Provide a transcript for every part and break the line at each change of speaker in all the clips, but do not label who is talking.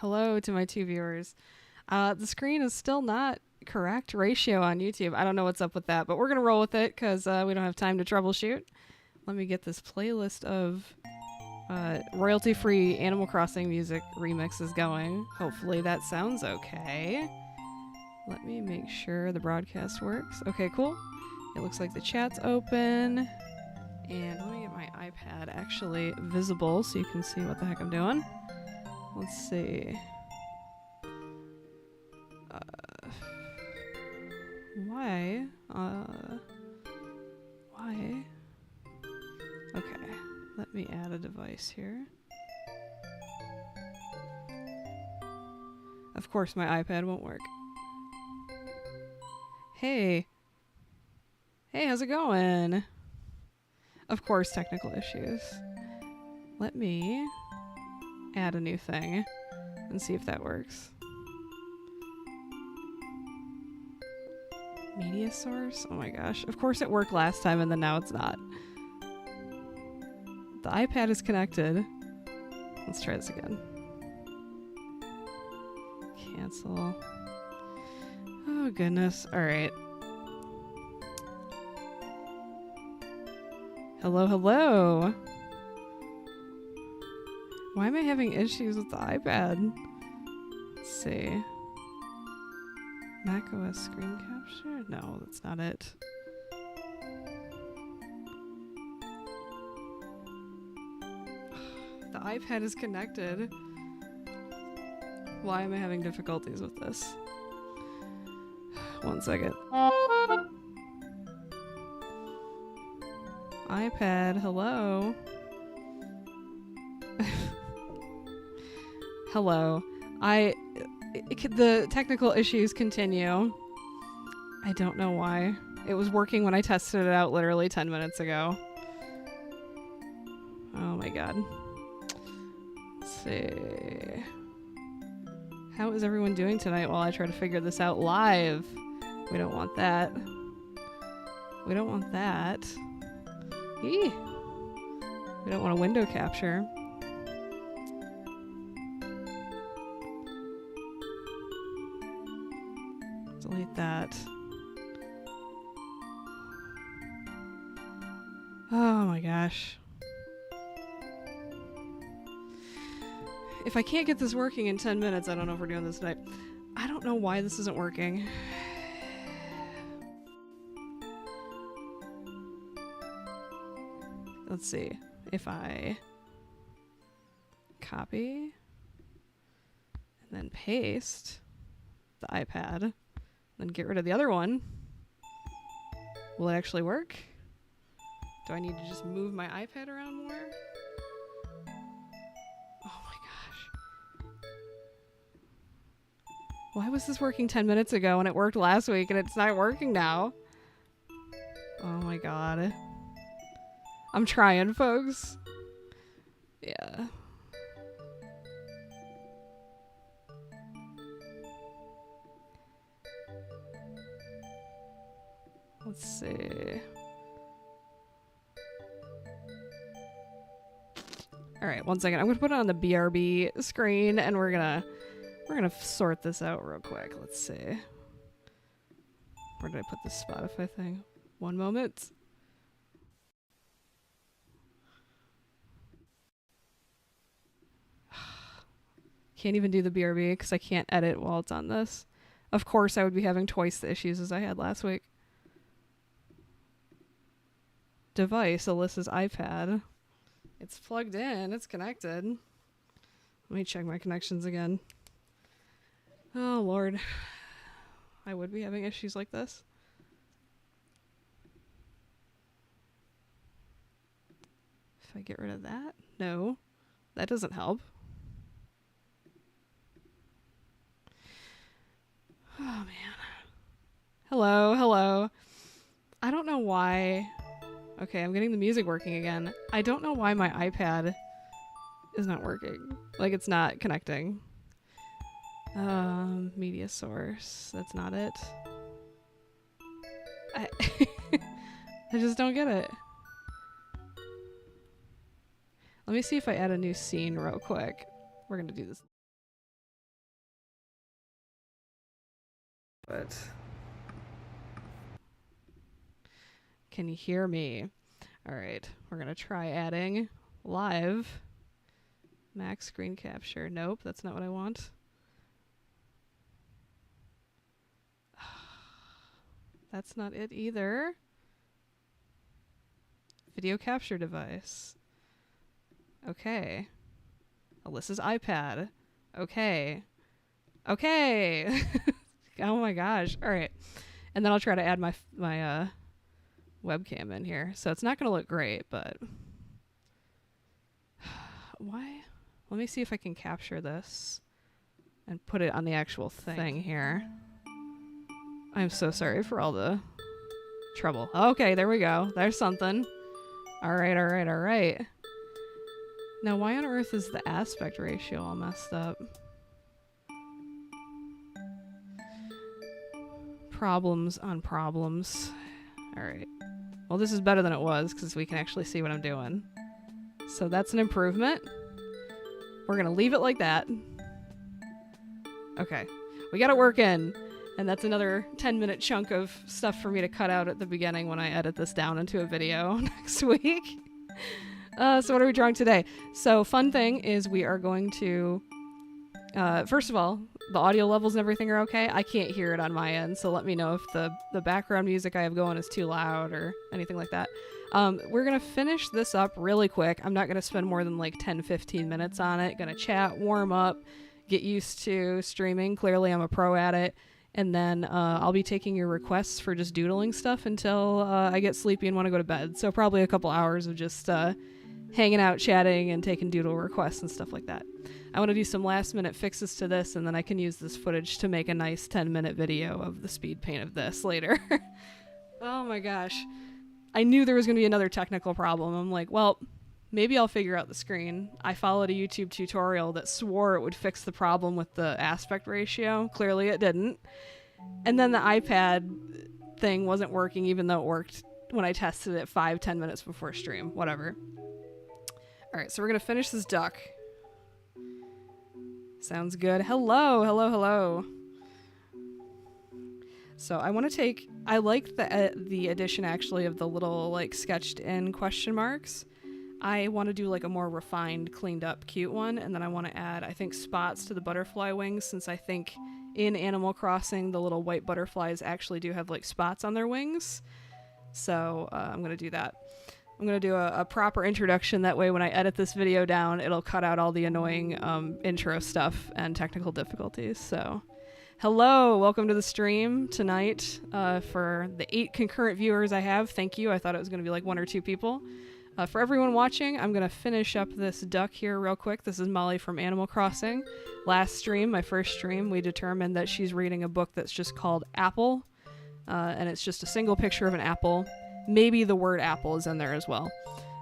Hello to my two viewers. The screen is still not correct ratio on YouTube. I don't know what's up with that, but we're going to roll with it because we don't have time to troubleshoot. Let me get this playlist of royalty-free Animal Crossing music remixes going. Hopefully that sounds okay. Let me make sure the broadcast works. Okay, cool. It looks like the chat's open. And let me get my iPad actually visible so you can see what the heck I'm doing. Let's see. Why? Why? Okay, let me add a device here. Of course my iPad won't work. Hey. Hey, how's it going? Of course, technical issues. Let me add a new thing and see if that works. Media source? Oh my gosh. Of course it worked last time and then now it's not. The iPad is connected. Let's try this again. Cancel. Oh goodness. Alright. Hello, hello. Why am I having issues with the iPad? Let's see. macOS screen capture? No, that's not it. The iPad is connected. Why am I having difficulties with this? 1 second. iPad, hello. Hello. The technical issues continue. I don't know why. It was working when I tested it out literally 10 minutes ago. Oh my god. Let's see. How is everyone doing tonight while I try to figure this out live? We don't want that. We don't want that. Eee. We don't want a window capture. Delete that. Oh my gosh. If I can't get this working in 10 minutes, I don't know if we're doing this tonight. I don't know why this isn't working. Let's see. If I copy and then paste the iPad, then get rid of the other one, will it actually work? Do I need to just move my iPad around more? Oh my gosh. Why was this working 10 minutes ago and it worked last week and it's not working now? Oh my god. I'm trying, folks. Yeah. Let's see. All right, 1 second. I'm gonna put it on the BRB screen, and we're gonna sort this out real quick. Let's see. Where did I put the Spotify thing? 1 moment. Can't even do the BRB because I can't edit while it's on this. Of course, I would be having twice the issues as I had last week. Device, Alyssa's iPad. It's plugged in. It's connected. Let me check my connections again. Oh, Lord. I would be having issues like this. If I get rid of that? No. That doesn't help. Oh, man. Hello, hello. I don't know why... Okay, I'm getting the music working again. I don't know why my iPad is not working. Like, it's not connecting. Media source. That's not it. I just don't get it. Let me see if I add a new scene real quick. We're gonna do this. But... Can you hear me? All right, we're gonna try adding live max screen capture. Nope, that's not what I want. That's not it either. Video capture device. Okay. Alyssa's iPad. Okay. Okay. Oh my gosh. All right. And then I'll try to add my webcam in here. So it's not going to look great, but why? Let me see if I can capture this and put it on the actual thing here. I'm so sorry for all the trouble. Okay, there we go. There's something. All right, all right, all right. Now, why on earth is the aspect ratio all messed up? Problems on problems. All right. Well, this is better than it was because we can actually see what I'm doing. So that's an improvement. We're going to leave it like that. Okay. We got it working. And that's another 10-minute chunk of stuff for me to cut out at the beginning when I edit this down into a video next week. So what are we drawing today? So fun thing is we are going to... first of all, the audio levels and everything are okay. I can't hear it on my end, so let me know if the background music I have going is too loud or anything like that. We're going to finish this up really quick. I'm not going to spend more than like 10-15 minutes on it. Going to chat, warm up, get used to streaming. Clearly, I'm a pro at it. And then I'll be taking your requests for just doodling stuff until I get sleepy and want to go to bed. So probably a couple hours of just hanging out, chatting, and taking doodle requests and stuff like that. I want to do some last minute fixes to this, and then I can use this footage to make a nice 10-minute video of the speed paint of this later. Oh my gosh. I knew there was going to be another technical problem. I'm like, well, maybe I'll figure out the screen. I followed a YouTube tutorial that swore it would fix the problem with the aspect ratio. Clearly it didn't. And then the iPad thing wasn't working, even though it worked when I tested it 5-10 minutes before stream. Whatever. All right, so we're going to finish this duck. Sounds good. Hello, hello, hello. So I want to take... I like the addition, actually, of the little, like, sketched in question marks. I want to do, like, a more refined, cleaned up, cute one. And then I want to add, I think, spots to the butterfly wings, since I think in Animal Crossing, the little white butterflies actually do have, like, spots on their wings. So I'm going to do that. I'm going to do a proper introduction. That way when I edit this video down, it'll cut out all the annoying intro stuff and technical difficulties. So hello, welcome to the stream tonight. For the 8 concurrent viewers I have, thank you. I thought it was going to be like 1 or 2 people. For everyone watching, I'm going to finish up this duck here real quick. This is Molly from Animal Crossing. Last stream, my first stream, we determined that she's reading a book that's just called Apple. And it's just a single picture of an apple. Maybe the word apple is in there as well.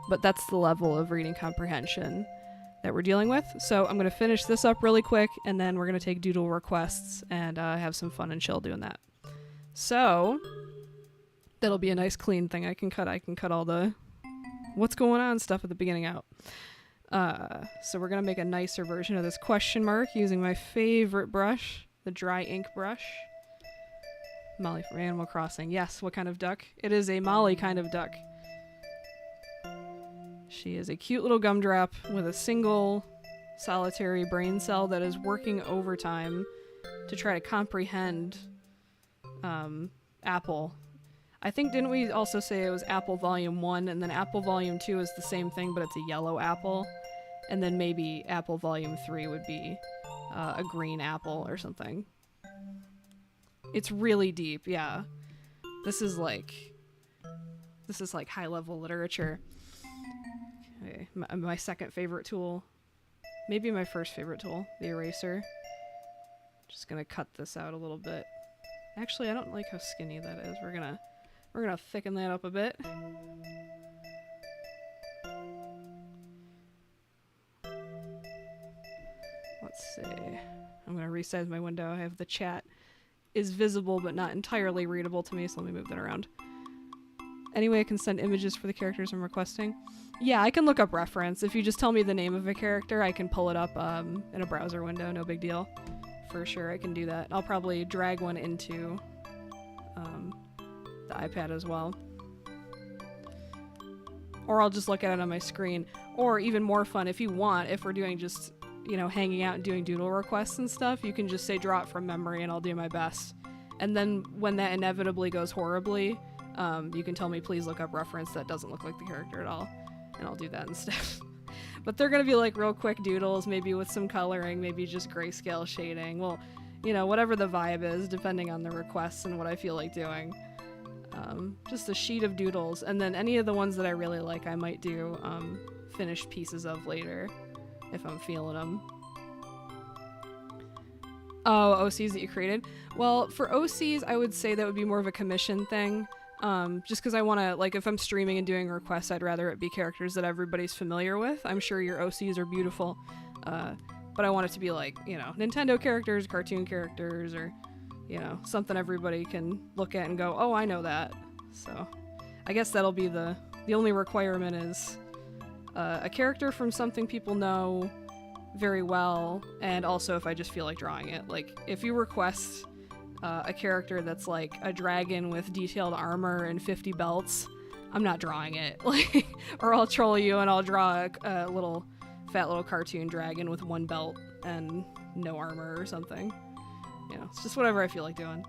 But that's the level of reading comprehension that we're dealing with. So I'm going to finish this up really quick, and then we're going to take doodle requests and have some fun and chill doing that. So that'll be a nice clean thing I can cut. I can cut all the what's going on stuff at the beginning out. So we're going to make a nicer version of this question mark using my favorite brush, the dry ink brush. Molly from Animal Crossing. Yes, what kind of duck? It is a Molly kind of duck. She is a cute little gumdrop with a single solitary brain cell that is working overtime to try to comprehend Apple. I think, didn't we also say it was Apple Volume 1, and then Apple Volume 2 is the same thing, but it's a yellow apple, and then maybe Apple Volume 3 would be a green apple or something. It's really deep, yeah. This is like high-level literature. Okay, my second favorite tool. Maybe my first favorite tool, the eraser. Just gonna cut this out a little bit. Actually, I don't like how skinny that is. We're gonna thicken that up a bit. Let's see. I'm gonna resize my window. I have the chat is visible but not entirely readable to me, so let me move that around. Anyway, I can send images for the characters I'm requesting. Yeah, I can look up reference. If you just tell me the name of a character, I can pull it up in a browser window, no big deal. For sure, I can do that. I'll probably drag one into the iPad as well. Or I'll just look at it on my screen. Or even more fun, if you want, if we're doing just, you know, hanging out and doing doodle requests and stuff, you can just say draw it from memory and I'll do my best. And then when that inevitably goes horribly, you can tell me please look up reference that doesn't look like the character at all, and I'll do that instead. But they're gonna be like real quick doodles, maybe with some coloring, maybe just grayscale shading. Well, you know, whatever the vibe is, depending on the requests and what I feel like doing. Just a sheet of doodles, and then any of the ones that I really like I might do finished pieces of later if I'm feeling them. Oh, OCs that you created? Well, for OCs, I would say that would be more of a commission thing. Just because I want to, like, if I'm streaming and doing requests, I'd rather it be characters that everybody's familiar with. I'm sure your OCs are beautiful, but I want it to be like, you know, Nintendo characters, cartoon characters, or, you know, something everybody can look at and go, oh, I know that. So I guess that'll be the only requirement is a character from something people know very well, and also if I just feel like drawing it. Like, if you request a character that's like a dragon with detailed armor and 50 belts, I'm not drawing it. Like, or I'll troll you and I'll draw a little fat little cartoon dragon with 1 belt and no armor or something. You know, it's just whatever I feel like doing.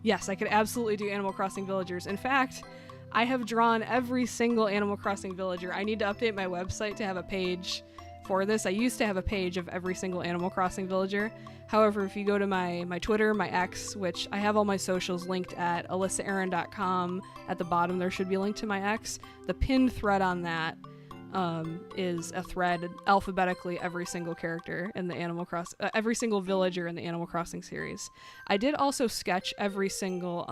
Yes, I could absolutely do Animal Crossing villagers. In fact, I have drawn every single Animal Crossing villager. I need to update my website to have a page for this. I used to have a page of every single Animal Crossing villager. However, if you go to my Twitter, my X, which I have all my socials linked at alyssaaaron.com, at the bottom there should be a link to my X. The pinned thread on that is a thread alphabetically every single character in the every single villager in the Animal Crossing series. I did also sketch every single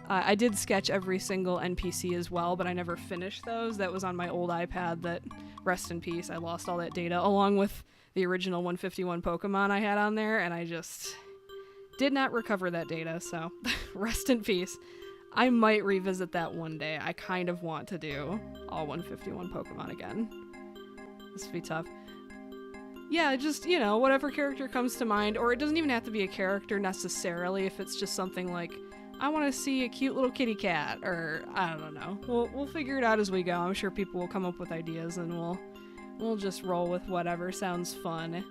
NPC as well, but I never finished those. That was on my old iPad that, rest in peace, I lost all that data, along with the original 151 Pokemon I had on there, and I just did not recover that data, so rest in peace. I might revisit that one day. I kind of want to do all 151 Pokemon again. This would be tough. Yeah, just, you know, whatever character comes to mind, or it doesn't even have to be a character necessarily, if it's just something like, I want to see a cute little kitty cat, or I don't know. We'll figure it out as we go. I'm sure people will come up with ideas, and we'll just roll with whatever sounds fun.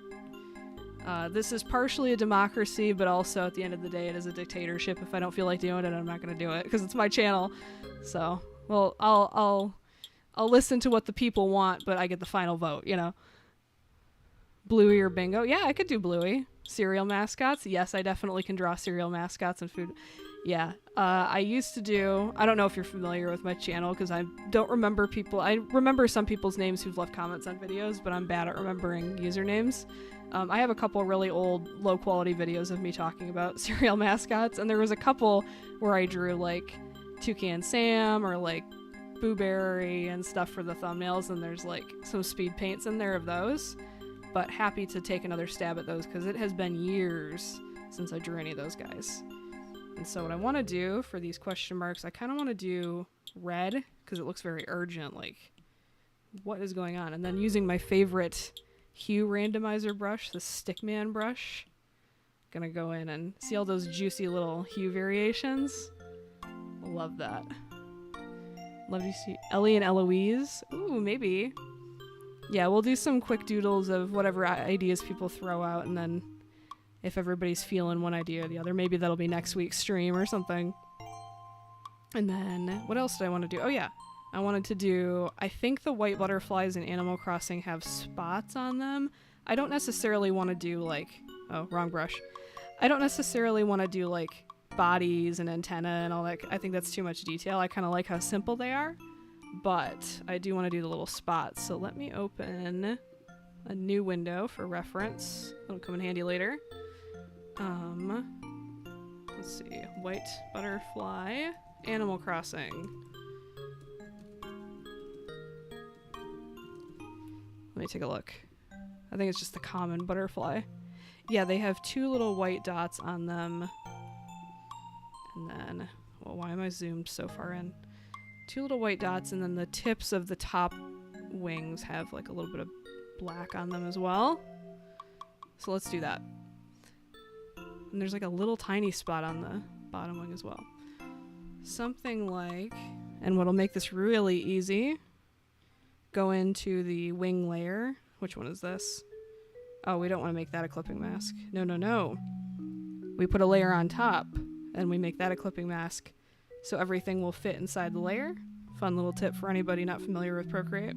This is partially a democracy, but also at the end of the day, it is a dictatorship. If I don't feel like doing it, I'm not going to do it because it's my channel. So, well, I'll listen to what the people want, but I get the final vote. You know, Bluey or Bingo? Yeah, I could do Bluey. Cereal mascots? Yes, I definitely can draw cereal mascots and food. Yeah, I used to do, I don't know if you're familiar with my channel because I don't remember people. I remember some people's names who've left comments on videos, but I'm bad at remembering usernames. I have a couple really old, low-quality videos of me talking about cereal mascots, and there was a couple where I drew, like, Toucan Sam or, like, Boo Berry and stuff for the thumbnails, and there's, like, some speed paints in there of those. But happy to take another stab at those because it has been years since I drew any of those guys. And so what I want to do for these question marks, I kind of want to do red because it looks very urgent, like, what is going on? And then using my favorite hue randomizer brush, the Stickman brush, gonna go in and see all those juicy little hue variations. Love that. Love to see Ellie and Eloise. Ooh, maybe. Yeah, we'll do some quick doodles of whatever ideas people throw out, and then if everybody's feeling one idea or the other, maybe that'll be next week's stream or something. And then, what else did I want to do? Oh yeah, I wanted to do, I think the white butterflies in Animal Crossing have spots on them. I don't necessarily want to do like, oh, wrong brush. I don't necessarily want to do like bodies and antenna and all that. I think that's too much detail. I kind of like how simple they are, but I do want to do the little spots. So let me open a new window for reference. It'll come in handy later. Let's see, white butterfly, Animal Crossing. Let me take a look. I think it's just the common butterfly. Yeah, they have two little white dots on them. And then, well, why am I zoomed so far in? Two little white dots, and then the tips of the top wings have like a little bit of black on them as well. So let's do that. And there's like a little tiny spot on the bottom wing as well. Something like, and what'll make this really easy, go into the wing layer. Which one is this? Oh, we don't want to make that a clipping mask. No, no, no. We put a layer on top, and we make that a clipping mask, so everything will fit inside the layer. Fun little tip for anybody not familiar with Procreate.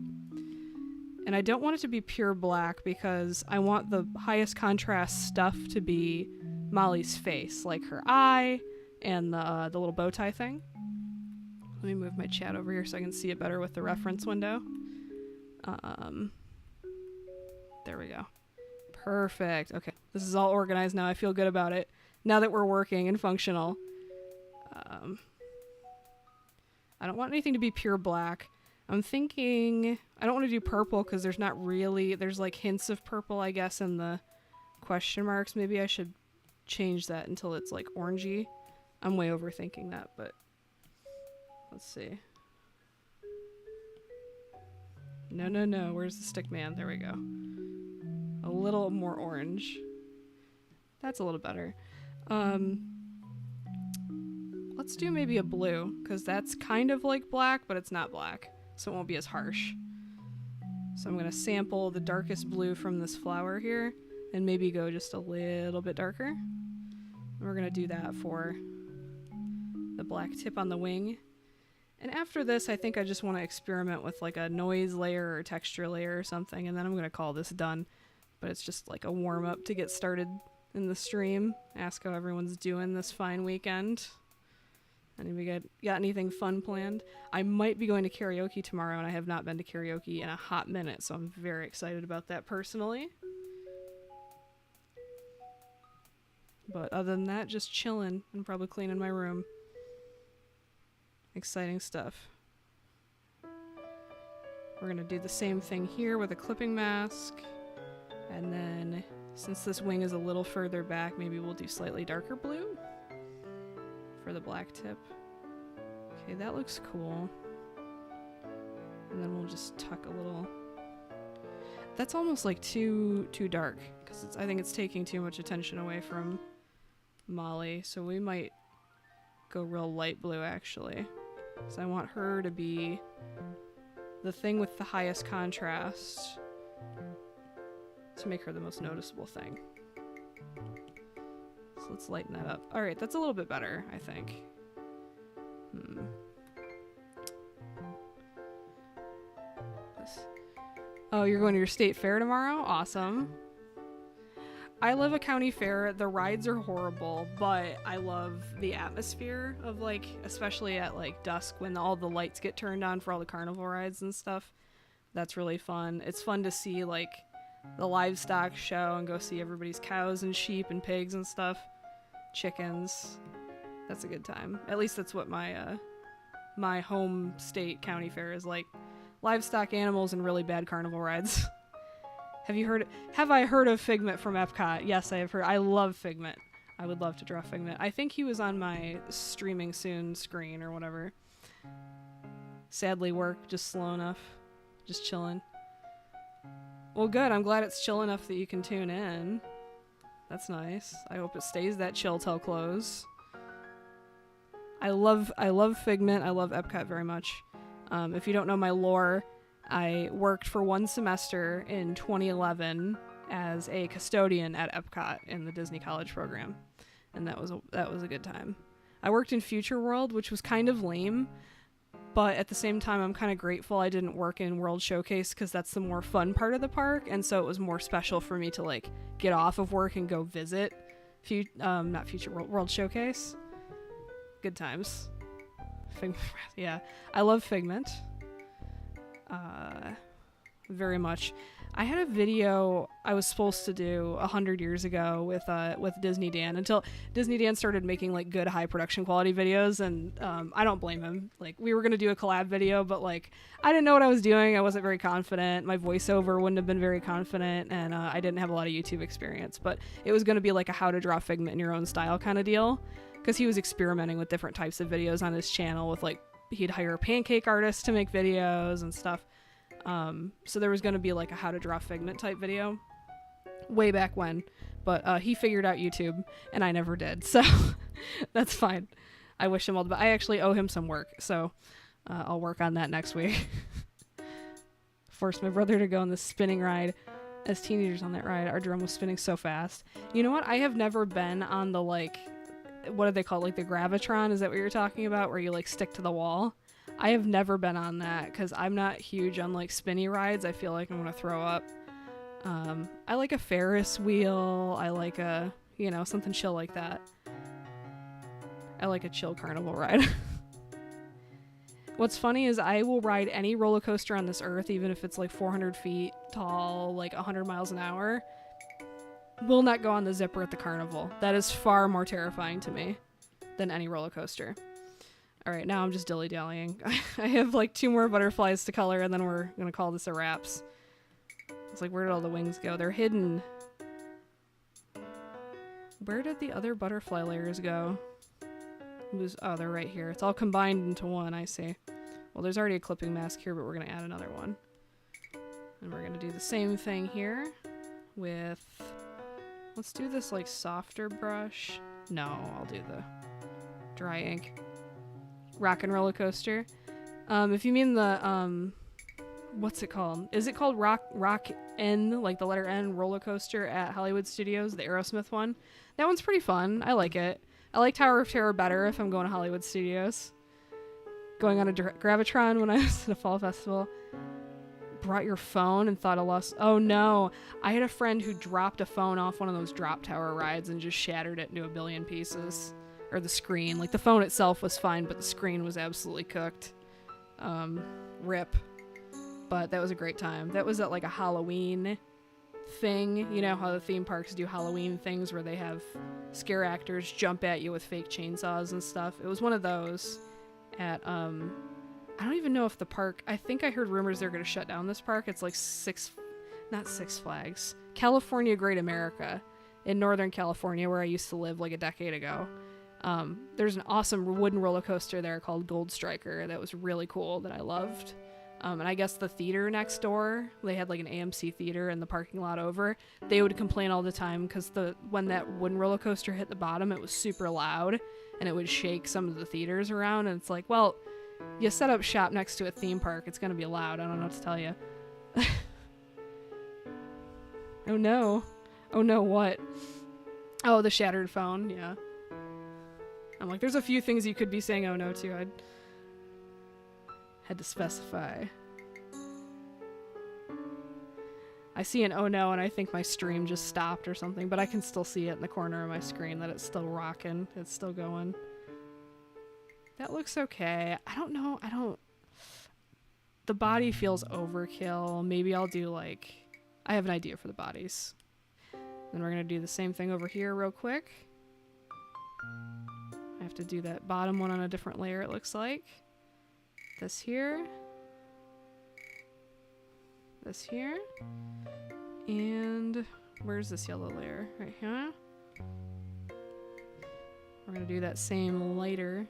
And I don't want it to be pure black because I want the highest contrast stuff to be Molly's face, like her eye and the little bow tie thing. Let me move my chat over here so I can see it better with the reference window. There we go. Perfect. Okay, this is all organized now. I feel good about it now that we're working and functional. I don't want anything to be pure black. I'm thinking I don't want to do purple because there's not really, there's like hints of purple, I guess, in the question marks. Maybe I should change that until it's like orangey. I'm way overthinking that, but let's see. No, no, no. Where's the stick man? There we go. A little more orange. That's a little better. Let's do maybe a blue, because that's kind of like black, but it's not black, so it won't be as harsh. So I'm going to sample the darkest blue from this flower here, and maybe go just a little bit darker. And we're going to do that for the black tip on the wing. And after this, I think I just want to experiment with like a noise layer or texture layer or something, and then I'm going to call this done. But it's just like a warm-up to get started in the stream. Ask how everyone's doing this fine weekend. Anybody got anything fun planned? I might be going to karaoke tomorrow, and I have not been to karaoke in a hot minute, so I'm very excited about that personally. But other than that, just chilling and probably cleaning my room. Exciting stuff. We're gonna do the same thing here with a clipping mask. And then, since this wing is a little further back, maybe we'll do slightly darker blue for the black tip. Okay, that looks cool. And then we'll just tuck a little... That's almost like too dark, because I think it's taking too much attention away from Molly, so we might go real light blue, actually. Because I want her to be the thing with the highest contrast to make her the most noticeable thing. So let's lighten that up. Alright, that's a little bit better, I think. Oh, you're going to your state fair tomorrow? Awesome. I love a county fair. The rides are horrible, but I love the atmosphere of, like, especially at like dusk when all the lights get turned on for all the carnival rides and stuff. That's really fun. It's fun to see like the livestock show and go see everybody's cows and sheep and pigs and stuff. Chickens. That's a good time. At least that's what my home state county fair is like. Livestock, animals, and really bad carnival rides. Have I heard of Figment from Epcot? Yes, I have heard. I love Figment. I would love to draw Figment. I think he was on my streaming soon screen or whatever. Sadly, work just slow enough. Just chilling. Well, good. I'm glad it's chill enough that you can tune in. That's nice. I hope it stays that chill till close. I love Figment. I love Epcot very much. If you don't know my lore, I worked for one semester in 2011 as a custodian at Epcot in the Disney College program, and that was a good time. I worked in Future World, which was kind of lame, but at the same time, I'm kind of grateful I didn't work in World Showcase because that's the more fun part of the park, and so it was more special for me to like get off of work and go visit not Future World, World Showcase. Good times. Yeah, I love Figment. Very much. I had a video I was supposed to do 100 years ago with Disney Dan until Disney Dan started making like good high production quality videos, and I don't blame him. Like, we were gonna do a collab video, but like I didn't know what I was doing. I wasn't very confident. My voiceover wouldn't have been very confident, and I didn't have a lot of YouTube experience. But it was gonna be like a how to draw Figment in your own style kind of deal, because he was experimenting with different types of videos on his channel with like he'd hire pancake artists to make videos and stuff. So there was going to be like a how to draw Figment type video way back when, but he figured out YouTube and I never did, so that's fine. I wish him all the best. I actually owe him some work, so I'll work on that next week. Forced my brother to go on the spinning ride. As teenagers on that ride, our drum was spinning so fast. You know what? I have never been on the like, what do they call it? Like the Gravitron? Is that what you're talking about? Where you like stick to the wall? I have never been on that because I'm not huge on like spinny rides. I feel like I'm gonna throw up. I like a Ferris wheel. I like a, something chill like that. I like a chill carnival ride. What's funny is I will ride any roller coaster on this earth, even if it's like 400 feet tall, like 100 miles an hour. Will not go on the zipper at the carnival. That is far more terrifying to me than any roller coaster. All right, now I'm just dilly-dallying. I have like 2 more butterflies to color, and then we're going to call this a wraps. It's like, where did all the wings go? They're hidden. Where did the other butterfly layers go? Oh, they're right here. It's all combined into one, I see. Well, there's already a clipping mask here, but we're going to add another one. And we're going to do the same thing here with... Let's do this like softer brush. No, I'll do the dry ink. Rock and Roller Coaster. If you mean the what's it called? Is it called Rock N, like the letter N roller coaster at Hollywood Studios, the Aerosmith one? That one's pretty fun. I like it. I like Tower of Terror better if I'm going to Hollywood Studios. going on a Gravitron when I was at a fall festival. Brought your phone and thought I lost. Oh no. I had a friend who dropped a phone off one of those drop tower rides and just shattered it into a billion pieces. Or the screen. Like the phone itself was fine, but the screen was absolutely cooked. Rip. But that was a great time. That was at like a Halloween thing. You know how the theme parks do Halloween things where they have scare actors jump at you with fake chainsaws and stuff. It was one of those at I don't even know if the park, I think I heard rumors they're going to shut down this park. It's like not Six Flags, California Great America in Northern California, where I used to live like a decade ago. There's an awesome wooden roller coaster there called Gold Striker that was really cool that I loved. And I guess the theater next door, they had like an AMC theater in the parking lot over. They would complain all the time because when that wooden roller coaster hit the bottom, it was super loud and it would shake some of the theaters around. And it's like, well, you set up shop next to a theme park, it's gonna be loud. I don't know what to tell you. Oh no. Oh no, what? Oh, the shattered phone, yeah. I'm like, there's a few things you could be saying oh no to. I had to specify. I see an oh no and I think my stream just stopped or something, but I can still see it in the corner of my screen that it's still rocking. It's still going. That looks okay. I don't know. The body feels overkill. Maybe I'll do like, I have an idea for the bodies. Then we're going to do the same thing over here real quick. I have to do that bottom one on a different layer, it looks like. This here. This here. And where's this yellow layer? Right here. We're going to do that same lighter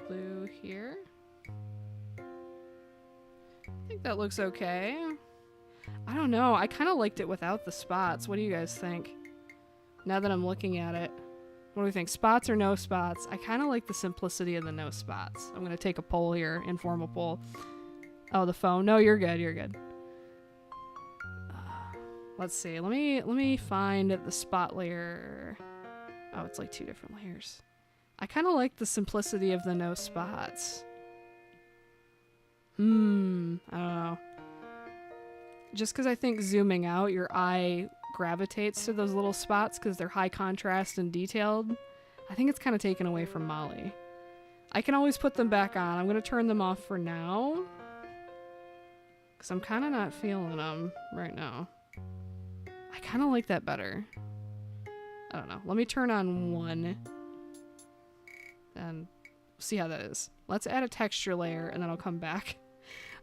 blue here. I think that looks okay. I don't know. I kind of liked it without the spots. What do you guys think? Now that I'm looking at it. What do we think? Spots or no spots? I kind of like the simplicity of the no spots. I'm going to take a poll here. Informal poll. Oh, the phone. No, you're good. You're good. Let's see. Let me find the spot layer. Oh, it's like two different layers. I kind of like the simplicity of the no spots. I don't know. Just because I think zooming out, your eye gravitates to those little spots because they're high contrast and detailed. I think it's kind of taken away from Molly. I can always put them back on. I'm going to turn them off for now because I'm kind of not feeling them right now. I kind of like that better. I don't know. Let me turn on one and see how that is. Let's add a texture layer and then I'll come back.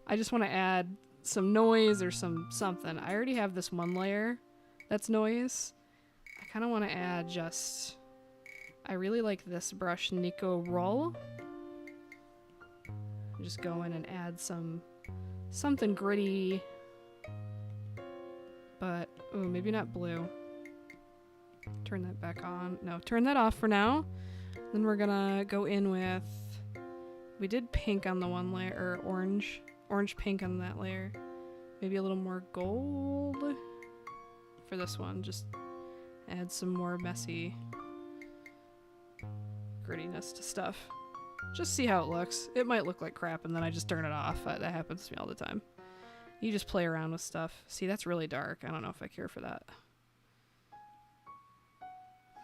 I just want to add some noise or something. I already have this one layer that's noise. I kind of want to add just... I really like this brush, Nico Roll. Just go in and add something gritty. But, ooh, maybe not blue. Turn that back on. No, turn that off for now. Then we're gonna go in with... We did pink on the one layer, or orange pink on that layer. Maybe a little more gold for this one. Just add some more messy grittiness to stuff. Just see how it looks. It might look like crap and then I just turn it off. That happens to me all the time. You just play around with stuff. See, that's really dark. I don't know if I care for that.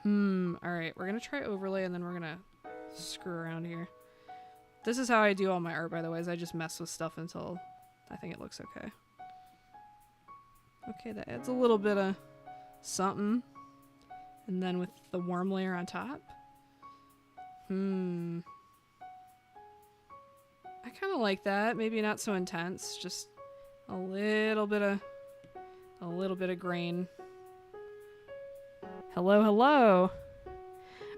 Alright, we're gonna try overlay and then we're gonna screw around here. This is how I do all my art, by the way, is I just mess with stuff until I think it looks okay. Okay, that adds a little bit of something. And then with the warm layer on top. I kind of like that. Maybe not so intense. Just a little bit of grain. Hello, hello.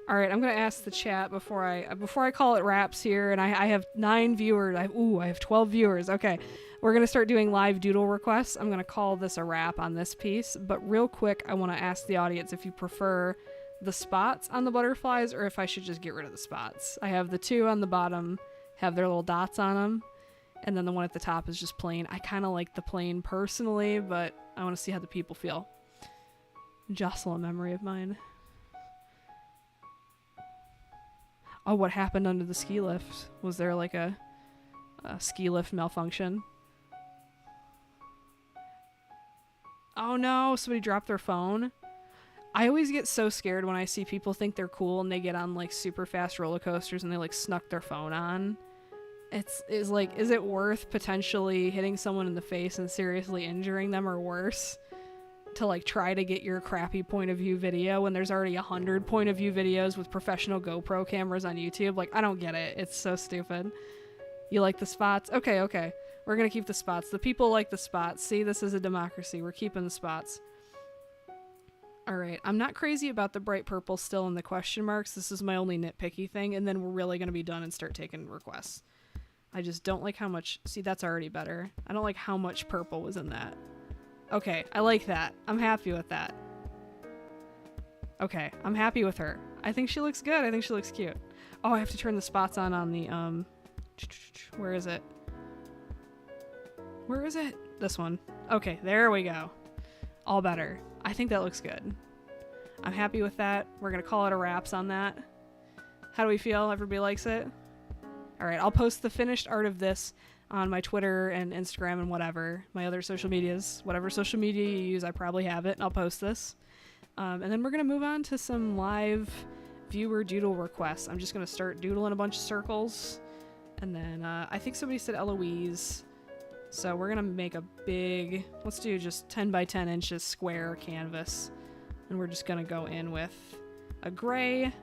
All right, I'm gonna ask the chat before I call it wraps here, and I have 9 viewers. I have 12 viewers. Okay, we're gonna start doing live doodle requests. I'm gonna call this a wrap on this piece, but real quick, I want to ask the audience if you prefer the spots on the butterflies or if I should just get rid of the spots. I have the 2 on the bottom have their little dots on them, and then the one at the top is just plain. I kind of like the plain personally, but I want to see how the people feel. Jostle a memory of mine. Oh, what happened under the ski lift? Was there like a ski lift malfunction? Oh no, somebody dropped their phone. I always get so scared when I see people think they're cool and they get on like super fast roller coasters and they like snuck their phone on. Is like, is it worth potentially hitting someone in the face and seriously injuring them or worse to like try to get your crappy point of view video when there's already 100 point of view videos with professional GoPro cameras on YouTube? Like, I don't get it. It's so stupid. You like the spots? Okay. We're gonna keep the spots. The people like the spots. See, this is a democracy. We're keeping the spots. Alright, I'm not crazy about the bright purple still in the question marks. This is my only nitpicky thing, and then we're really gonna be done and start taking requests. I just don't like how much... See, that's already better. I don't like how much purple was in that. Okay, I like that. I'm happy with that. Okay, I'm happy with her. I think she looks good. I think she looks cute. Oh, I have to turn the spots on the, Where is it? Where is it? This one. Okay, there we go. All better. I think that looks good. I'm happy with that. We're gonna call it a wraps on that. How do we feel? Everybody likes it? Alright, I'll post the finished art of this on my Twitter and Instagram and whatever. My other social medias. Whatever social media you use, I probably have it, and I'll post this. And then we're gonna move on to some live viewer doodle requests. I'm just gonna start doodling a bunch of circles. And then, I think somebody said Eloise. So we're gonna make a big, let's do just 10 by 10 inches square canvas. And we're just gonna go in with a gray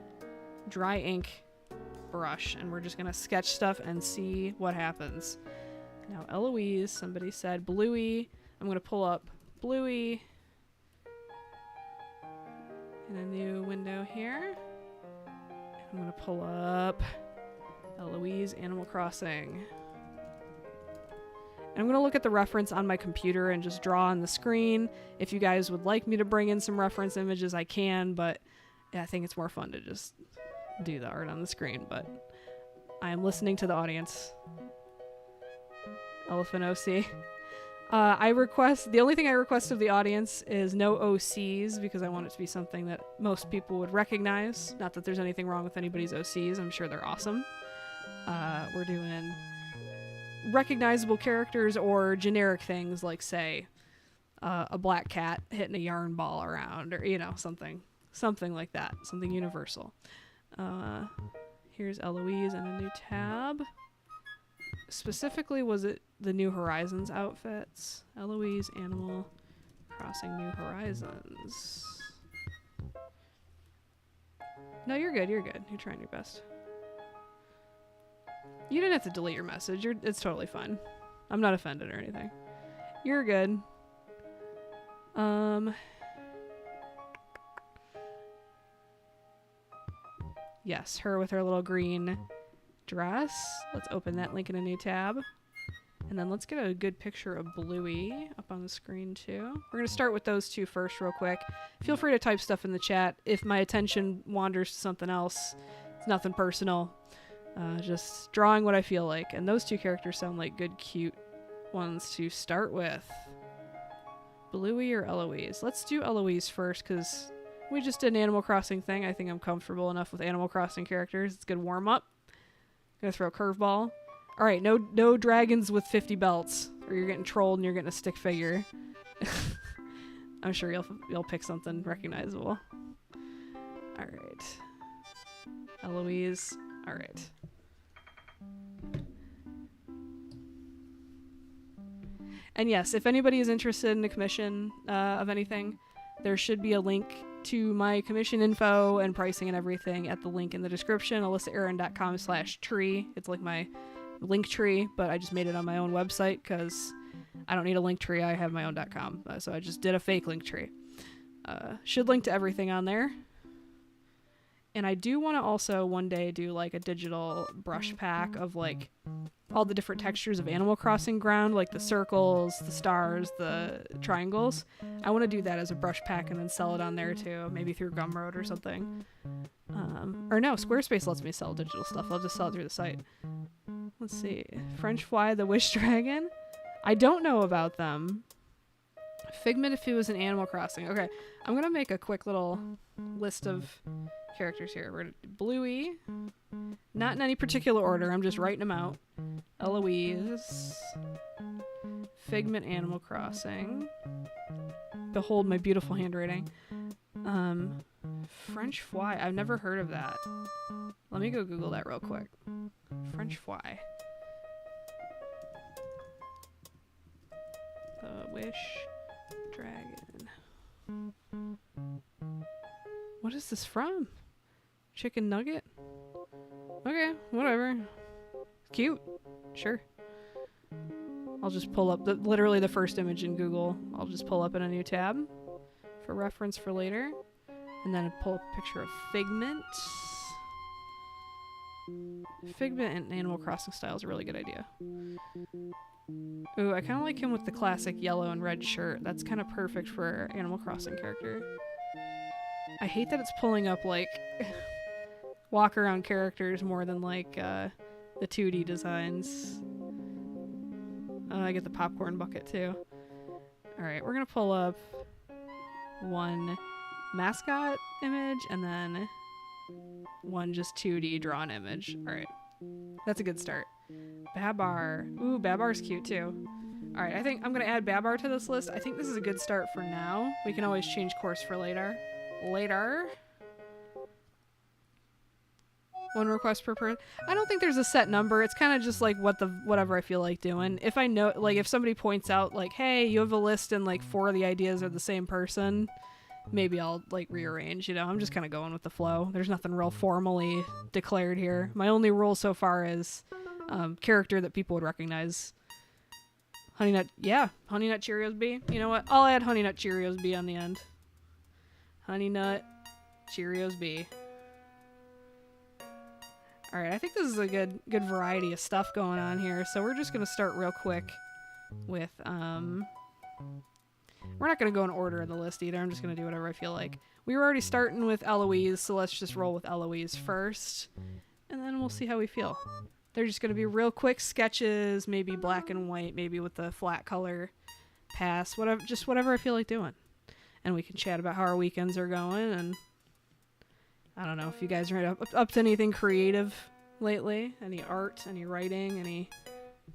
dry ink brush. And we're just gonna sketch stuff and see what happens. Now Eloise, somebody said Bluey. I'm gonna pull up Bluey in a new window here. I'm gonna pull up Eloise Animal Crossing. And I'm going to look at the reference on my computer and just draw on the screen. If you guys would like me to bring in some reference images, I can, but yeah, I think it's more fun to just do the art on the screen. But I am listening to the audience. Elephant OC. The only thing I request of the audience is no OCs, because I want it to be something that most people would recognize. Not that there's anything wrong with anybody's OCs. I'm sure they're awesome. We're doing recognizable characters or generic things like, say, a black cat hitting a yarn ball around, or, you know, something like that, something universal. Here's Eloise in a new tab. Specifically, was it the New Horizons outfits? Eloise Animal Crossing New Horizons. No, you're good. You're trying your best. You didn't have to delete your message. It's totally fine. I'm not offended or anything. You're good. Yes, her with her little green dress. Let's open that link in a new tab. And then let's get a good picture of Bluey up on the screen too. We're going to start with those two first real quick. Feel free to type stuff in the chat. If my attention wanders to something else, it's nothing personal. Just drawing what I feel like. And those two characters sound like good, cute ones to start with. Bluey or Eloise? Let's do Eloise first, because we just did an Animal Crossing thing. I think I'm comfortable enough with Animal Crossing characters. It's a good warm-up. Gonna throw a curveball. Alright, no dragons with 50 belts, or you're getting trolled and you're getting a stick figure. I'm sure you'll pick something recognizable. Alright. Eloise. Alright. And yes, if anybody is interested in a commission of anything, there should be a link to my commission info and pricing and everything at the link in the description, alyssaaaron.com/tree. It's like my link tree, but I just made it on my own website because I don't need a link tree. I have my own .com, so I just did a fake link tree. Should link to everything on there. And I do want to also one day do like a digital brush pack of like all the different textures of Animal Crossing ground, like the circles, the stars, the triangles. I want to do that as a brush pack and then sell it on there too, maybe through Gumroad or something. Or no, Squarespace lets me sell digital stuff. I'll just sell it through the site. Let's see. French Fly the Wish Dragon? I don't know about them. Figment if it was an Animal Crossing. Okay, I'm gonna make a quick little list of characters here. We're gonna do Bluey. Not in any particular order, I'm just writing them out. Eloise. Figment Animal Crossing. Behold my beautiful handwriting. French fly. I've never heard of that. Let me go Google that real quick. French fly. The Wish Dragon. What is this from? Chicken nugget? Okay, whatever. Cute. Sure. I'll just pull up literally the first image in Google. I'll just pull up in a new tab for reference for later. And then pull up a picture of Figment. Figment and Animal Crossing style is a really good idea. Ooh, I kind of like him with the classic yellow and red shirt. That's kind of perfect for an Animal Crossing character. I hate that it's pulling up, like, walk around characters more than, like, the 2D designs. I get the popcorn bucket, too. Alright, we're gonna pull up one mascot image and then one just 2D drawn image. Alright, that's a good start. Babar. Ooh, Babar's cute, too. Alright, I think I'm gonna add Babar to this list. I think this is a good start for now. We can always change course for later. One request per person. I don't think there's a set number. It's kind of just like whatever I feel like doing. If I know, like, if somebody points out, like, hey, you have a list and like 4 of the ideas are the same person, maybe I'll like rearrange. You know, I'm just kind of going with the flow. There's nothing real formally declared here. My only rule so far is character that people would recognize. Honey Nut, yeah, Honey Nut Cheerios B. You know what? I'll add Honey Nut Cheerios B on the end. Honey Nut Cheerios B. Alright, I think this is a good variety of stuff going on here, so we're just going to start real quick with, we're not going to go in order of the list either, I'm just going to do whatever I feel like. We were already starting with Eloise, so let's just roll with Eloise first, and then we'll see how we feel. They're just going to be real quick sketches, maybe black and white, maybe with the flat color pass, whatever I feel like doing. And we can chat about how our weekends are going, and I don't know if you guys are up to anything creative lately. Any art, any writing, any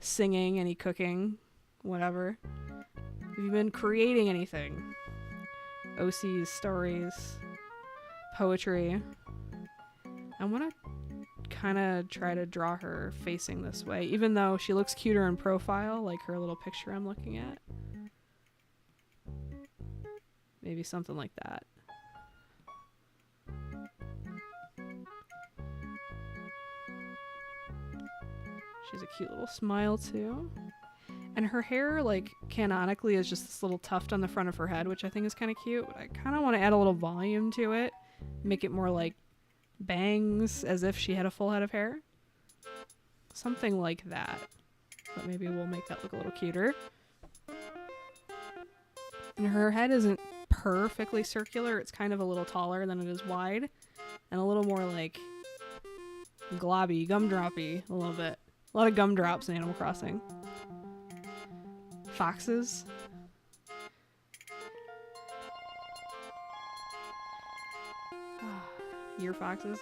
singing, any cooking, whatever. Have you been creating anything? OCs, stories, poetry. I want to kind of try to draw her facing this way, even though she looks cuter in profile, like her little picture I'm looking at. Maybe something like that. She has a cute little smile, too. And her hair, like, canonically is just this little tuft on the front of her head, which I think is kind of cute. But I kind of want to add a little volume to it. Make it more like bangs, as if she had a full head of hair. Something like that. But maybe we'll make that look a little cuter. And her head isn't perfectly circular. It's kind of a little taller than it is wide. And a little more, like, globby, gumdroppy, a little bit. A lot of gumdrops in Animal Crossing. Foxes. Year foxes.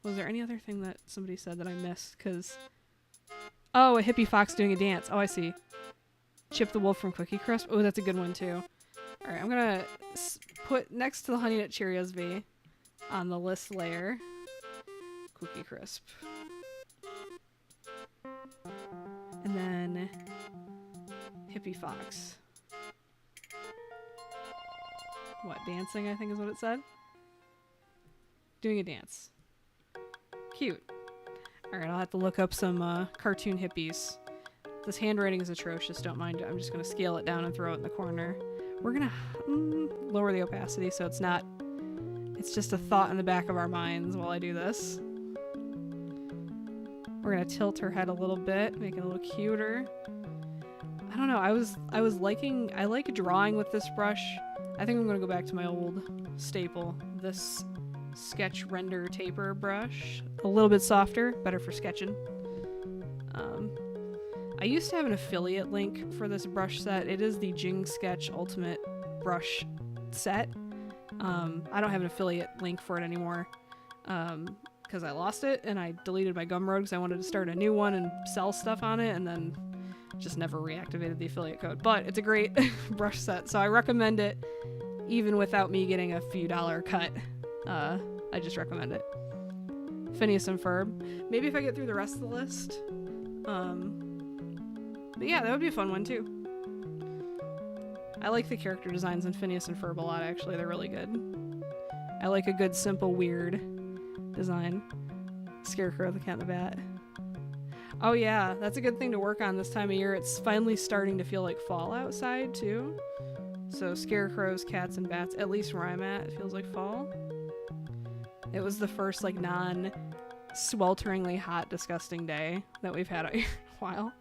Was there any other thing that somebody said that I missed? Because... oh, a hippie fox doing a dance. Oh, I see. Chip the Wolf from Cookie Crisp. Oh, that's a good one, too. Alright, I'm gonna put next to the Honey Nut Cheerios V on the list layer. Cookie Crisp. And then Hippie Fox. What, dancing, I think is what it said? Doing a dance. Cute. Alright, I'll have to look up some cartoon hippies. This handwriting is atrocious, don't mind it. I'm just going to scale it down and throw it in the corner. We're going to lower the opacity so it's not... it's just a thought in the back of our minds while I do this. We're going to tilt her head a little bit, make it a little cuter. I don't know, I like drawing with this brush. I think I'm going to go back to my old staple. This sketch render taper brush. A little bit softer, better for sketching. I used to have an affiliate link for this brush set. It is the Jing Sketch Ultimate Brush set. I don't have an affiliate link for it anymore. because I lost it and I deleted my Gumroad because I wanted to start a new one and sell stuff on it, and then just never reactivated the affiliate code. But it's a great brush set, so I recommend it even without me getting a few dollar cut. I just recommend it. Phineas and Ferb. Maybe if I get through the rest of the list. But yeah, that would be a fun one too. I like the character designs in Phineas and Ferb a lot, actually. They're really good. I like a good, simple, weird design. Scarecrow, the Cat and the Bat. Oh yeah, that's a good thing to work on this time of year. It's finally starting to feel like fall outside too. So scarecrows, cats, and bats, at least where I'm at, it feels like fall. It was the first like non-swelteringly hot, disgusting day that we've had a while.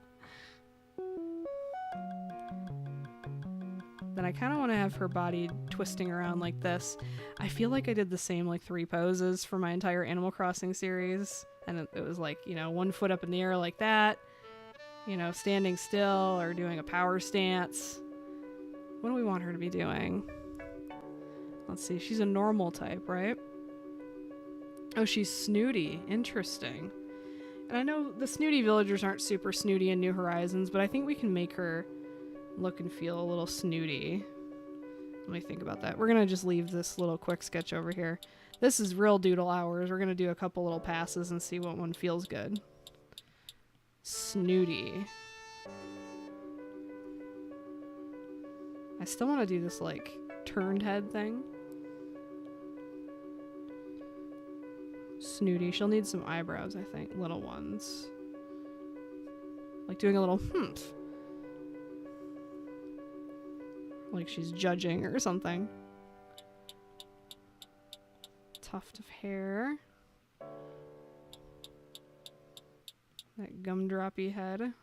Then I kind of want to have her body twisting around like this. I feel like I did the same like 3 poses for my entire Animal Crossing series. And it was like, you know, 1 foot up in the air like that. You know, standing still or doing a power stance. What do we want her to be doing? Let's see. She's a normal type, right? Oh, she's snooty. Interesting. And I know the snooty villagers aren't super snooty in New Horizons, but I think we can make her look and feel a little snooty. Let me think about that. We're going to just leave this little quick sketch over here. This is real doodle hours. We're going to do a couple little passes and see what one feels good. Snooty. I still want to do this, like, turned head thing. Snooty. She'll need some eyebrows, I think. Little ones. Like doing a little humph. Like she's judging or something. Tuft of hair. That gumdroppy head.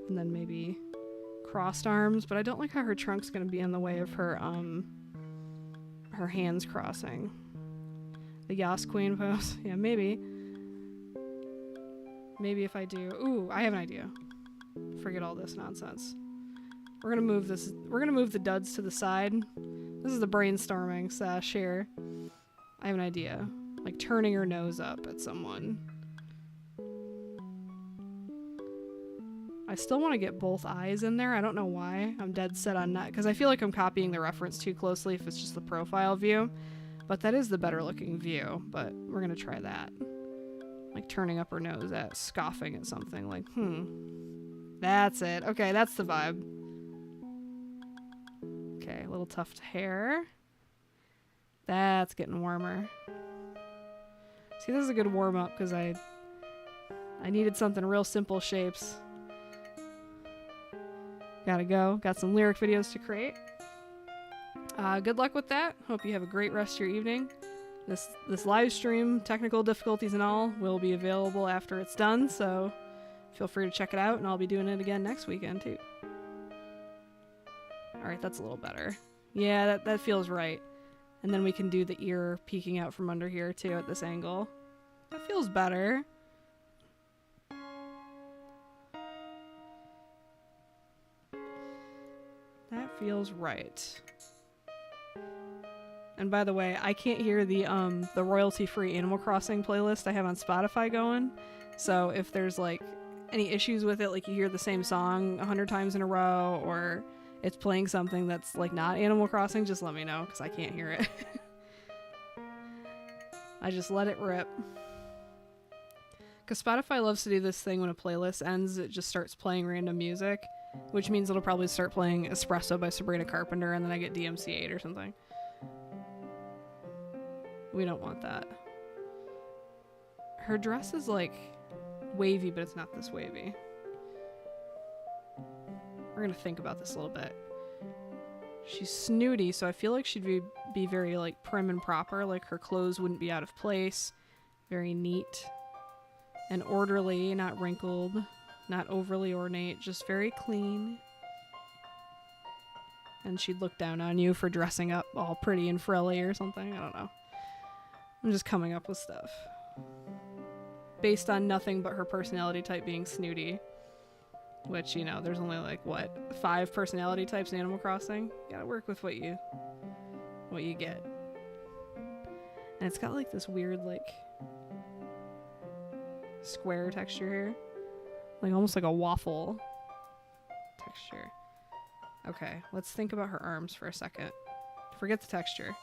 And then maybe crossed arms, but I don't like how her trunk's gonna be in the way of her hands crossing. The Yas Queen pose. Yeah, maybe. Maybe if I do... Ooh, I have an idea. Forget all this nonsense. We're gonna move this... We're gonna move the duds to the side. This is the brainstorming sesh here. I have an idea. Like turning her nose up at someone. I still want to get both eyes in there. I don't know why. I'm dead set on that. Because I feel like I'm copying the reference too closely if it's just the profile view. But that is the better looking view. But we're gonna try that. Like turning up her nose at, scoffing at something, like, that's it. Okay, that's the vibe. Okay, a little tuft hair. That's getting warmer. See, this is a good warm-up because I needed something real simple shapes. Gotta go. Got some lyric videos to create. Good luck with that. Hope you have a great rest of your evening. This live stream, technical difficulties and all, will be available after it's done, so feel free to check it out, and I'll be doing it again next weekend, too. Alright, that's a little better. Yeah, that feels right. And then we can do the ear peeking out from under here, too, at this angle. That feels better. That feels right. And by the way, I can't hear the royalty-free Animal Crossing playlist I have on Spotify going. So if there's like any issues with it, like you hear the same song 100 times in a row, or it's playing something that's like not Animal Crossing, just let me know because I can't hear it. I just let it rip. Because Spotify loves to do this thing when a playlist ends, it just starts playing random music, which means it'll probably start playing Espresso by Sabrina Carpenter and then I get DMC8 or something. We don't want that. Her dress is like wavy, but it's not this wavy. We're gonna think about this a little bit. She's snooty, so I feel like she'd be very like prim and proper, like her clothes wouldn't be out of place. Very neat and orderly, not wrinkled, not overly ornate, just very clean. And she'd look down on you for dressing up all pretty and frilly or something. I don't know. I'm just coming up with stuff based on nothing but her personality type being snooty. Which, you know, there's only like, what, 5 personality types in Animal Crossing? You gotta work with what you get. And it's got like this weird like square texture here. Like almost like a waffle texture. Okay, let's think about her arms for a second. Forget the texture.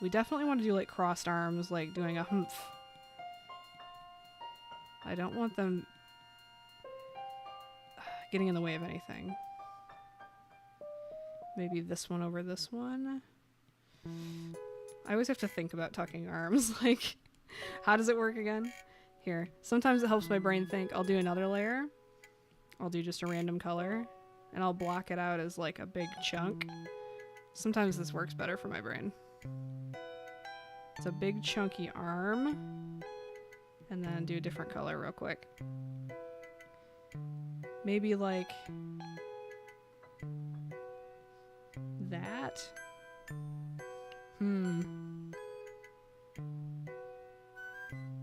We definitely want to do like crossed arms, like doing a humph. I don't want them getting in the way of anything. Maybe this one over this one. I always have to think about tucking arms. Like, how does it work again? Here. Sometimes it helps my brain think. I'll do another layer. I'll do just a random color. And I'll block it out as like a big chunk. Sometimes this works better for my brain. It's a big chunky arm. And then do a different color real quick. Maybe like that.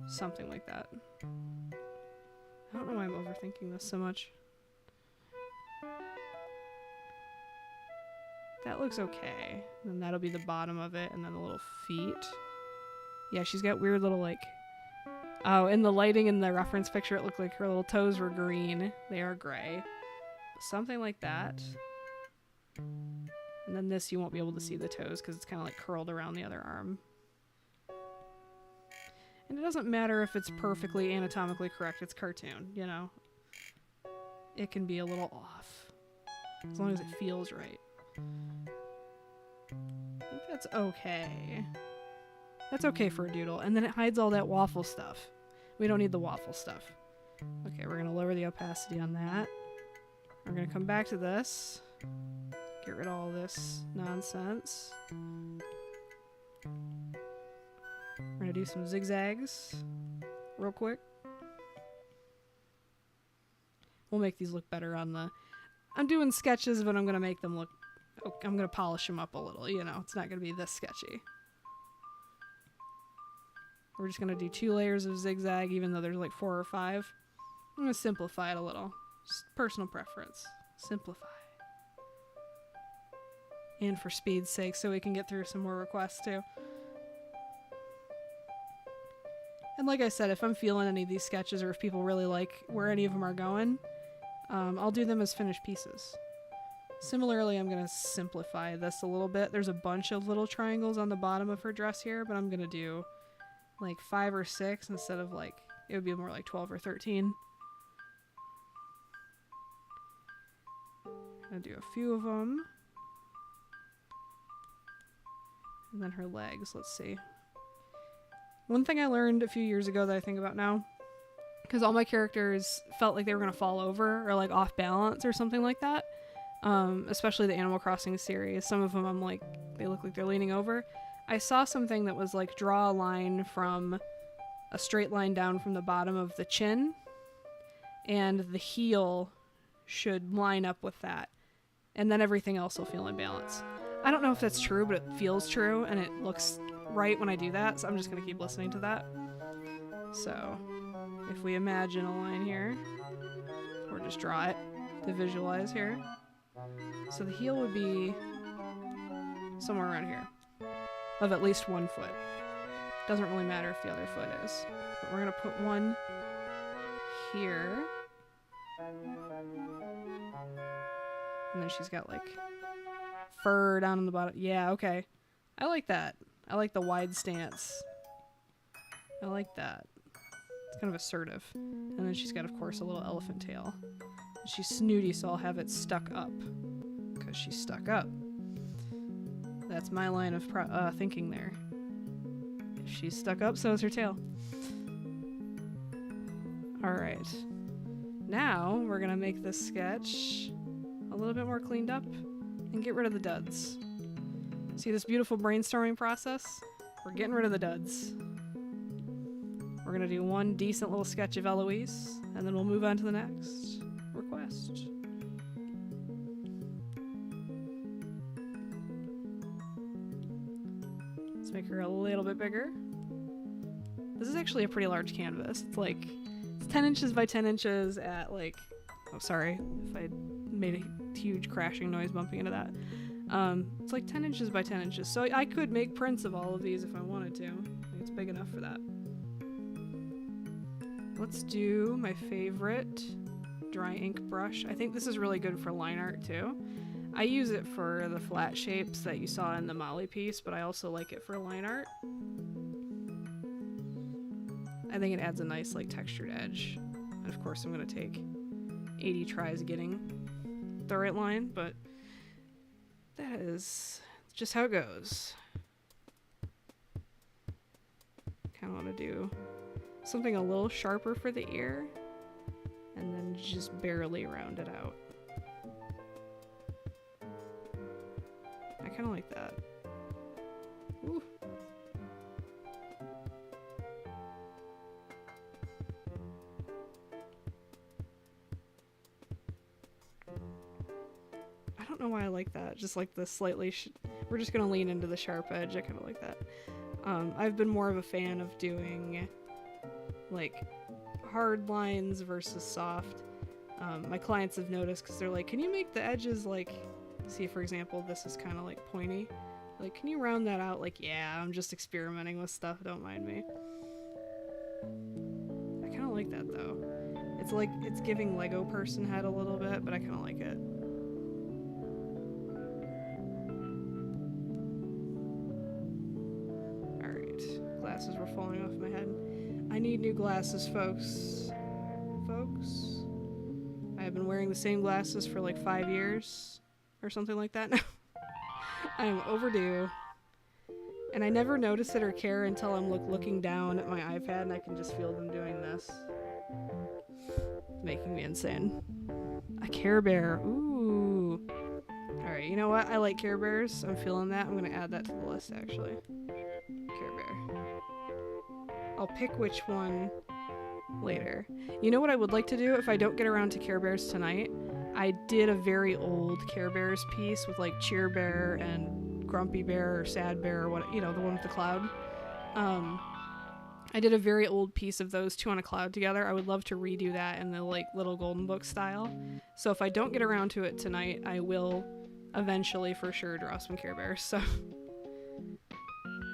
Something like that. I don't know why I'm overthinking this so much. That looks okay. Then that'll be the bottom of it, and then the little feet. Yeah, she's got weird little like... Oh, in the lighting in the reference picture, it looked like her little toes were green. They are gray. Something like that. And then this, you won't be able to see the toes because it's kind of like curled around the other arm. And it doesn't matter if it's perfectly anatomically correct. It's cartoon, you know? It can be a little off. As long as it feels right. I think that's okay. That's okay for a doodle. And then it hides all that waffle stuff. We don't need the waffle stuff. Okay, we're going to lower the opacity on that. We're going to come back to this. Get rid of all this nonsense. We're going to do some zigzags real quick. We'll make these look better on the... I'm doing sketches, but I'm going to make them look... I'm going to polish them up a little, you know. It's not going to be this sketchy. We're just going to do 2 layers of zigzag, even though there's like 4 or 5. I'm going to simplify it a little. Just personal preference. Simplify. And for speed's sake, so we can get through some more requests too. And like I said, if I'm feeling any of these sketches, or if people really like where any of them are going, I'll do them as finished pieces. Similarly, I'm going to simplify this a little bit. There's a bunch of little triangles on the bottom of her dress here, but I'm going to do like 5 or 6 instead of like, it would be more like 12 or 13. I'm going to do a few of them. And then her legs, let's see. One thing I learned a few years ago that I think about now, because all my characters felt like they were going to fall over or like off balance or something like that. Especially the Animal Crossing series. Some of them I'm like, they look like they're leaning over. I saw something that was like draw a line from a straight line down from the bottom of the chin, and the heel should line up with that, and then everything else will feel in balance. I don't know if that's true, but it feels true, and it looks right when I do that, so I'm just going to keep listening to that. So, if we imagine a line here, or just draw it to visualize here. So the heel would be somewhere around here, of at least 1 foot. Doesn't really matter if the other foot is, but we're going to put one here. And then she's got like fur down on the bottom. Yeah, okay. I like that. I like the wide stance. I like that. It's kind of assertive. And then she's got, of course, a little elephant tail. She's snooty, so I'll have it stuck up. Because she's stuck up. That's my line of thinking there. If she's stuck up, so is her tail. Alright. Now, we're going to make this sketch a little bit more cleaned up and get rid of the duds. See this beautiful brainstorming process? We're getting rid of the duds. We're going to do one decent little sketch of Eloise, and then we'll move on to the next request. Let's make her a little bit bigger. This is actually a pretty large canvas. It's like, it's 10 inches by 10 inches at like Oh, sorry if I made a huge crashing noise bumping into that. It's like 10 inches by 10 inches. So I could make prints of all of these if I wanted to. I think it's big enough for that. Let's do my favorite dry ink brush. I think this is really good for line art too. I use it for the flat shapes that you saw in the Molly piece, but I also like it for line art. I think it adds a nice like textured edge. And of course I'm gonna take 80 tries getting the right line, but that is just how it goes. Kinda wanna do something a little sharper for the ear, and then just barely round it out. I kind of like that. Ooh. I don't know why I like that. Just like the slightly... we're just going to lean into the sharp edge. I kind of like that. I've been more of a fan of doing like hard lines versus soft. My clients have noticed because they're like, can you make the edges like, see for example this is kind of like pointy, like can you round that out? Like, yeah, I'm just experimenting with stuff, don't mind me. I kind of like that though. It's like it's giving Lego person head a little bit, but I kind of like it. Alright, glasses were falling off my head. I need new glasses, folks. I have been wearing the same glasses for like 5 years or something like that now. I am overdue. And I never notice it or care until I'm looking down at my iPad and I can just feel them doing this. It's making me insane. A Care Bear. Ooh. Alright, you know what? I like Care Bears. I'm feeling that. I'm going to add that to the list actually. Care Bear. I'll pick which one later. You know what I would like to do if I don't get around to Care Bears tonight? I did a very old Care Bears piece with like Cheer Bear and Grumpy Bear or Sad Bear or what, you know, the one with the cloud. I did a very old piece of those two on a cloud together. I would love to redo that in the like little golden book style. So if I don't get around to it tonight, I will eventually for sure draw some Care Bears. So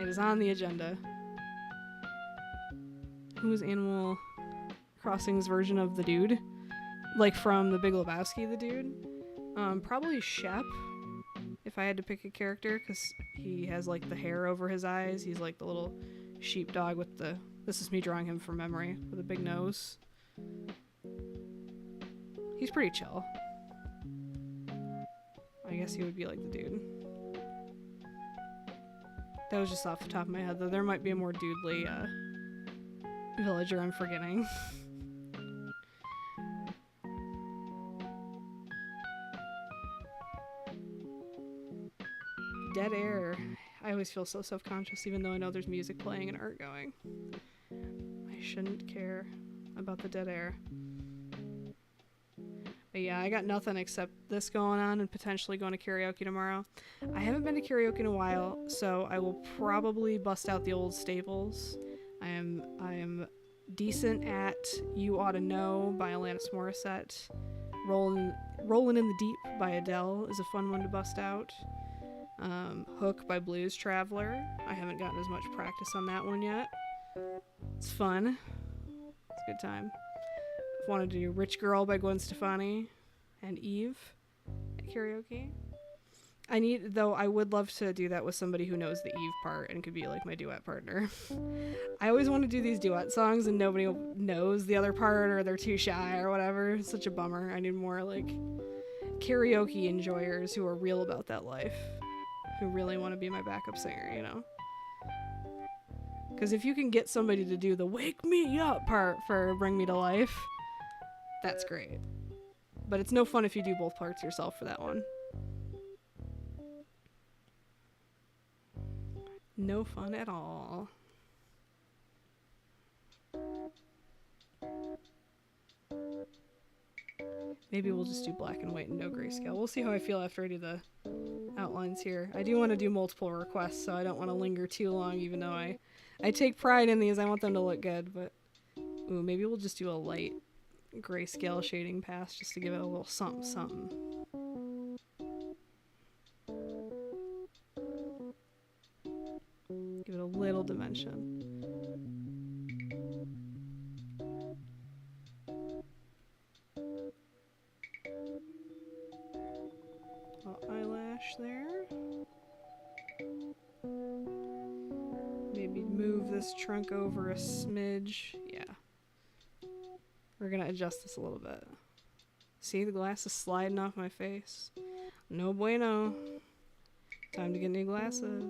it is on the agenda. Who's Animal Crossing's version of the dude? Like from The Big Lebowski, the dude? Probably Shep, if I had to pick a character, because he has like the hair over his eyes. He's like the little sheepdog with the... This is me drawing him from memory, with a big nose. He's pretty chill. I guess he would be like the dude. That was just off the top of my head, though. There might be a more doodly villager I'm forgetting. Dead air. I always feel so self-conscious even though I know there's music playing and art going. I shouldn't care about the dead air. But yeah, I got nothing except this going on and potentially going to karaoke tomorrow. I haven't been to karaoke in a while, so I will probably bust out the old staples. I am decent at You Oughta Know by Alanis Morissette. Rollin' in the Deep by Adele is a fun one to bust out. Hook by Blues Traveler. I haven't gotten as much practice on that one yet. It's fun. It's a good time. I've wanted to do Rich Girl by Gwen Stefani and Eve at karaoke. I would love to do that with somebody who knows the Eve part and could be like my duet partner. I always want to do these duet songs and nobody knows the other part or they're too shy or whatever. It's such a bummer. I need more like karaoke enjoyers who are real about that life, who really want to be my backup singer, you know? Because if you can get somebody to do the wake me up part for Bring Me to Life, that's great. But it's no fun if you do both parts yourself for that one. No fun at all. Maybe we'll just do black and white and no grayscale. We'll see how I feel after I do the outlines here. I do want to do multiple requests, so I don't want to linger too long, even though I take pride in these. I want them to look good, but ooh, maybe we'll just do a light grayscale shading pass just to give it a little something something. Give it a little dimension. Eyelash there. Maybe move this trunk over a smidge. Yeah. We're gonna adjust this a little bit. See, the glass is sliding off my face. No bueno. Time to get new glasses.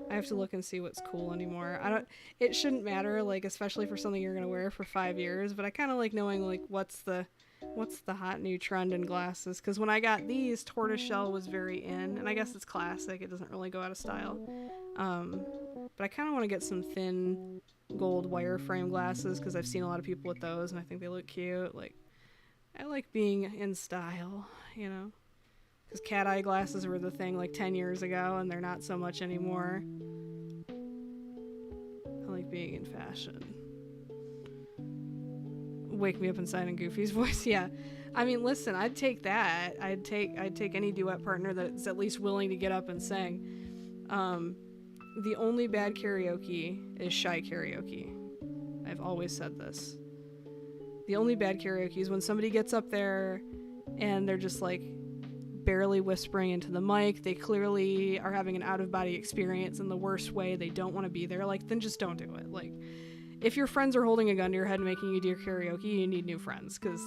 I have to look and see what's cool anymore. It shouldn't matter, like, especially for something you're gonna wear for 5 years, but I kind of like knowing, like, what's the hot new trend in glasses, because when I got these, tortoiseshell was very in, and I guess it's classic, it doesn't really go out of style. But I kind of want to get some thin gold wireframe glasses, because I've seen a lot of people with those, and I think they look cute. Like, I like being in style, you know? Because cat eye glasses were the thing like 10 years ago, and they're not so much anymore. I like being in fashion. Wake me up inside in Goofy's voice. Yeah, I mean, listen, I'd take that. I'd take any duet partner that's at least willing to get up and sing. The only bad karaoke is shy karaoke. I've always said this. The only bad karaoke is when somebody gets up there and they're just like barely whispering into the mic. They clearly are having an out-of-body experience in the worst way. They don't want to be there. Like, then just don't do it. Like, if your friends are holding a gun to your head and making you do karaoke, you need new friends, because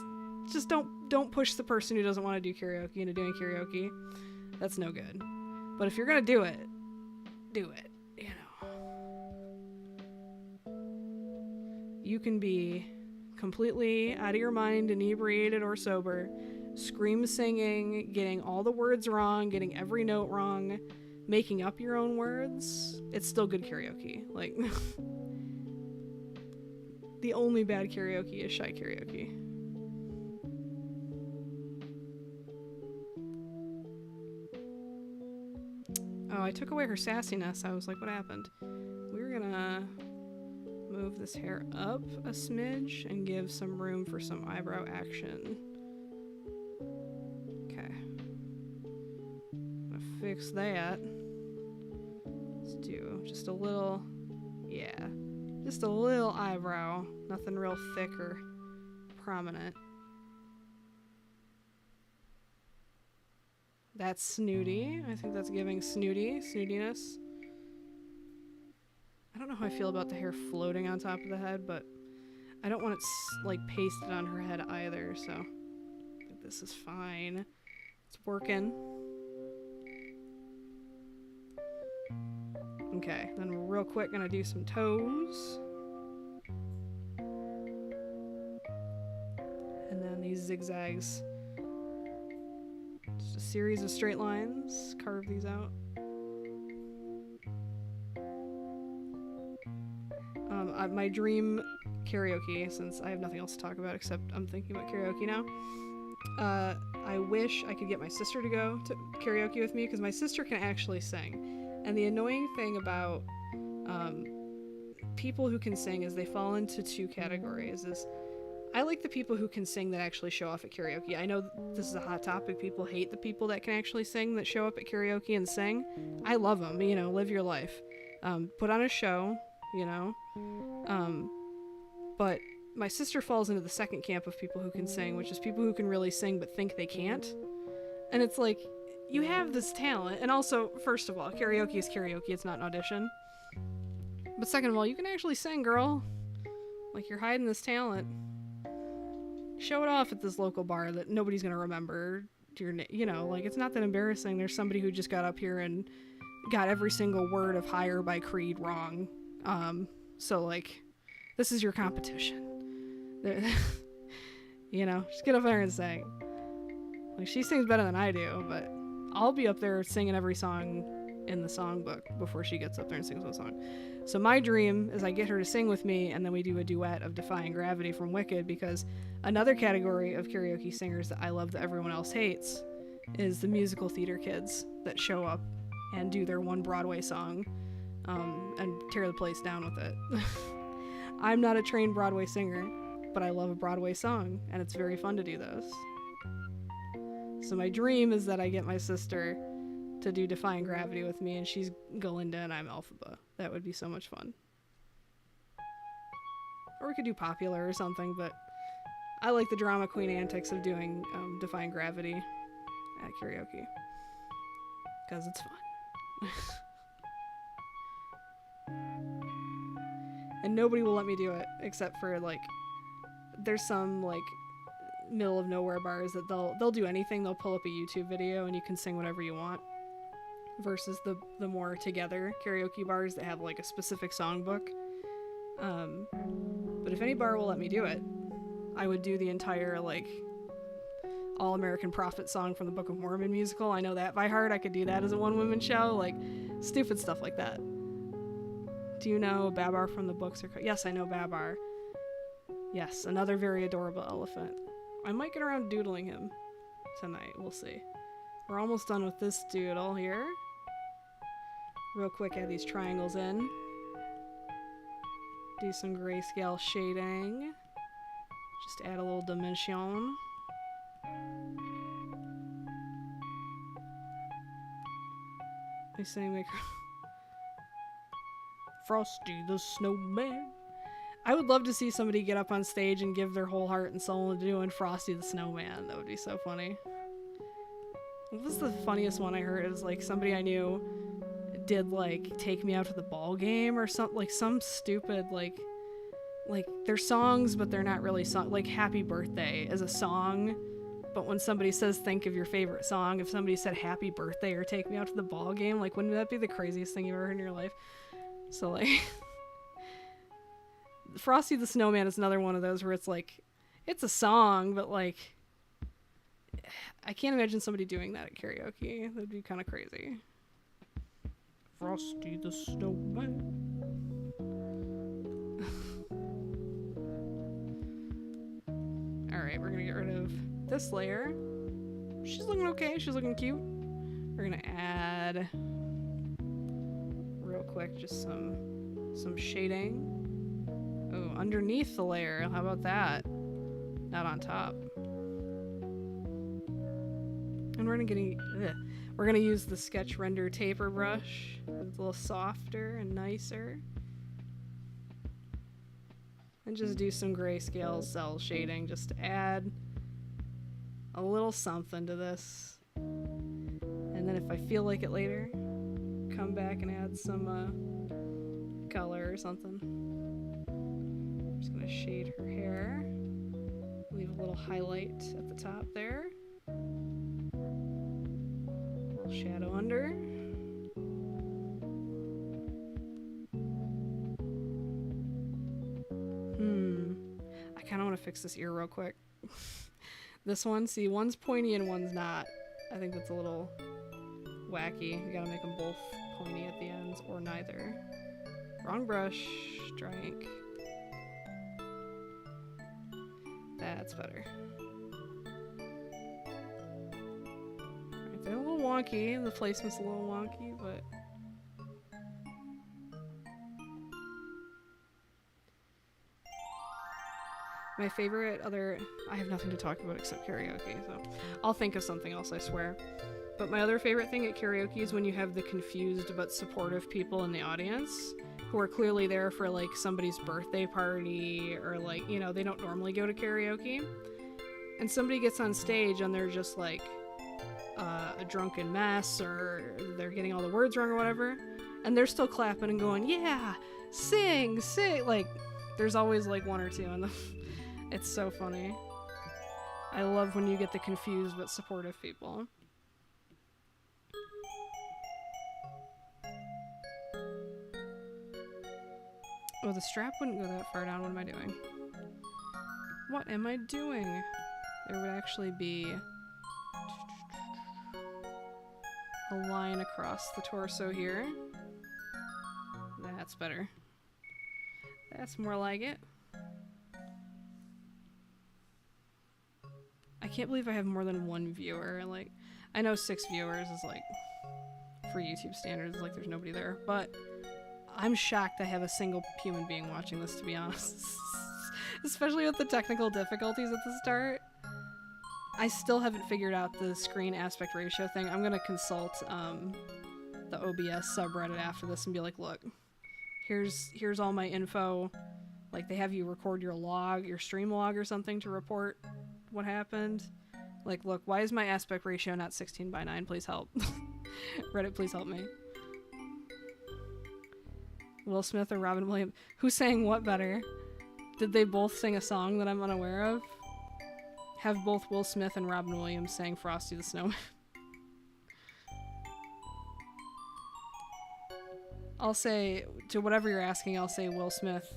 just don't push the person who doesn't want to do karaoke into doing karaoke. That's no good. But if you're gonna do it, you know. You can be completely out of your mind, inebriated or sober, scream singing, getting all the words wrong, getting every note wrong, making up your own words. It's still good karaoke. Like, the only bad karaoke is shy karaoke. Oh, I took away her sassiness. I was like, what happened? We're gonna move this hair up a smidge and give some room for some eyebrow action. Okay. I'm gonna fix that. Let's do just a little, yeah. Just a little eyebrow. Nothing real thick or prominent. That's snooty. I think that's giving snootiness. I don't know how I feel about the hair floating on top of the head, but I don't want it like pasted on her head either, so I think this is fine. It's working. Okay, then we're real quick gonna do some toes. And then these zigzags. Just a series of straight lines. Carve these out. My dream karaoke, since I have nothing else to talk about except I'm thinking about karaoke now. I wish I could get my sister to go to karaoke with me, because my sister can actually sing. And the annoying thing about people who can sing is they fall into two categories. I like the people who can sing that actually show off at karaoke. I know this is a hot topic. People hate the people that can actually sing that show up at karaoke and sing. I love them. You know, live your life. Put on a show, you know. But my sister falls into the second camp of people who can sing, which is people who can really sing but think they can't. And it's like, you have this talent. And also, first of all, karaoke is karaoke. It's not an audition. But second of all, you can actually sing, girl. Like, you're hiding this talent. Show it off at this local bar that nobody's gonna remember your you know, like, it's not that embarrassing. There's somebody who just got up here and got every single word of Higher by Creed wrong. So, like, this is your competition. You know, just get up there and sing. Like, she sings better than I do, but I'll be up there singing every song in the songbook before she gets up there and sings one song. So my dream is I get her to sing with me, and then we do a duet of Defying Gravity from Wicked, because another category of karaoke singers that I love that everyone else hates is the musical theater kids that show up and do their one Broadway song and tear the place down with it. I'm not a trained Broadway singer, but I love a Broadway song, and it's very fun to do those. So my dream is that I get my sister to do Defying Gravity with me, and she's Galinda and I'm Elphaba. That would be so much fun. Or we could do Popular or something, but I like the drama queen antics of doing Defying Gravity at karaoke. Because it's fun. And nobody will let me do it, except for, like, there's some, like, middle of nowhere bars that they'll do anything. They'll pull up a YouTube video and you can sing whatever you want. Versus the more together karaoke bars that have, like, a specific songbook. But if any bar will let me do it, I would do the entire, like, All American Prophet song from the Book of Mormon musical. I know that by heart. I could do that as a one-woman show. Like, stupid stuff like that. Do you know Babar from the books? Yes, I know Babar. Yes, another very adorable elephant. I might get around doodling him tonight. We'll see. We're almost done with this doodle here. Real quick, add these triangles in. Do some grayscale shading. Just add a little dimension. I say make Frosty the Snowman. I would love to see somebody get up on stage and give their whole heart and soul into doing Frosty the Snowman. That would be so funny. What was the funniest one I heard? It was like somebody I knew did like Take Me Out to the Ball Game or something, like some stupid like they're songs but they're not really song, like Happy Birthday is a song, but when somebody says think of your favorite song, if somebody said Happy Birthday or Take Me Out to the Ball Game, like wouldn't that be the craziest thing you've ever heard in your life? So like Frosty the Snowman is another one of those where it's like it's a song but like I can't imagine somebody doing that at karaoke. That'd be kind of crazy. Frosty the Snowman. Alright, we're gonna get rid of this layer. She's looking okay, she's looking cute. We're gonna add real quick just some shading. Oh, underneath the layer, how about that? Not on top. And we're gonna use the Sketch Render Taper brush. It's a little softer and nicer. And just do some grayscale cell shading just to add a little something to this. And then if I feel like it later, come back and add some color or something. I'm just gonna shade her hair. Leave a little highlight at the top there. Shadow under. I kind of want to fix this ear real quick. This one, see, one's pointy and one's not. I think that's a little wacky. You gotta make them both pointy at the ends or neither. Wrong brush. Dry ink. That's better. They're a little wonky. The placement's a little wonky, but my favorite I have nothing to talk about except karaoke, so I'll think of something else, I swear. But my other favorite thing at karaoke is when you have the confused but supportive people in the audience who are clearly there for like somebody's birthday party or like, you know, they don't normally go to karaoke. And somebody gets on stage and they're just like a drunken mess or they're getting all the words wrong or whatever. And they're still clapping and going, yeah, sing. Like, there's always like one or two in the... It's so funny. I love when you get the confused but supportive people. Oh, the strap wouldn't go that far down. What am I doing? What am I doing? There would actually be a line across the torso here. That's better. That's more like it. I can't believe I have more than one viewer. Like, I know 6 viewers is like, for YouTube standards, like there's nobody there, but I'm shocked I have a single human being watching this, to be honest. Especially with the technical difficulties at the start. I still haven't figured out the screen aspect ratio thing. I'm gonna consult the OBS subreddit after this and be like, look, here's all my info. Like, they have you record your log, your stream log or something to report what happened. Like, look, why is my aspect ratio not 16:9? Please help. Reddit, please help me. Will Smith or Robin Williams? Who sang what better? Did they both sing a song that I'm unaware of? Have both Will Smith and Robin Williams sang Frosty the Snowman? I'll say, to whatever you're asking, I'll say Will Smith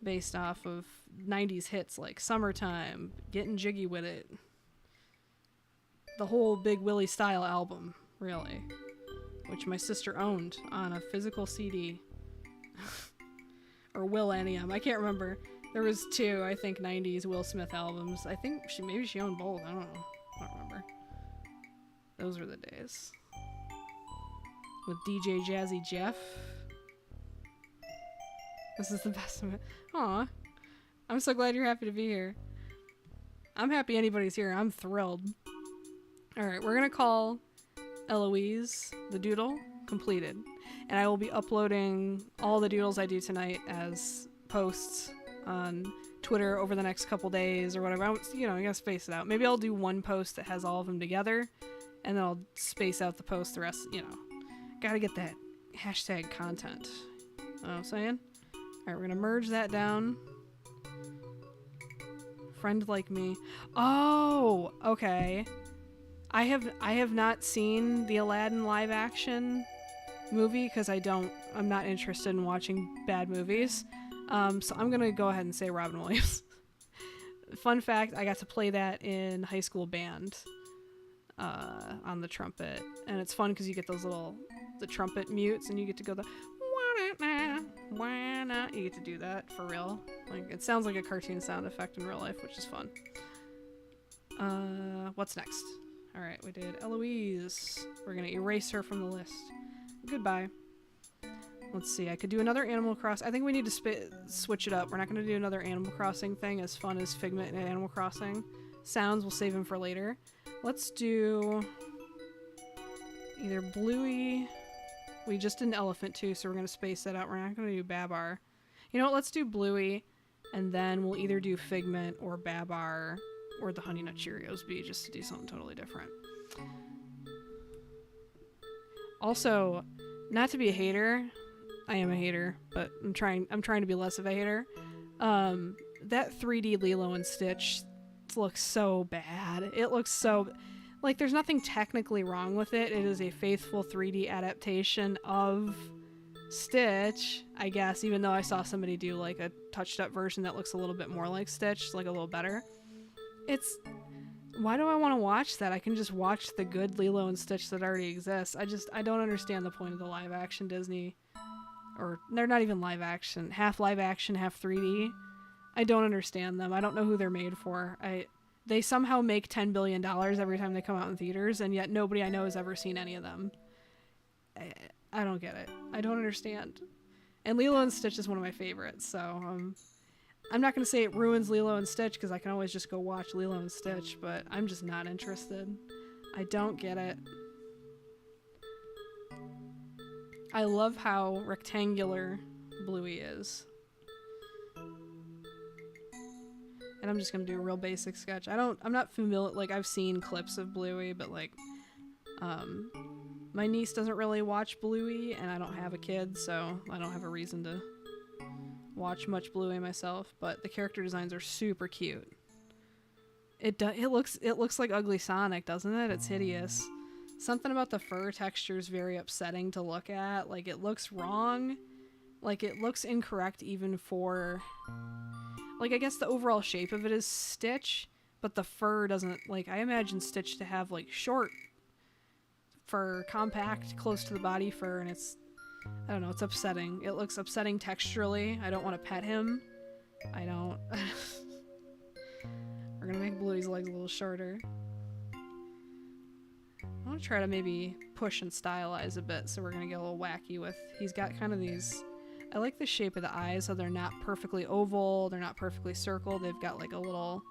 based off of 90s hits like Summertime, Getting Jiggy With It. The whole Big Willie Style album, really. Which my sister owned on a physical CD. Or Will Anium, I can't remember. There was 2, I think, 90s Will Smith albums. I think maybe she owned both. I don't know. I don't remember. Those were the days. With DJ Jazzy Jeff. This is the best of it. Aw. I'm so glad you're happy to be here. I'm happy anybody's here. I'm thrilled. Alright, we're gonna call Eloise the doodle completed. And I will be uploading all the doodles I do tonight as posts on Twitter over the next couple days or whatever. You gotta space it out. Maybe I'll do one post that has all of them together, and then I'll space out the post the rest, Gotta get that hashtag content. You know what I'm saying? Alright, we're gonna merge that down. Friend like me. Oh, okay. I have not seen the Aladdin live action movie because I'm not interested in watching bad movies. So I'm gonna go ahead and say Robin Williams. Fun fact, I got to play that in high school band on the trumpet. And it's fun because you get those the trumpet mutes and you get to go you get to do that for real. Like, it sounds like a cartoon sound effect in real life, which is fun. What's next? Alright, we did Eloise. We're gonna erase her from the list. Goodbye. Let's see, I could do another Animal Crossing. I think we need to switch it up. We're not going to do another Animal Crossing thing as fun as Figment and Animal Crossing. Sounds, we'll save them for later. Let's do either Bluey. We just did an elephant too, so we're going to space that out. We're not going to do Babar. You know what, let's do Bluey, and then we'll either do Figment or Babar or the Honey Nut Cheerios Bee, just to do something totally different. Also, not to be a hater, I am a hater, but I'm trying to be less of a hater. That 3D Lilo and Stitch looks so bad. It looks so... Like, there's nothing technically wrong with it. It is a faithful 3D adaptation of Stitch, I guess, even though I saw somebody do, like, a touched-up version that looks a little bit more like Stitch, like a little better. It's... Why do I want to watch that? I can just watch the good Lilo and Stitch that already exists. I don't understand the point of the live-action Disney... Or, they're not even live-action. Half live-action, half 3D. I don't understand them. I don't know who they're made for. They somehow make $10 billion every time they come out in theaters, and yet nobody I know has ever seen any of them. I don't get it. I don't understand. And Lilo and Stitch is one of my favorites, so I'm not going to say it ruins Lilo and Stitch, because I can always just go watch Lilo and Stitch, but I'm just not interested. I don't get it. I love how rectangular Bluey is. And I'm just gonna do a real basic sketch. I'm not familiar, like, I've seen clips of Bluey, but, like, my niece doesn't really watch Bluey, and I don't have a kid, so I don't have a reason to watch much Bluey myself, but the character designs are super cute. It looks like Ugly Sonic, doesn't it? It's hideous. Something about the fur texture is very upsetting to look at. Like, it looks wrong. Like, it looks incorrect even for... Like, I guess the overall shape of it is Stitch, but the fur doesn't... Like, I imagine Stitch to have, like, short fur, compact, close to the body fur, and it's... I don't know, it's upsetting. It looks upsetting texturally. I don't want to pet him. I don't... We're gonna make Bluey's legs a little shorter. I want to try to maybe push and stylize a bit, so we're going to get a little wacky with... He's got kind of these I like the shape of the eyes, so they're not perfectly oval, they're not perfectly circle. They've got like a little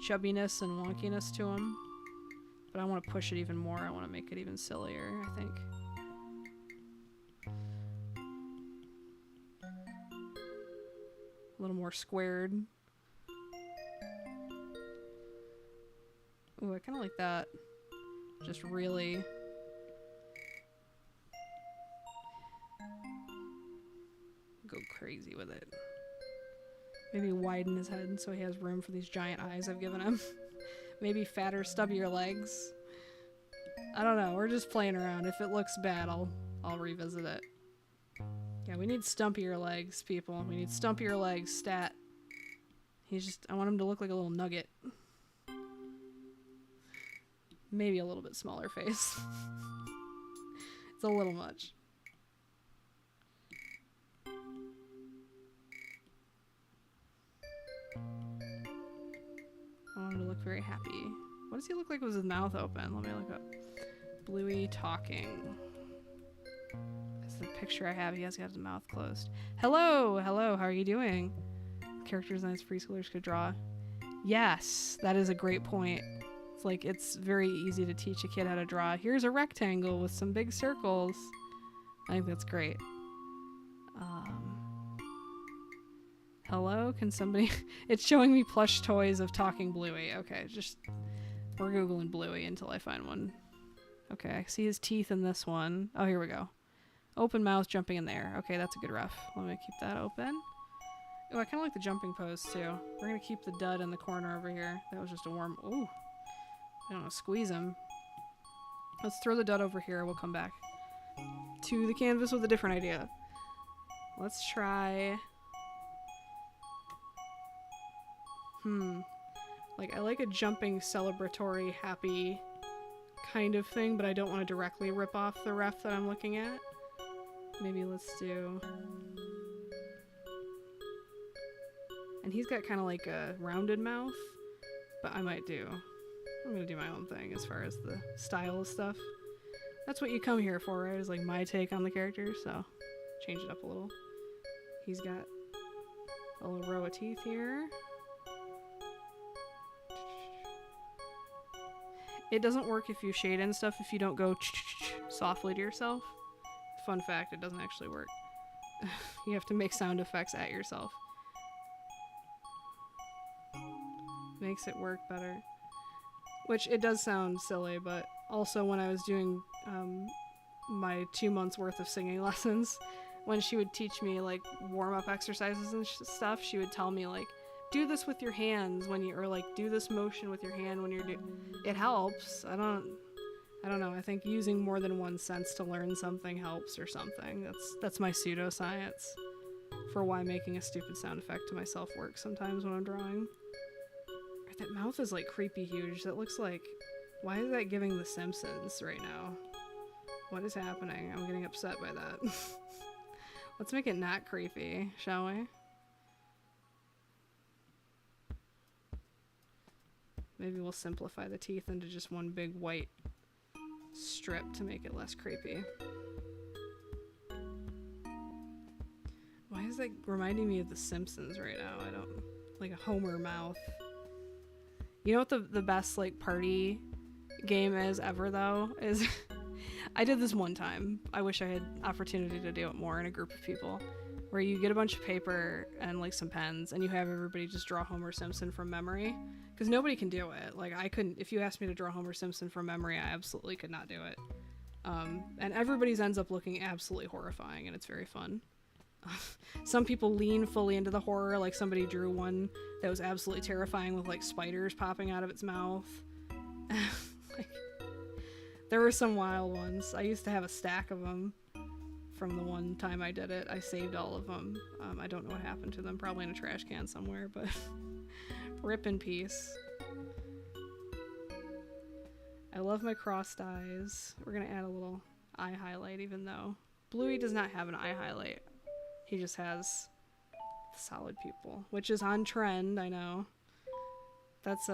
chubbiness and wonkiness to them. But I want to push it even more. I want to make it even sillier, I think. A little more squared. Ooh, I kind of like that. Just really... go crazy with it. Maybe widen his head so he has room for these giant eyes I've given him. Maybe fatter, stubbier legs. I don't know. We're just playing around. If it looks bad, I'll revisit it. Yeah, we need stumpier legs, people. We need stumpier legs, stat. I want him to look like a little nugget. Maybe a little bit smaller face. It's a little much. I want him to look very happy. What does he look like with his mouth open? Let me look up. Bluey talking. That's the picture I have. He has got his mouth closed. Hello! Hello, how are you doing? Characters nice preschoolers could draw. Yes, that is a great point. It's like, it's very easy to teach a kid how to draw. Here's a rectangle with some big circles. I think that's great. Hello? Can somebody... It's showing me plush toys of talking Bluey. Okay, just... We're Googling Bluey until I find one. Okay, I see his teeth in this one. Oh, here we go. Open mouth, jumping in there. Okay, that's a good ref. Let me keep that open. Oh, I kind of like the jumping pose, too. We're going to keep the dud in the corner over here. That was just a warm... Ooh. I don't know, squeeze him. Let's throw the dud over here. We'll come back to the canvas with a different idea. Let's try... Like, I like a jumping, celebratory, happy kind of thing, but I don't want to directly rip off the ref that I'm looking at. Maybe let's do... And he's got kind of like a rounded mouth, but I'm gonna do my own thing as far as the style of stuff. That's what you come here for, right? Is like my take on the character, so change it up a little. He's got a little row of teeth here. It doesn't work if you shade in stuff if you don't go softly to yourself. Fun fact, it doesn't actually work. You have to make sound effects at yourself. Makes it work better. Which, it does sound silly, but also when I was doing my 2 months worth of singing lessons, when she would teach me like warm-up exercises and stuff, she would tell me like, do this with your hands when you, or like do this motion with your hand when you're it helps. I don't know. I think using more than one sense to learn something helps or something. That's my pseudoscience for why making a stupid sound effect to myself works sometimes when I'm drawing. That mouth is like creepy huge. That looks like, why is that giving The Simpsons right now? What is happening? I'm getting upset by that. Let's make it not creepy, shall we? Maybe we'll simplify the teeth into just one big white strip to make it less creepy. Why is that reminding me of The Simpsons right now? I don't... like a Homer mouth. You know what the best like party game is ever though? Is I did this one time. I wish I had opportunity to do it more in a group of people. Where you get a bunch of paper and like some pens and you have everybody just draw Homer Simpson from memory. Because nobody can do it. Like I couldn't, if you asked me to draw Homer Simpson from memory, I absolutely could not do it. And everybody's ends up looking absolutely horrifying and it's very fun. Some people lean fully into the horror, like somebody drew one that was absolutely terrifying with like spiders popping out of its mouth. Like, there were some wild ones. I used to have a stack of them from the one time I did it. I saved all of them. I don't know what happened to them, probably in a trash can somewhere, but rip in peace. I love my crossed eyes. We're gonna add a little eye highlight even though Bluey does not have an eye highlight. He just has the solid pupil, which is on trend, I know. That's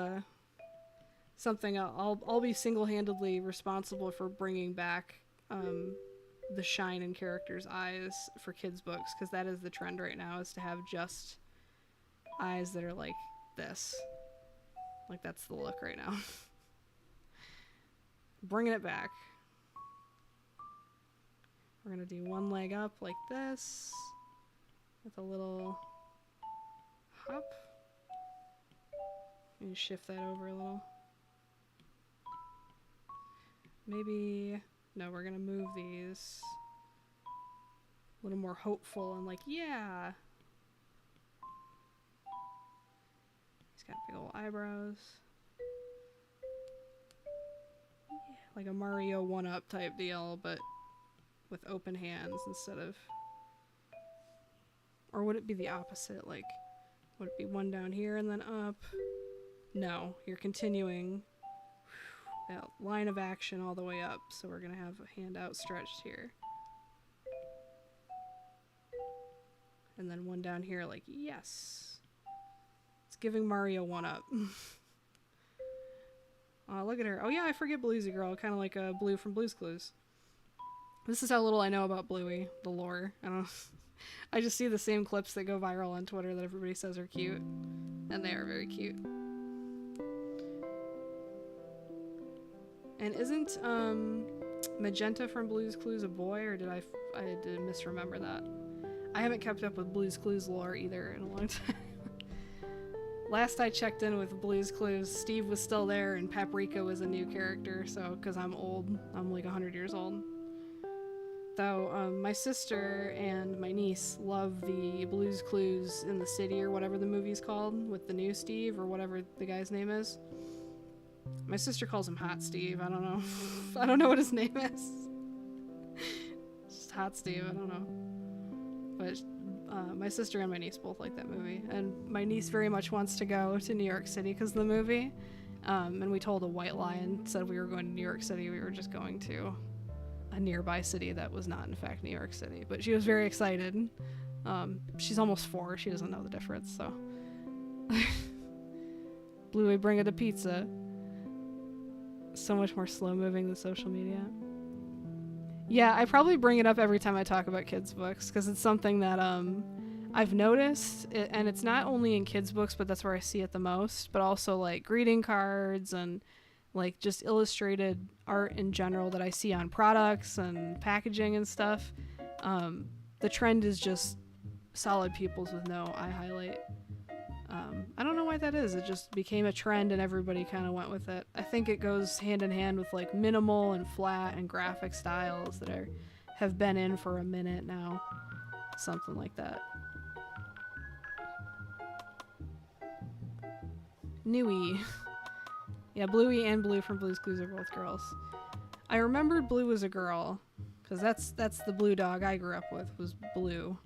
something I'll be single-handedly responsible for bringing back the shine in characters' eyes for kids books, because that is the trend right now, is to have just eyes that are like this. Like, that's the look right now. Bringing it back. We're gonna do one leg up like this with a little hop. And shift that over a little. Maybe, no, we're gonna move these a little more hopeful and like, yeah. He's got big old eyebrows. Yeah, like a Mario 1-up type deal, but with open hands instead of, or would it be the opposite? Like, would it be one down here and then up? No, you're continuing that line of action all the way up, so we're gonna have a hand outstretched here. And then one down here, like, yes. It's giving Mario 1-up. Look at her. Oh yeah, I forget Bluesy Girl, kind of like a Blue from Blue's Clues. This is how little I know about Bluey, the lore. I don't know. I just see the same clips that go viral on Twitter that everybody says are cute. And they are very cute. And isn't Magenta from Blue's Clues a boy, or did I misremember that? I haven't kept up with Blue's Clues lore either in a long time. Last I checked in with Blue's Clues, Steve was still there and Paprika was a new character, so, because I'm old. I'm like 100 years old. Though, my sister and my niece love the Blue's Clues in the City, or whatever the movie's called, with the new Steve, or whatever the guy's name is. My sister calls him Hot Steve. I don't know. I don't know what his name is. Just Hot Steve. I don't know. But my sister and my niece both like that movie. And my niece very much wants to go to New York City because of the movie. And we told a white lie and said we were going to New York City. We were just going to a nearby city that was not, in fact, New York City. But she was very excited. She's almost 4. She doesn't know the difference, so. Bluey, bring her the pizza. So much more slow moving than social media. Yeah, I probably bring it up every time I talk about kids books because it's something that I've noticed, and it's not only in kids books, but that's where I see it the most, but also like greeting cards and like just illustrated art in general that I see on products and packaging and stuff. The trend is just solid pupils with no eye highlight. I don't know why that is. It just became a trend and everybody kind of went with it. I think it goes hand in hand with like minimal and flat and graphic styles that have been in for a minute now. Something like that. Newy. Yeah, Bluey and Blue from Blue's Clues are both girls. I remembered Blue was a girl because that's the blue dog I grew up with, was Blue.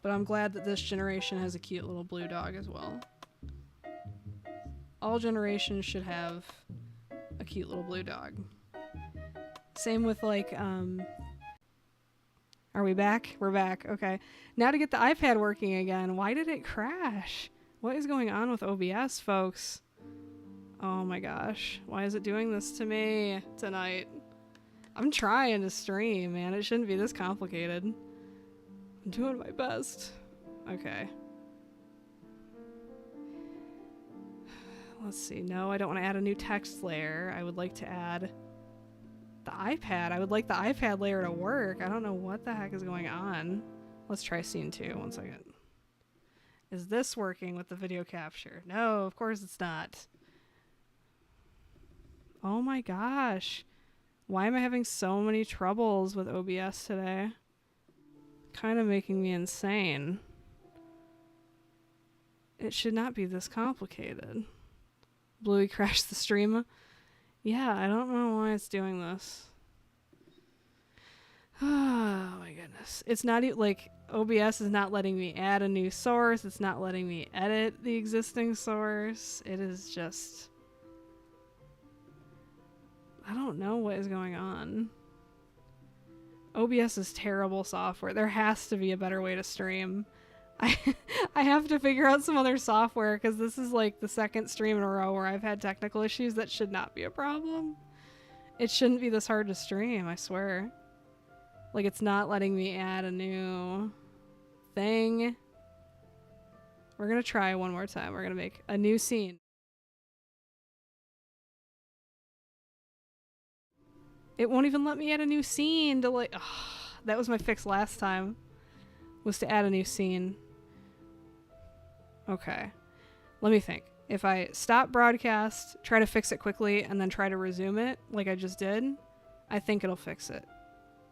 But I'm glad that this generation has a cute little blue dog as well. All generations should have a cute little blue dog. Same with like, are we back? We're back, okay. Now to get the iPad working again. Why did it crash? What is going on with OBS, folks? Oh my gosh. Why is it doing this to me tonight? I'm trying to stream, man. It shouldn't be this complicated. I'm doing my best. Okay. Let's see. No, I don't want to add a new text layer. I would like to add the iPad. I would like the iPad layer to work. I don't know what the heck is going on. Let's try scene 2. 1 second. Is this working with the video capture? No, of course it's not. Oh my gosh. Why am I having so many troubles with OBS today? Kind of making me insane. It should not be this complicated. Bluey crashed the stream. Yeah, I don't know why it's doing this. Oh my goodness. It's not like OBS is not letting me add a new source. It's not letting me edit the existing source. It is just, I don't know what is going on. OBS is terrible software. There has to be a better way to stream. I have to figure out some other software because this is like the second stream in a row where I've had technical issues. That should not be a problem. It shouldn't be this hard to stream, I swear. Like, it's not letting me add a new thing. We're gonna try one more time. We're gonna make a new scene. It won't even let me add a new scene to like... that was my fix last time. Was to add a new scene. Okay. Let me think. If I stop broadcast, try to fix it quickly, and then try to resume it like I just did, I think it'll fix it.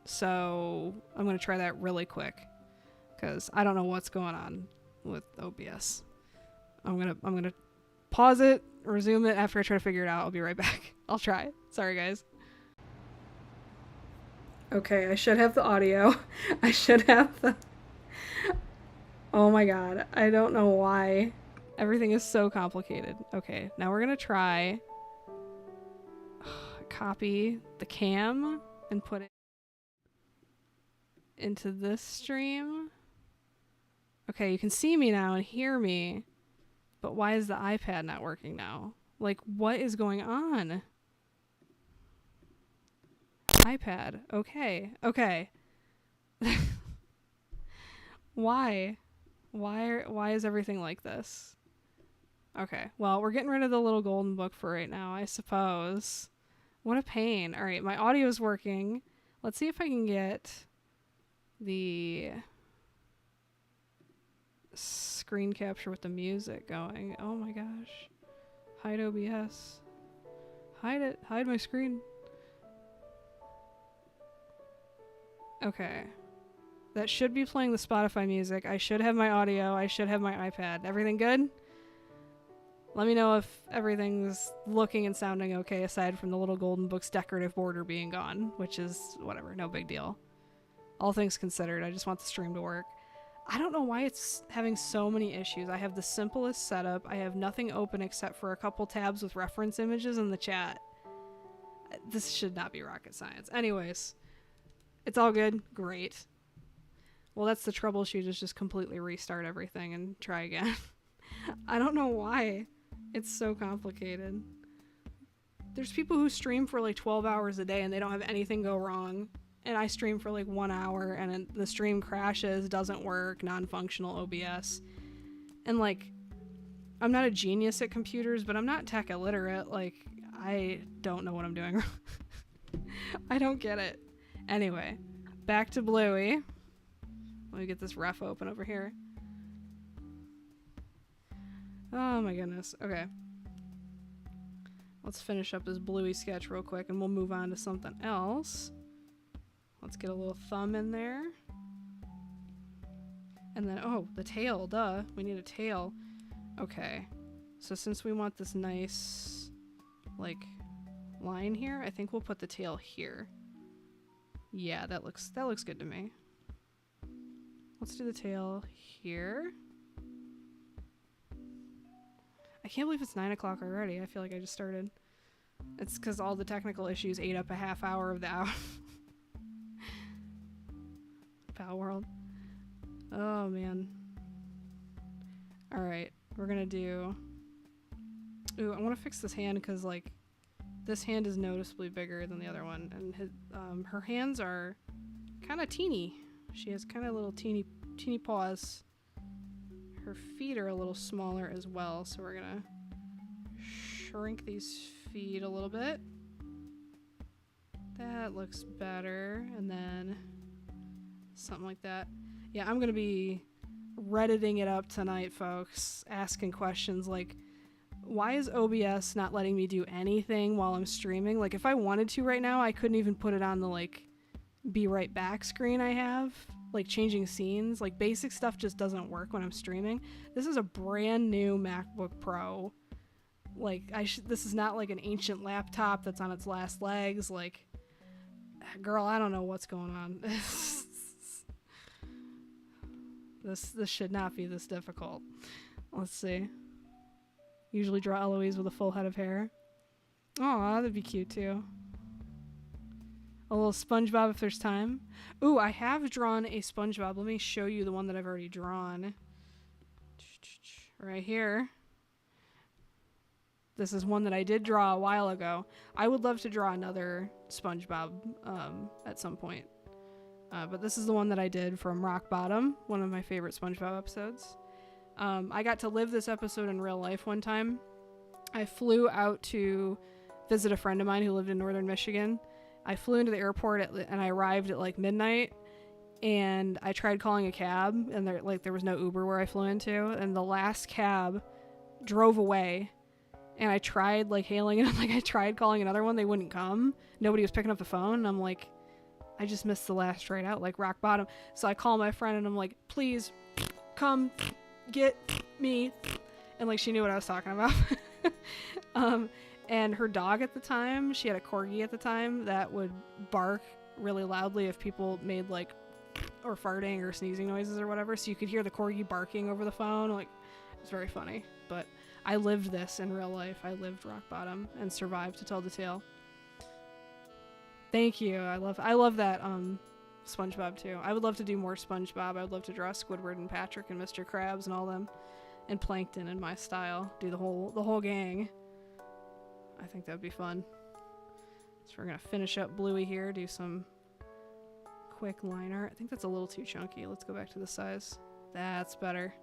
So I'm going to try that really quick because I don't know what's going on with OBS. I'm going to pause it, resume it after I try to figure it out. I'll be right back. I'll try. Sorry, guys. Okay, I should have the audio. I should have the... Oh my god. I don't know why. Everything is so complicated. Okay, now we're going to try copy the cam and put it into this stream. Okay, you can see me now and hear me, but why is the iPad not working now? Like, what is going on? iPad. Okay. Why is everything like this? Okay, well, we're getting rid of the little golden book for right now, I suppose. What a pain. All right, my audio is working. Let's see if I can get the screen capture with the music going. Oh my gosh. Hide OBS. Hide it. Hide my screen. Okay. That should be playing the Spotify music. I should have my audio. I should have my iPad. Everything good? Let me know if everything's looking and sounding okay aside from the little golden book's decorative border being gone, which is whatever, no big deal. All things considered, I just want the stream to work. I don't know why it's having so many issues. I have the simplest setup. I have nothing open except for a couple tabs with reference images in the chat. This should not be rocket science. Anyways, it's all good. Great. Well, that's the troubleshoot, is just completely restart everything and try again. I don't know why. It's so complicated. There's people who stream for like 12 hours a day and they don't have anything go wrong. And I stream for like 1 hour and the stream crashes, doesn't work, non-functional OBS. And like, I'm not a genius at computers, but I'm not tech illiterate. Like, I don't know what I'm doing. I don't get it. Anyway, back to Bluey. Let me get this ref open over here. Oh my goodness. Okay. Let's finish up this Bluey sketch real quick and we'll move on to something else. Let's get a little thumb in there. And then, oh, the tail, duh. We need a tail. Okay. So since we want this nice, like, line here, I think we'll put the tail here. Yeah, that looks good to me. Let's do the tail here. I can't believe it's 9 o'clock already. I feel like I just started. It's because all the technical issues ate up a half hour of the hour. Pal World. Oh, man. Alright, we're gonna do... Ooh, I want to fix this hand because, like, this hand is noticeably bigger than the other one. And her hands are kind of teeny. She has kind of little teeny paws. Her feet are a little smaller as well, so we're gonna shrink these feet a little bit. That looks better. And then something like that. Yeah, I'm gonna be Redditing it up tonight, folks, asking questions like, why is OBS not letting me do anything while I'm streaming? Like, if I wanted to right now, I couldn't even put it on the, like, be right back screen I have. Like, changing scenes. Like, basic stuff just doesn't work when I'm streaming. This is a brand new MacBook Pro. Like, this is not, like, an ancient laptop that's on its last legs. Like, girl, I don't know what's going on. This should not be this difficult. Let's see. Usually draw Eloise with a full head of hair. Aw, that'd be cute too. A little SpongeBob if there's time. Ooh, I have drawn a SpongeBob. Let me show you the one that I've already drawn. Right here. This is one that I did draw a while ago. I would love to draw another SpongeBob at some point. But this is the one that I did from Rock Bottom, one of my favorite SpongeBob episodes. I got to live this episode in real life one time. I flew out to visit a friend of mine who lived in northern Michigan. I flew into the airport and I arrived at like midnight, and I tried calling a cab, and there was no Uber where I flew into, and the last cab drove away, and I tried like hailing it. Like I tried calling another one, they wouldn't come. Nobody was picking up the phone, and I'm like, I just missed the last ride out, like rock bottom. So I call my friend and I'm like, please come get me. And like she knew what I was talking about. And her dog at the time, she had a corgi at the time that would bark really loudly if people made like or farting or sneezing noises or whatever. So you could hear the corgi barking over the phone. Like it was very funny. But I lived this in real life. I lived rock bottom and survived to tell the tale. Thank you. I love that SpongeBob too. I would love to do more SpongeBob. I would love to draw Squidward and Patrick and Mr. Krabs and all them, and Plankton in my style. Do the whole gang. I think that would be fun. So we're gonna finish up Bluey here. Do some quick line art. I think that's a little too chunky. Let's go back to the size. That's better.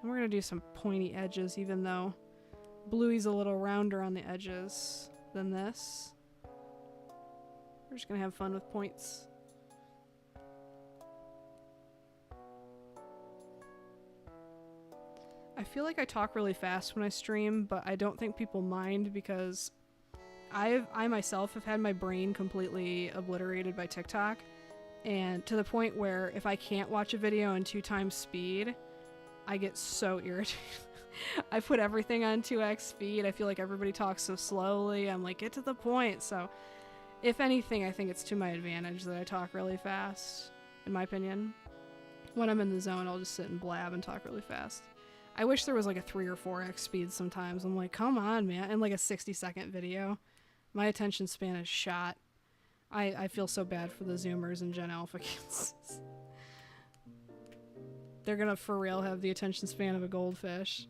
And we're gonna do some pointy edges, even though Bluey's a little rounder on the edges than this. We're just gonna have fun with points. I feel like I talk really fast when I stream, but I don't think people mind because I myself have had my brain completely obliterated by TikTok, and to the point where if I can't watch a video in 2x speed, I get so irritated. I put everything on 2x speed. I feel like everybody talks so slowly. I'm like, get to the point. So if anything, I think it's to my advantage that I talk really fast, in my opinion. When I'm in the zone, I'll just sit and blab and talk really fast. I wish there was like a 3 or 4x speed sometimes. I'm like, come on, man. In like a 60-second video. My attention span is shot. I feel so bad for the Zoomers and Gen Alpha kids. They're gonna for real have the attention span of a goldfish.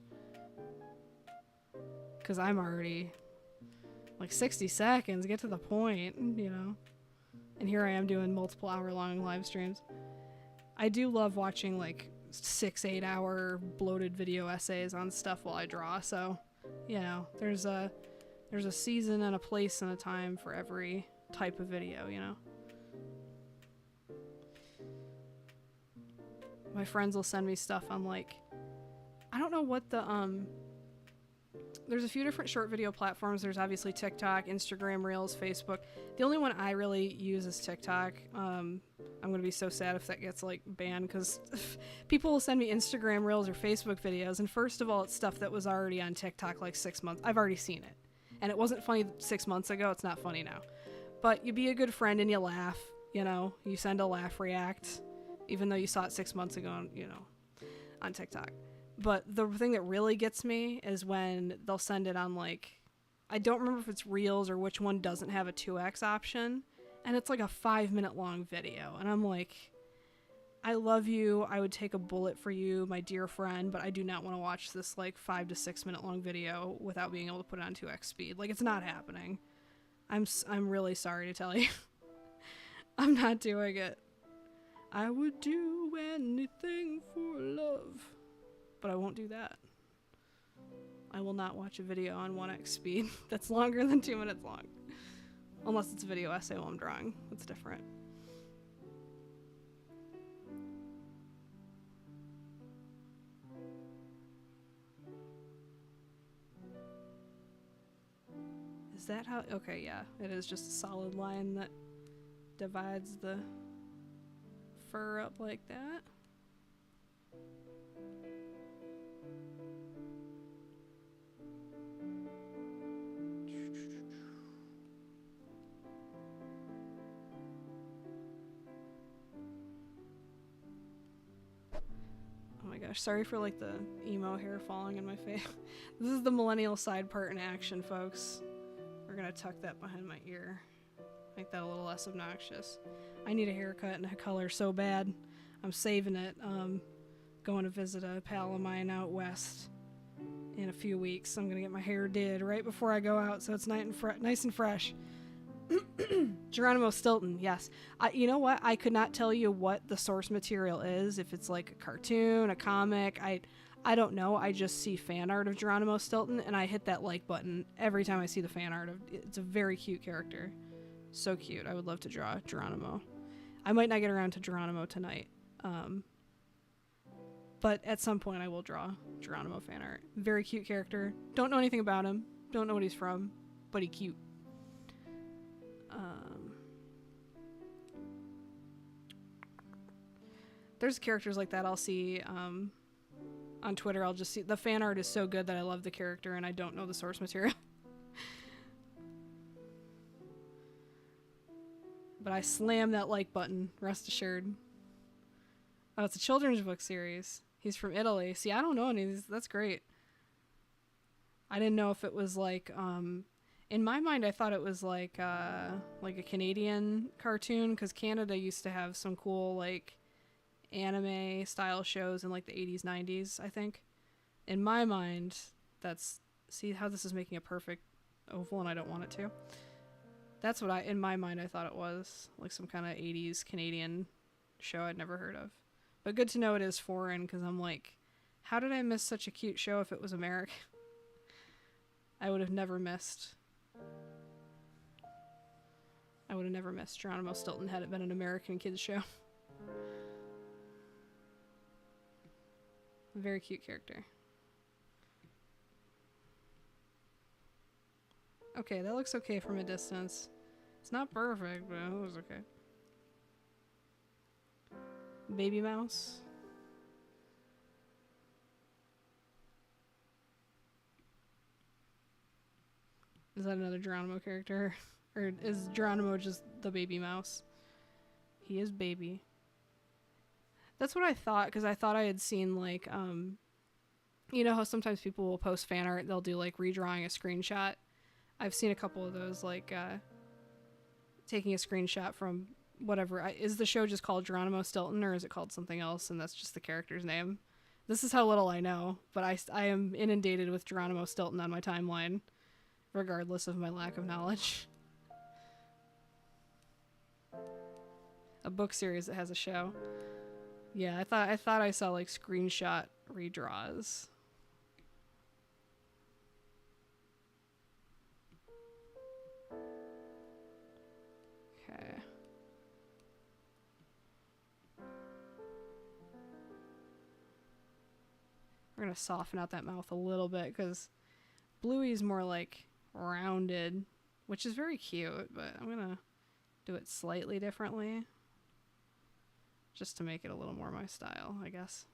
Because I'm already like 60 seconds, get to the point, you know. And here I am doing multiple hour-long live streams. I do love watching like 6-8 hour bloated video essays on stuff while I draw, so you know, there's a season and a place and a time for every type of video, you know. My friends will send me stuff on like, I don't know what the there's a few different short video platforms. There's obviously TikTok, Instagram Reels, Facebook. The only one I really use is TikTok. I'm gonna be so sad if that gets like banned, because people will send me Instagram Reels or Facebook videos, and first of all, it's stuff that was already on TikTok like 6 months. I've already seen it, and it wasn't funny 6 months ago. It's not funny now. But you be a good friend and you laugh. You know, you send a laugh react, even though you saw it 6 months ago. You know, on TikTok. But the thing that really gets me is when they'll send it on, like, I don't remember if it's Reels or which one doesn't have a 2x option, and it's like a 5-minute long video, and I'm like, I love you, I would take a bullet for you, my dear friend, but I do not want to watch this like 5 to 6 minute long video without being able to put it on 2x speed. Like, it's not happening. I'm really sorry to tell you. I'm not doing it. I would do anything for love. But I won't do that. I will not watch a video on 1x speed that's longer than 2 minutes long. Unless it's a video essay while I'm drawing. That's different. Is that how? Okay, yeah. It is just a solid line that divides the fur up like that. Sorry for like the emo hair falling in my face. This is the millennial side part in action, folks. We're gonna tuck that behind my ear. Make that a little less obnoxious. I need a haircut and a color so bad. I'm saving it. Going to visit a pal of mine out west in a few weeks. I'm gonna get my hair did right before I go out, so it's nice and fresh. Geronimo Stilton, yes. You know what? I could not tell you what the source material is. If it's like a cartoon, a comic, I don't know. I just see fan art of Geronimo Stilton, and I hit that like button every time I see the fan art of. It's a very cute character, so cute. I would love to draw Geronimo. I might not get around to Geronimo tonight, but at some point I will draw Geronimo fan art. Very cute character. Don't know anything about him. Don't know what he's from, but he's cute. There's characters like that I'll see on Twitter. I'll just see the fan art is so good that I love the character and I don't know the source material. But I slam that like button, rest assured. Oh, it's a children's book series. He's from Italy. See, I don't know any of these. That's great. I didn't know if it was like, in my mind, I thought it was like a Canadian cartoon, because Canada used to have some cool like anime style shows in like the 80s, 90s, I think. In my mind, see how this is making a perfect oval and I don't want it to. That's what in my mind, I thought it was like some kind of 80s Canadian show I'd never heard of. But good to know it is foreign, because I'm like, how did I miss such a cute show if it was American? I would have never missed. Geronimo Stilton had it been an American kids show. Very cute character. Okay, that looks okay from a distance. It's not perfect, but it was okay. Baby mouse. Is that another Geronimo character? Or is Geronimo just the baby mouse? He is baby. That's what I thought, because I thought I had seen like, you know how sometimes people will post fan art, they'll do like redrawing a screenshot. I've seen a couple of those, like taking a screenshot from whatever. Is the show just called Geronimo Stilton, or is it called something else and that's just the character's name? This is how little I know, but I am inundated with Geronimo Stilton on my timeline, regardless of my lack of knowledge. A book series that has a show. Yeah, I thought I saw like screenshot redraws. Okay. We're gonna soften out that mouth a little bit, because Bluey's more like rounded, which is very cute, but I'm gonna do it slightly differently, just to make it a little more my style, I guess.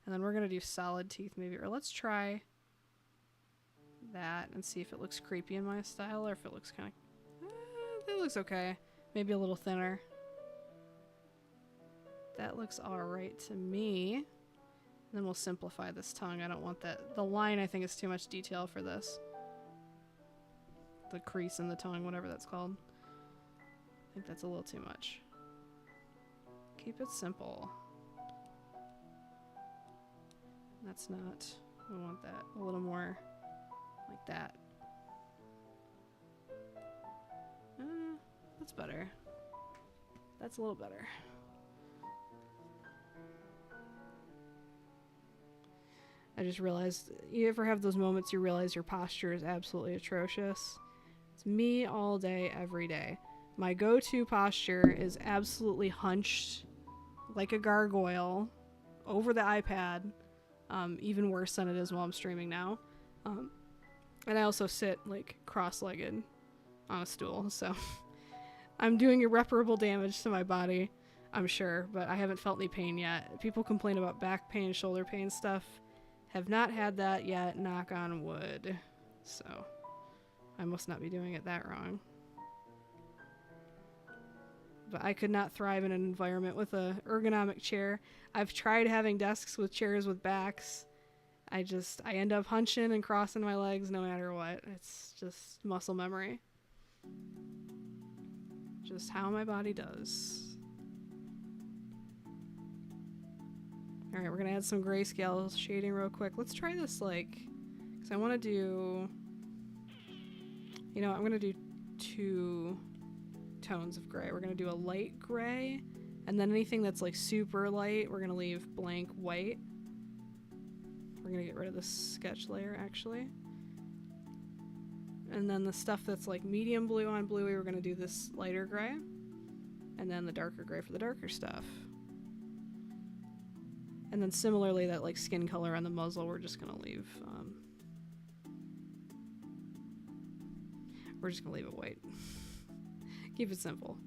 And then we're gonna do solid teeth maybe, or let's try that and see if it looks creepy in my style, or if it looks kind of, it looks okay. Maybe a little thinner. That looks alright to me. And then we'll simplify this tongue. I don't want that. The line, I think, is too much detail for this. The crease in the tongue, whatever that's called. I think that's a little too much. Keep it simple. That's not. We want that a little more like that. That's better. That's a little better. I just realized, you ever have those moments you realize your posture is absolutely atrocious? It's me all day, every day. My go-to posture is absolutely hunched like a gargoyle over the iPad, even worse than it is while I'm streaming now. And I also sit like cross-legged on a stool, so I'm doing irreparable damage to my body, I'm sure, but I haven't felt any pain yet. People complain about back pain, shoulder pain stuff. Have not had that yet, knock on wood. So I must not be doing it that wrong. But I could not thrive in an environment with a ergonomic chair. I've tried having desks with chairs with backs. I end up hunching and crossing my legs no matter what. It's just muscle memory. Just how my body does. Alright, we're gonna add some grayscale shading real quick. Let's try this, like, because I want to do, you know, I'm gonna do 2 tones of gray. We're going to do a light gray, and then anything that's like super light, we're going to leave blank white. We're going to get rid of the sketch layer, actually. And then the stuff that's like medium blue on bluey, we're going to do this lighter gray. And then the darker gray for the darker stuff. And then similarly, that like skin color on the muzzle, we're just going to leave... we're just going to leave it white. Keep it simple.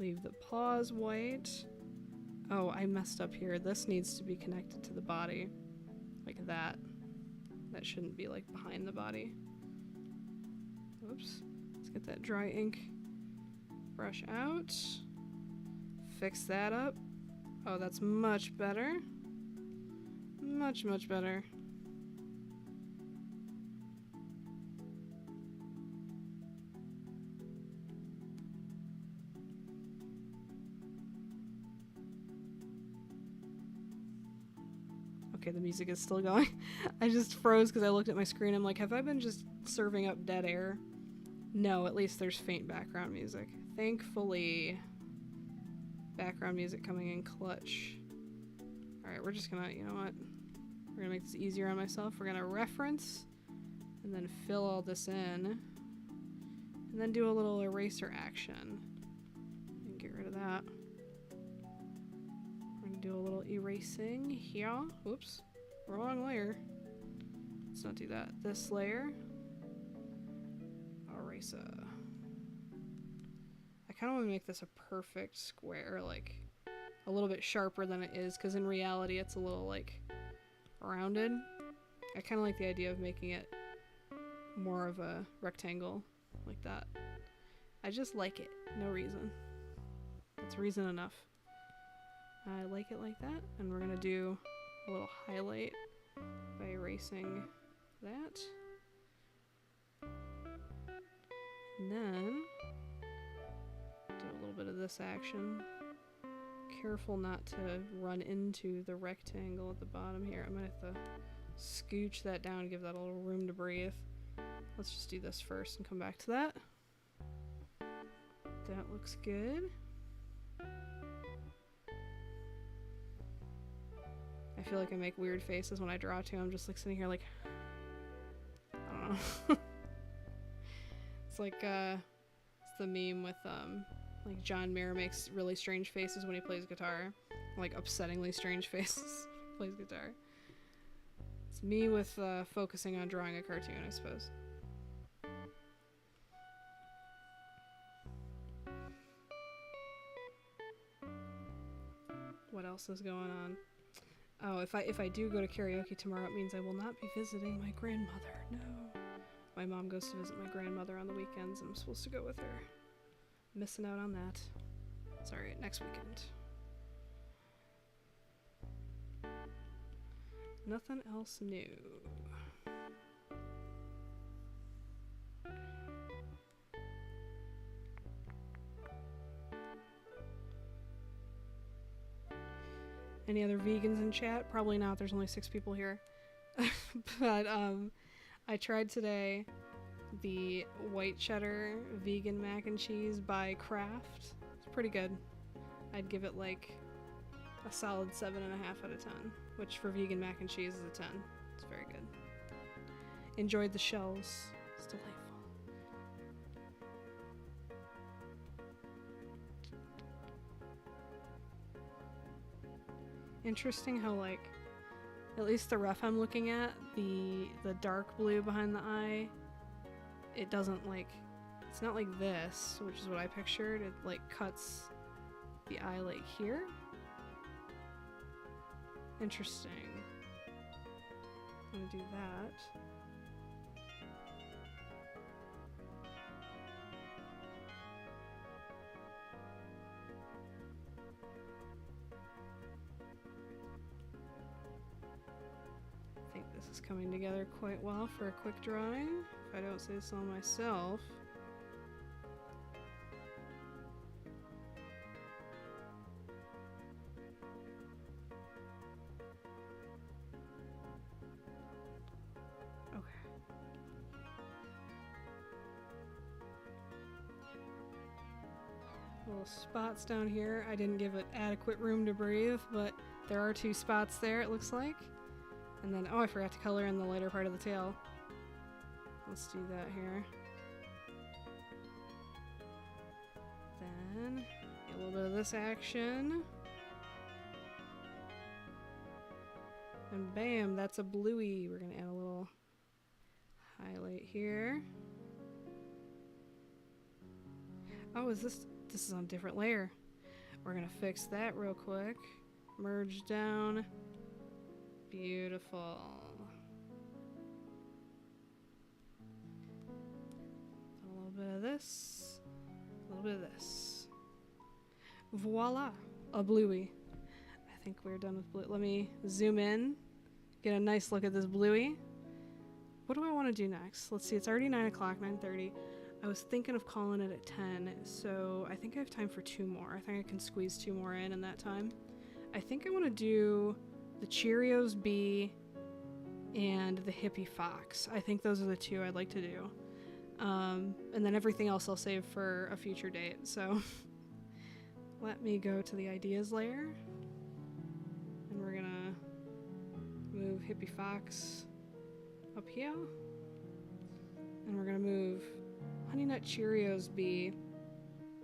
Leave the paws white. Oh, I messed up here. This needs to be connected to the body. Like that. That shouldn't be like behind the body. Oops. Let's get that dry ink brush out. Fix that up. Oh, that's much better. Much, much better. Okay, the music is still going. I just froze because I looked at my screen. I'm like, have I been just serving up dead air? No, at least there's faint background music. Thankfully. Background music coming in clutch. Alright, we're just gonna, you know what? We're gonna make this easier on myself. We're gonna reference and then fill all this in. And then do a little eraser action. And get rid of that. We're gonna do a little erasing here. Oops. Wrong layer. Let's not do that. This layer. Eraser. I kind of want to make this a perfect square, like a little bit sharper than it is, because in reality it's a little like rounded. I kind of like the idea of making it more of a rectangle like that. I just like it. No reason. That's reason enough. I like it like that, and we're gonna do a little highlight by erasing that. And then do a little bit of this action. Careful not to run into the rectangle at the bottom here. I'm gonna have to scooch that down and give that a little room to breathe. Let's just do this first and come back to that. That looks good. I feel like I make weird faces when I draw too. I'm just like sitting here like, I don't know. It's like it's the meme with like John Mayer makes really strange faces when he plays guitar, like upsettingly strange faces plays guitar. It's me with focusing on drawing a cartoon, I suppose. What else is going on? Oh, if I do go to karaoke tomorrow, it means I will not be visiting my grandmother. No. My mom goes to visit my grandmother on the weekends, and I'm supposed to go with her. Missing out on that. Sorry, next weekend. Nothing else new. Any other vegans in chat? Probably not. There's only 6 people here. But I tried today the white cheddar vegan mac and cheese by Kraft. It's pretty good. I'd give it like a solid 7.5 out of 10, which for vegan mac and cheese is a 10. It's very good. Enjoyed the shells. It's delightful. Interesting how, like, at least the rough I'm looking at, the dark blue behind the eye, it doesn't, like, it's not like this, which is what I pictured. It, like, cuts the eye, like, here. Interesting. I'm gonna do that. I think this is coming together quite well for a quick drawing, if I don't say so myself. Little spots down here. I didn't give it adequate room to breathe, but there are 2 spots there, it looks like. And then, oh, I forgot to color in the lighter part of the tail. Let's do that here. Then, a little bit of this action. And bam, that's a bluey. We're gonna add a little highlight here. Oh, this is on a different layer. We're gonna fix that real quick. Merge down. Beautiful. A little bit of this. A little bit of this. Voila! A bluey. I think we're done with blue. Let me zoom in. Get a nice look at this bluey. What do I want to do next? Let's see, it's already 9 o'clock, 9:30. I was thinking of calling it at 10, so I think I have time for 2 more. I think I can squeeze 2 more in that time. I think I want to do the Cheerios bee and the hippie fox. I think those are the 2 I'd like to do. And then everything else I'll save for a future date. So let me go to the ideas layer. And we're gonna move hippie fox up here. And we're gonna move Honey Nut Cheerios bee.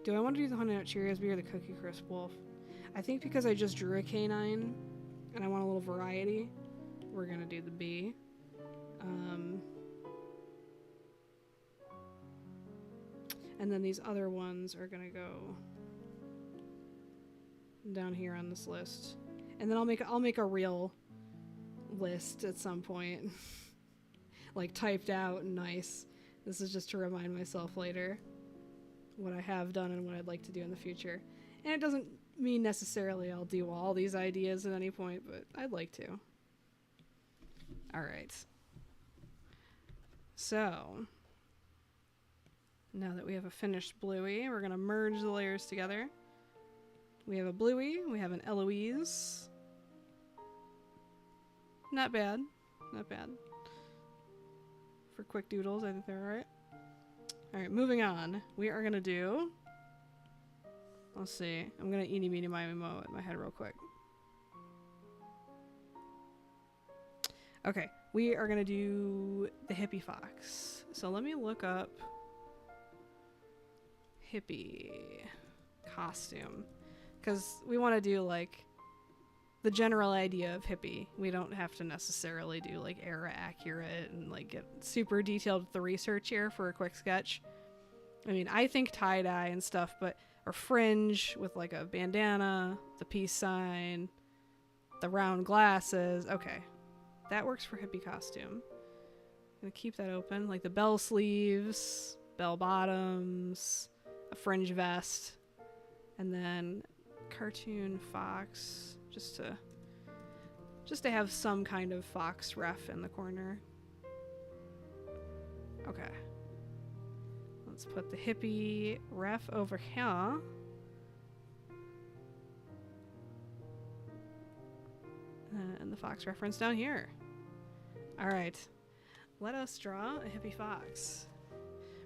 Do I want to do the Honey Nut Cheerios bee or the Cookie Crisp wolf? I think because I just drew a canine and I want a little variety, we're gonna do the bee. And then these other ones are gonna go down here on this list. And then I'll make a real list at some point. Like typed out and nice. This is just to remind myself later what I have done and what I'd like to do in the future. And it doesn't mean necessarily I'll do all these ideas at any point, but I'd like to. Alright. So, now that we have a finished bluey, we're going to merge the layers together. We have a bluey, we have an Eloise. Not bad. Not bad. For quick doodles, I think they're alright. Alright, moving on. We are going to do... Let's see. I'm going to eeny, meeny, miny, moe in my head real quick. Okay, we are going to do the hippie fox. So let me look up hippie costume. Because we want to do, like, the general idea of hippie. We don't have to necessarily do, like, era accurate and, like, get super detailed with the research here for a quick sketch. I mean, I think tie-dye and stuff, but... Or fringe with, like, a bandana, the peace sign, the round glasses. Okay. That works for hippie costume. I'm gonna keep that open. Like, the bell sleeves, bell bottoms, a fringe vest, and then cartoon fox, just to have some kind of fox ref in the corner. Okay. Let's put the hippie ref over here. And the fox reference down here. Alright. Let us draw a hippie fox.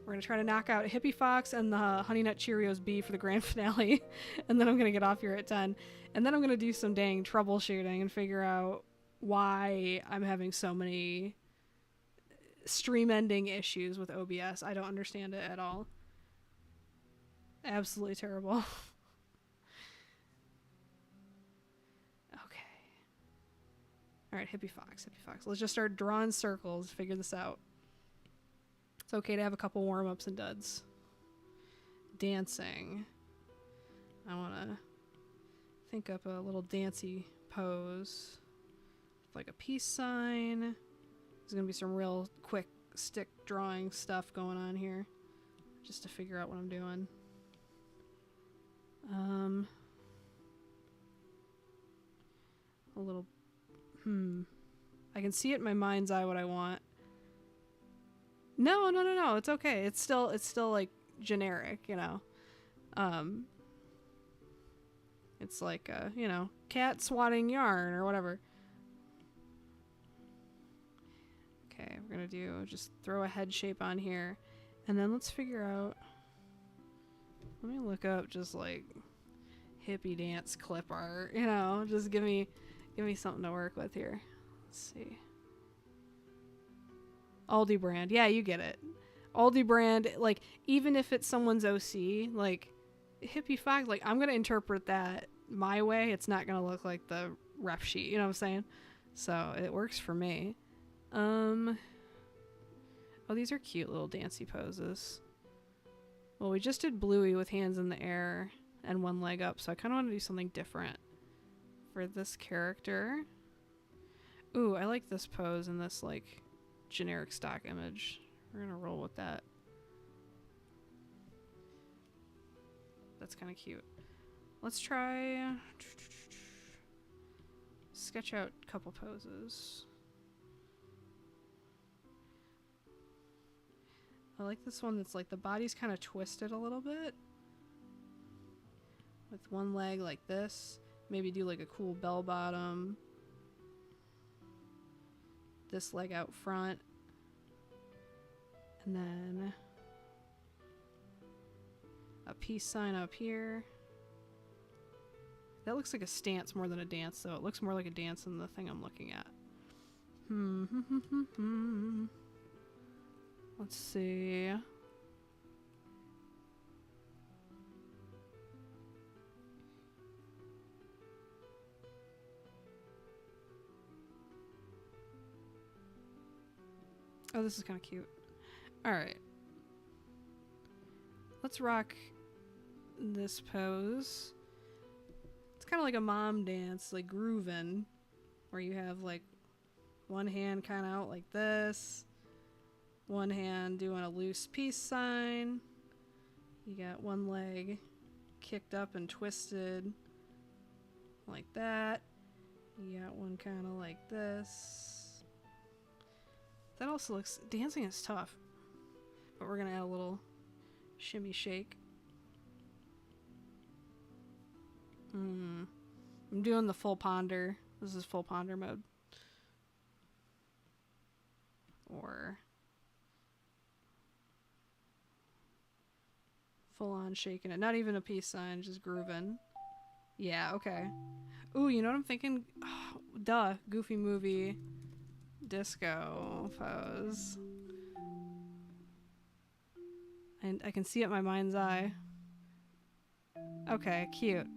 We're going to try to knock out a hippie fox and the Honey Nut Cheerios bee for the grand finale. And then I'm going to get off here at 10. And then I'm going to do some dang troubleshooting and figure out why I'm having so many stream ending issues with OBS. I don't understand it at all. Absolutely terrible. Okay. Alright, hippie fox, hippie fox. Let's just start drawing circles, figure this out. It's okay to have a couple warm-ups and duds. Dancing. I want to think up a little dancey pose. Like a peace sign. There's going to be some real quick stick drawing stuff going on here. Just to figure out what I'm doing. A little... I can see it in my mind's eye what I want. No, it's okay. It's still like generic, you know. It's like you know, cat swatting yarn or whatever. Okay, we're gonna do just throw a head shape on here, and then let's figure out Let me look up just like hippie dance clip art, you know, just give me something to work with here. Let's see. Aldi brand. Yeah, you get it. Aldi brand, like, even if it's someone's OC, like, hippie fox, like, I'm going to interpret that my way. It's not going to look like the ref sheet, you know what I'm saying? So, it works for me. Oh, these are cute little dancey poses. Well, we just did Bluey with hands in the air and one leg up, so I kind of want to do something different for this character. Ooh, I like this pose in this, like, generic stock image. We're gonna roll with that. That's kind of cute. Let's try sketch out a couple poses. I like this one that's like the body's kind of twisted a little bit with one leg like this. Maybe do like a cool bell bottom. This leg out front. And then a peace sign up here. That looks like a stance more than a dance, though. It looks more like a dance than the thing I'm looking at. Let's see. Oh, this is kind of cute. Alright. Let's rock this pose. It's kind of like a mom dance, like grooving, where you have like one hand kind of out like this, one hand doing a loose peace sign. You got one leg kicked up and twisted like that. You got one kind of like this. That also looks... Dancing is tough. But we're going to add a little shimmy shake. I'm doing the full ponder. This is full ponder mode. Or... full on shaking it. Not even a peace sign, just grooving. Yeah, okay. Ooh, you know what I'm thinking? Oh, duh. Goofy Movie disco pose. And I can see it in my mind's eye. Okay, cute.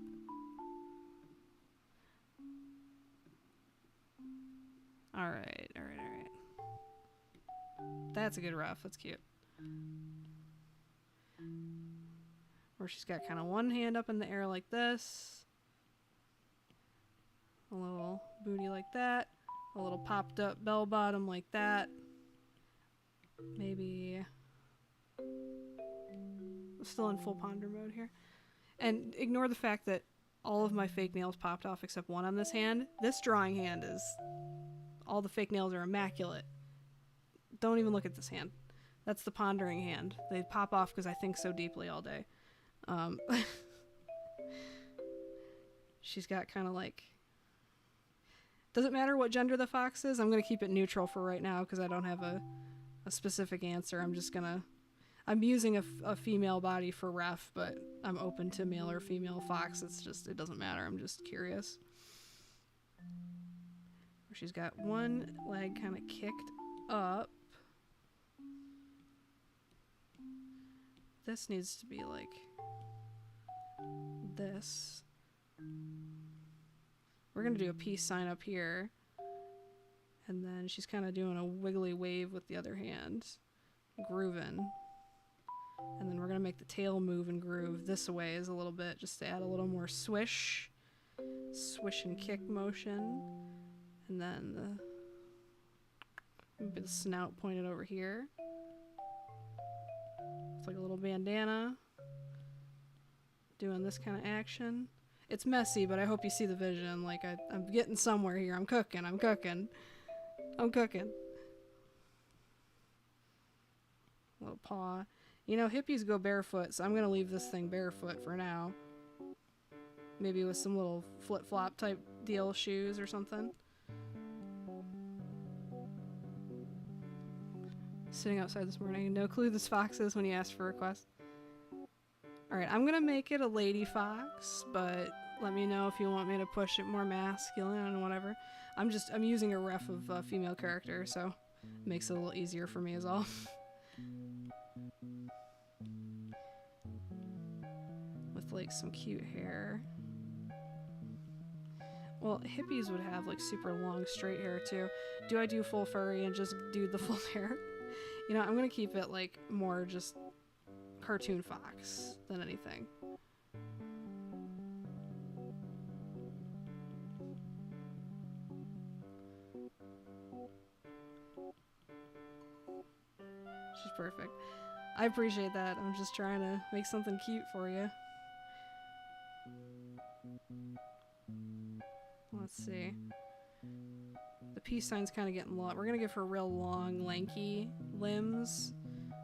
Alright. That's a good rough. That's cute. Where she's got kind of one hand up in the air like this. A little booty like that. A little popped up bell bottom like that. Maybe... Still in full ponder mode here. And ignore the fact that all of my fake nails popped off except one on this hand. This drawing hand is... all the fake nails are immaculate. Don't even look at this hand. That's the pondering hand. They pop off because I think so deeply all day. She's got kind of like... Doesn't matter what gender the fox is. I'm going to keep it neutral for right now because I don't have a specific answer. I'm just going to... I'm using a female body for ref, but I'm open to male or female fox. It's just... It doesn't matter. I'm just curious. She's got one leg kind of kicked up. This needs to be like this. We're gonna do a peace sign up here. And then she's kind of doing a wiggly wave with the other hand. Grooving. And then we're gonna make the tail move and groove this way is a little bit, just to add a little more swish. Swish and kick motion. And then maybe the snout pointed over here. It's like a little bandana. Doing this kind of action. It's messy, but I hope you see the vision. Like, I'm getting somewhere here. I'm cooking. Little paw. You know, hippies go barefoot, so I'm going to leave this thing barefoot for now. Maybe with some little flip-flop type deal shoes or something. Sitting outside this morning. No clue this fox is when he asked for a request. Alright, I'm gonna make it a lady fox, but let me know if you want me to push it more masculine and whatever. I'm using a ref of a female character, so it makes it a little easier for me as well. With like some cute hair. Well, hippies would have like super long straight hair too. Do I do full furry and just do the full hair? You know, I'm gonna keep it like more just cartoon fox than anything. She's perfect. I appreciate that. I'm just trying to make something cute for you. Let's see. The peace sign's kind of getting long. We're gonna give her real long, lanky limbs.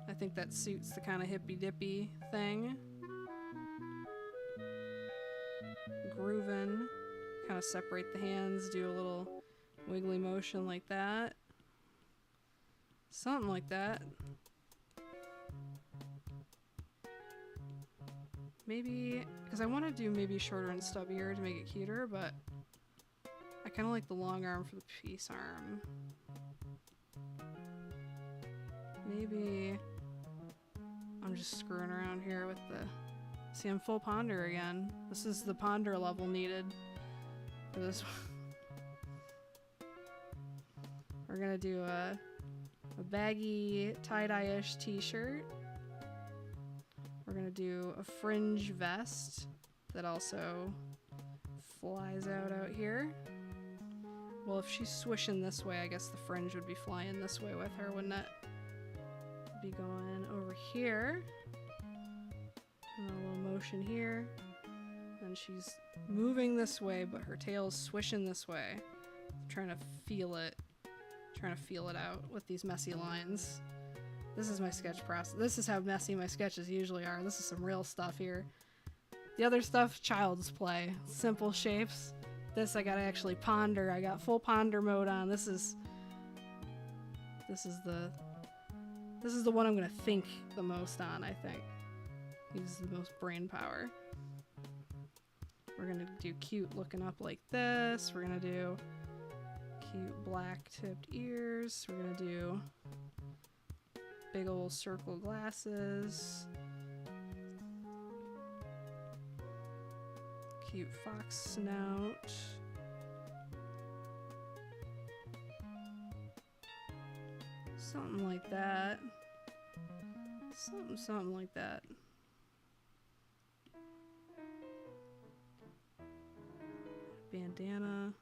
I think that suits the kind of hippy-dippy thing. Groovin'. Kind of separate the hands, do a little wiggly motion like that. Something like that. Maybe, because I want to do maybe shorter and stubbier to make it cuter, but I kind of like the long arm for the peace arm. Maybe I'm just screwing around here with the... See, I'm full ponder again. This is the ponder level needed for this one. We're gonna do a baggy tie-dye-ish t-shirt. We're gonna do a fringe vest that also flies out here. Well, if she's swishing this way, I guess the fringe would be flying this way with her, wouldn't it? Be going over here. And a little motion here. And she's moving this way, but her tail's swishing this way. I'm trying to feel it. Trying to feel it out with these messy lines. This is my sketch process. This is how messy my sketches usually are. This is some real stuff here. The other stuff, child's play. Simple shapes. This I gotta actually ponder. I got full ponder mode on. This is the one I'm gonna think the most on, I think. Uses the most brain power. We're gonna do cute looking up like this. We're gonna do cute black tipped ears. We're gonna do big old circle glasses. Cute fox snout. Something like that. Something like that. Bandana.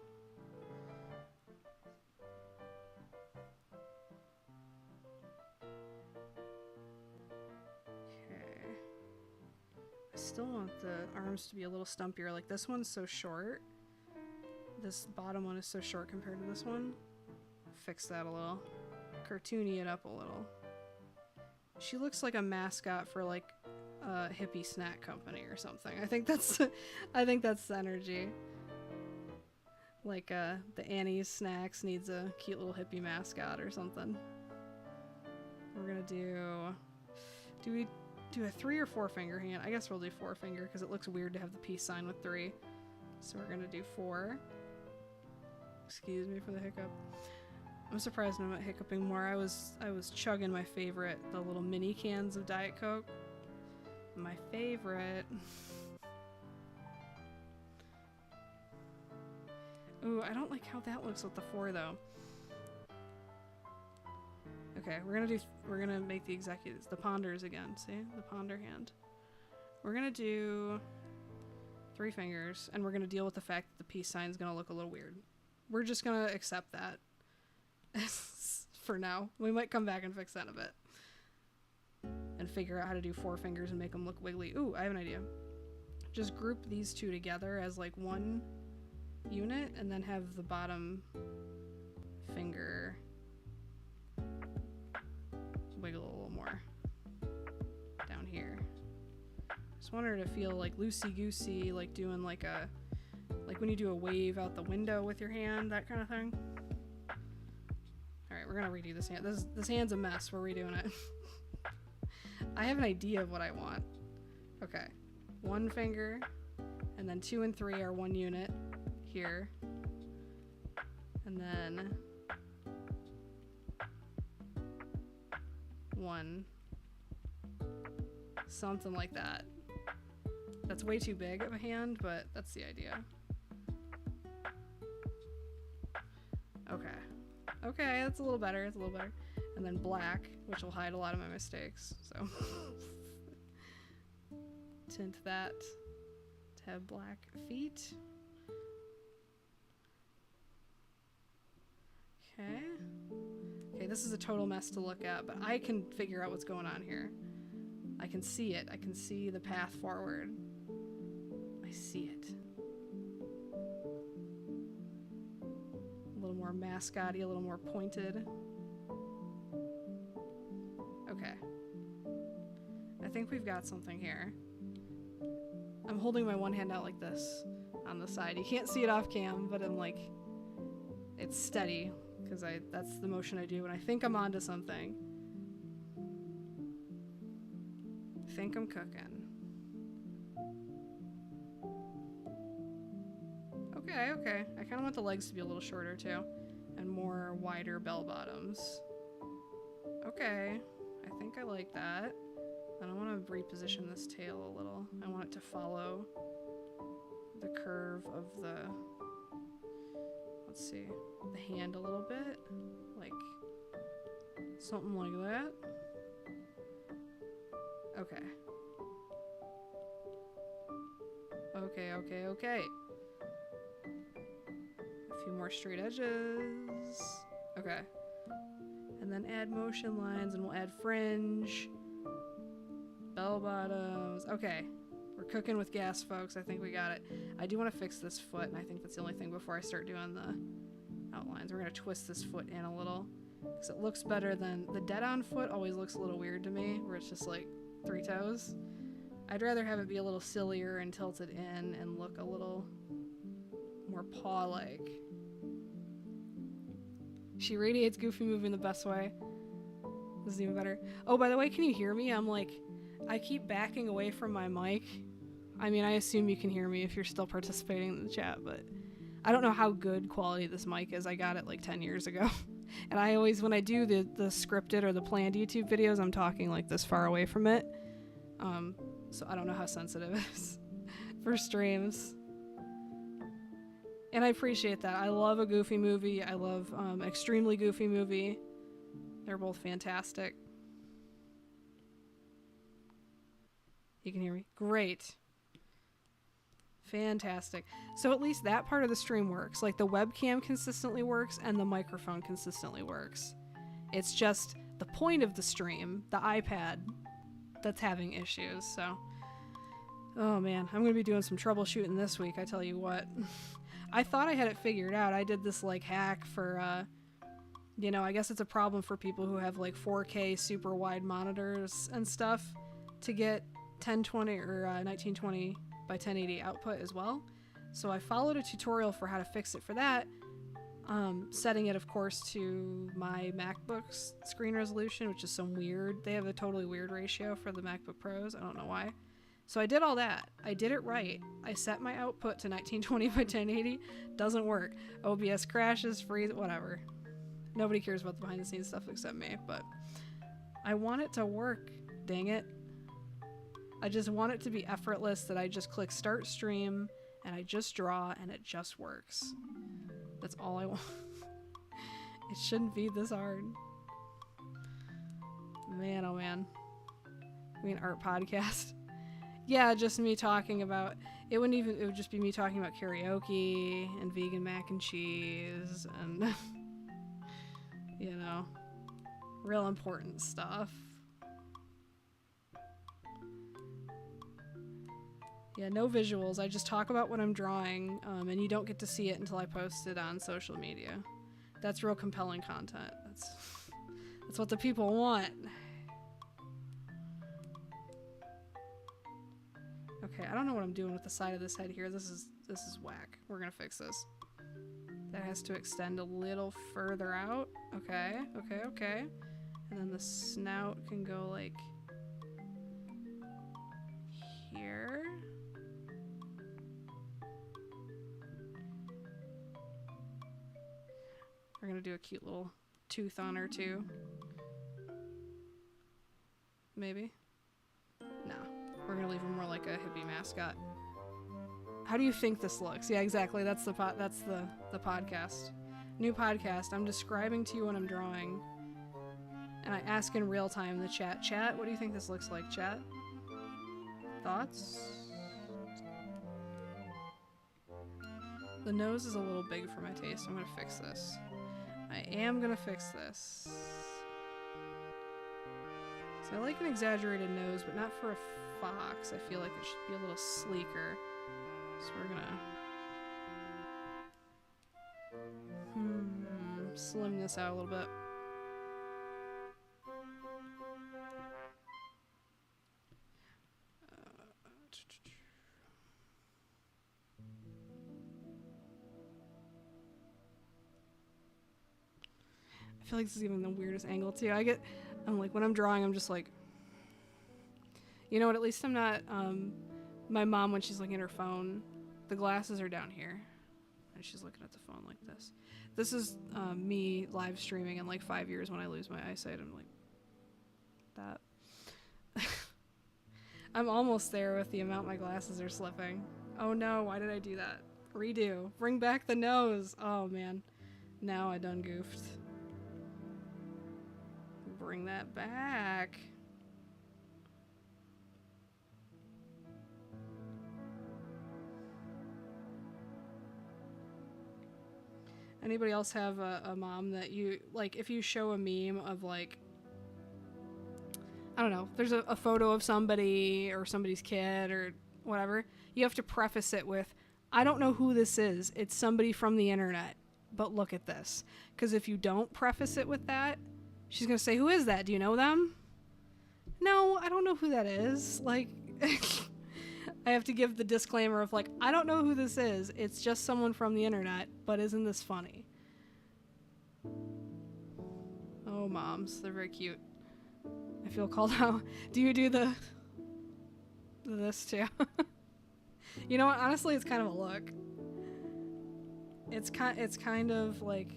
I still want the arms to be a little stumpier. Like this one's so short. This bottom one is so short compared to this one. Fix that a little. Cartoony it up a little. She looks like a mascot for like a hippie snack company or something. I think that's the energy. Like the Annie's Snacks needs a cute little hippie mascot or something. We're gonna do we do a 3 or 4 finger hand? I guess we'll do 4 finger because it looks weird to have the peace sign with 3. So we're gonna do 4. Excuse me for the hiccup. I'm surprised I'm not hiccuping more. I was chugging my favorite, the little mini cans of Diet Coke. My favorite. Ooh, I don't like how that looks with the 4 though. Okay, we're gonna make the executives, the ponders again, see? The ponder hand. We're gonna do 3 fingers, and we're gonna deal with the fact that the peace sign's gonna look a little weird. We're just gonna accept that. For now. We might come back and fix that in a bit. And figure out how to do 4 fingers and make them look wiggly. Ooh, I have an idea. Just group these 2 together as like one unit, and then have the bottom finger wiggle a little more down here. Just want her to feel like loosey-goosey, like doing like when you do a wave out the window with your hand, that kind of thing. Alright, we're gonna redo this hand. This hand's a mess. We're redoing it. I have an idea of what I want. Okay. One finger, and then 2 and 3 are one unit here. And then 1. Something like that. That's way too big of a hand, but that's the idea. Okay. Okay, that's a little better. It's a little better. And then black, which will hide a lot of my mistakes. So tint that to have black feet. Okay. Okay, this is a total mess to look at, but I can figure out what's going on here. I can see it. I can see the path forward. I see it. A little more mascot-y, a little more pointed. Okay. I think we've got something here. I'm holding my one hand out like this on the side. You can't see it off cam, but I'm like, it's steady because that's the motion I do when I think I'm onto something. I think I'm cooking. Okay, okay. I kind of want the legs to be a little shorter too, and more wider bell bottoms. Okay, I think I like that. And I want to reposition this tail a little. I want it to follow the curve of the, let's see, the hand a little bit. Like, something like that. Okay. Okay, okay, okay. A few more straight edges. Okay. And then add motion lines, and we'll add fringe. Bell bottoms. Okay. We're cooking with gas, folks. I think we got it. I do want to fix this foot, and I think that's the only thing before I start doing the outlines. We're going to twist this foot in a little, because it looks better than... The dead-on foot always looks a little weird to me, where it's just like 3 toes. I'd rather have it be a little sillier and tilted in and look a little more paw-like. She radiates Goofy Movie in the best way. This is even better. Oh, by the way, can you hear me? I'm like... I keep backing away from my mic. I mean, I assume you can hear me if you're still participating in the chat, but I don't know how good quality this mic is. I got it like 10 years ago. And I always, when I do the scripted or the planned YouTube videos, I'm talking like this far away from it. So I don't know how sensitive it is for streams. And I appreciate that. I love a Goofy Movie. I love Extremely Goofy Movie. They're both fantastic. You can hear me? Great. Fantastic. So at least that part of the stream works. Like the webcam consistently works and the microphone consistently works. It's just the point of the stream, the iPad, that's having issues. So, oh man, I'm going to be doing some troubleshooting this week, I tell you what. I thought I had it figured out. I did this like hack for, you know, I guess it's a problem for people who have like 4K super wide monitors and stuff to get 1020 or 1920 by 1080 output as well. So I followed a tutorial for how to fix it for that, setting it of course to my MacBook's screen resolution, which is some weird, they have a totally weird ratio for the MacBook Pros, I don't know why. So I did all that. I did it right. I set my output to 1920 by 1080. Doesn't work. OBS crashes, freeze, whatever. Nobody cares about the behind the scenes stuff except me, but I want it to work, dang it. I just want it to be effortless, that I just click start stream and I just draw and it just works. That's all I want. It shouldn't be this hard. Man, oh man. I mean, art podcast. Yeah, just me talking about, it would just be me talking about karaoke and vegan mac and cheese and, you know, real important stuff. Yeah, no visuals. I just talk about what I'm drawing, and you don't get to see it until I post it on social media. That's real compelling content. That's what the people want. Okay, I don't know what I'm doing with the side of this head here. This is whack. We're gonna fix this. That has to extend a little further out. Okay, okay, okay. And then the snout can go like here. We're gonna do a cute little tooth on her too. Maybe. No, we're gonna leave her more like a hippie mascot. How do you think this looks? Yeah, exactly. That's the podcast. New podcast. I'm describing to you what I'm drawing, and I ask in real time in the chat. Chat, what do you think this looks like? Chat. Thoughts? The nose is a little big for my taste. I'm gonna fix this. I am gonna fix this. So I like an exaggerated nose, but not for a fox. I feel like it should be a little sleeker. So we're gonna slim this out a little bit. I feel like this is even the weirdest angle too. I'm like, when I'm drawing, I'm just like, you know what, at least I'm not, my mom, when she's looking at her phone, the glasses are down here, and she's looking at the phone like this. This is me live streaming in like 5 years when I lose my eyesight. I'm like, that. I'm almost there with the amount my glasses are slipping. Oh no, why did I do that? Redo. Bring back the nose. Oh man. Now I done goofed. Bring that back. Anybody else have a mom that you, like, if you show a meme of, like, I don't know, there's a photo of somebody or somebody's kid or whatever, you have to preface it with, I don't know who this is. It's somebody from the internet, but look at this. Because if you don't preface it with that, she's going to say, who is that? Do you know them? No, I don't know who that is. Like, I have to give the disclaimer of, like, I don't know who this is. It's just someone from the internet, but isn't this funny? Oh, moms. They're very cute. I feel called out. Do you do this too? You know what? Honestly, it's kind of a look. It's kind of like,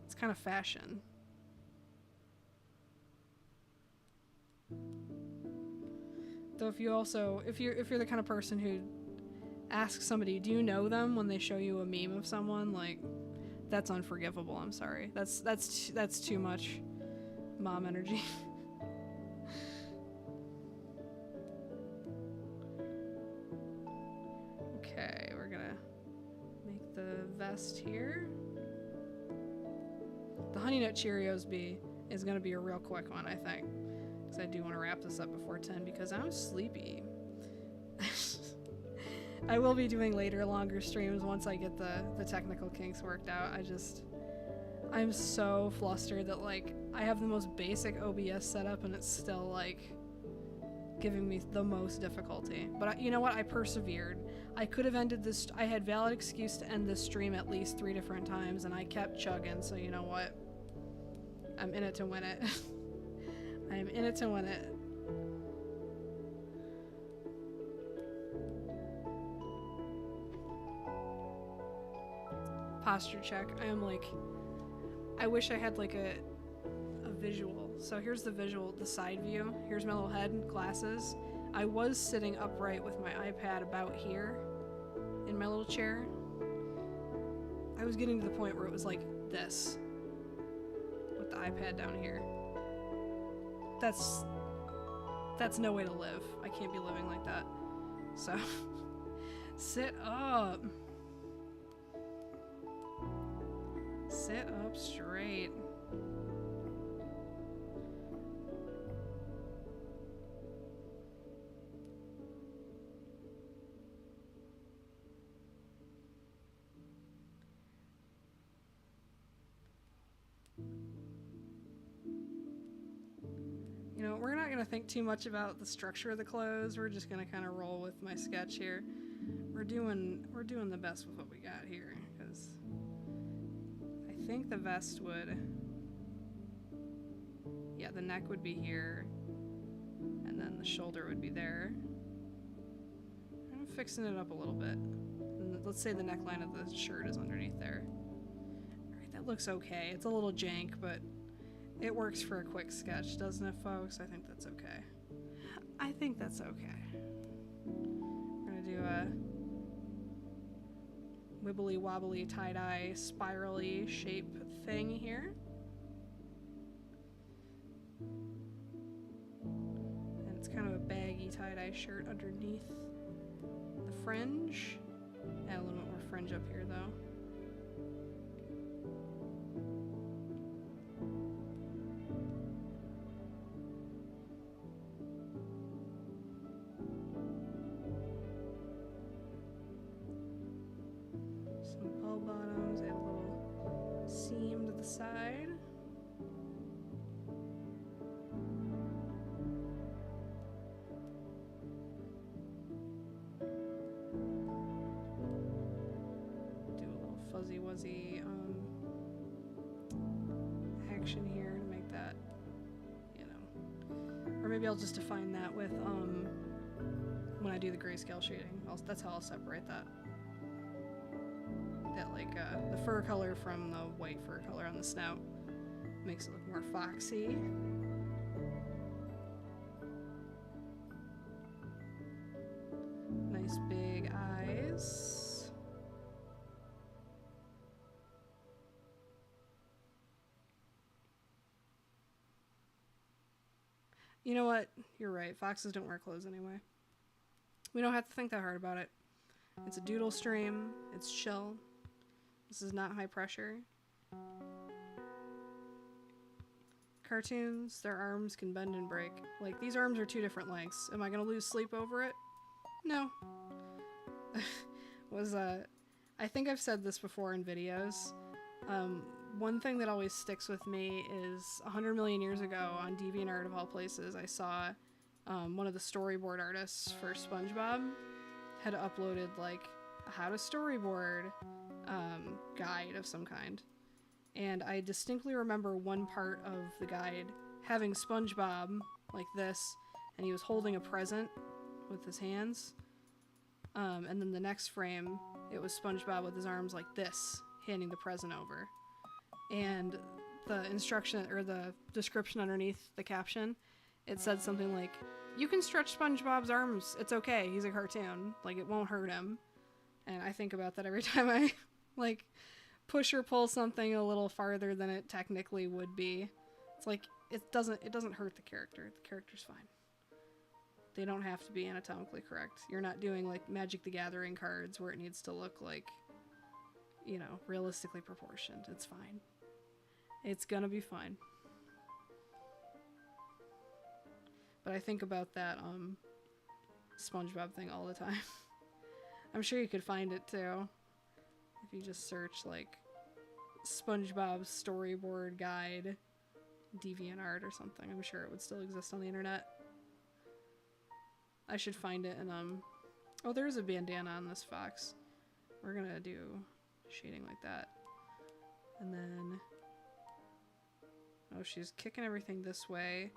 it's kind of fashion. Though if you're the kind of person who asks somebody, do you know them, when they show you a meme of someone, like, that's unforgivable. I'm sorry. That's too much mom energy. Okay, we're gonna make the vest here. The Honey Nut Cheerios is gonna be a real quick one, I think. Because I do want to wrap this up before 10 because I'm sleepy. I will be doing later, longer streams once I get the technical kinks worked out. I'm so flustered that, like, I have the most basic OBS setup and it's still, like, giving me the most difficulty. But you know what? I persevered. I could have ended this. I had valid excuse to end this stream at least 3 different times, and I kept chugging. So you know what? I'm in it to win it. I am in it to win it. Posture check. I am like, I wish I had like a visual. So here's the visual, the side view. Here's my little head, glasses. I was sitting upright with my iPad about here in my little chair. I was getting to the point where it was like this with the iPad down here. That's no way to live. I can't be living like that. So sit up. Sit up straight. You know, we're not going to think too much about the structure of the clothes. We're just going to kind of roll with my sketch here. We're doing the best with what we got here, because I think the vest would, yeah, the neck would be here, and then the shoulder would be there. fixing it up a little bit. And let's say the neckline of the shirt is underneath there. Alright, that looks okay. It's a little jank, but it works for a quick sketch, doesn't it, folks? I think that's okay. I think that's okay. We're gonna do a wibbly wobbly tie-dye spirally shape thing here. And it's kind of a baggy tie-dye shirt underneath the fringe. Add a little bit more fringe up here though. Some bell bottoms, add a little seam to the side. Fuzzy wuzzy action here to make that, you know, or maybe I'll just define that with when I do the grayscale shading. That's how I'll separate that. That like the fur color from the white fur color on the snout makes it look more foxy. Nice big eyes. You know what? You're right. Foxes don't wear clothes anyway. We don't have to think that hard about it. It's a doodle stream. It's chill. This is not high pressure. Cartoons, their arms can bend and break. Like, these arms are 2 different lengths. Am I gonna lose sleep over it? No. I think I've said this before in videos. One thing that always sticks with me is 100 million years ago on DeviantArt of all places, I saw one of the storyboard artists for SpongeBob had uploaded like a how to storyboard guide of some kind. And I distinctly remember one part of the guide having SpongeBob like this, and he was holding a present with his hands. And then the next frame, it was SpongeBob with his arms like this, handing the present over. And the instruction or the description underneath the caption, it said something like, "You can stretch SpongeBob's arms. It's okay. He's a cartoon. Like, it won't hurt him." And I think about that every time I like push or pull something a little farther than it technically would be. It's like it doesn't hurt the character. The character's fine. They don't have to be anatomically correct. You're not doing like Magic the Gathering cards where it needs to look like, you know, realistically proportioned. It's fine. It's gonna be fine. But I think about that SpongeBob thing all the time. I'm sure you could find it too. If you just search like SpongeBob storyboard guide DeviantArt or something, I'm sure it would still exist on the internet. I should find it and oh, there's a bandana on this fox. We're gonna do shading like that. And then oh, she's kicking everything this way.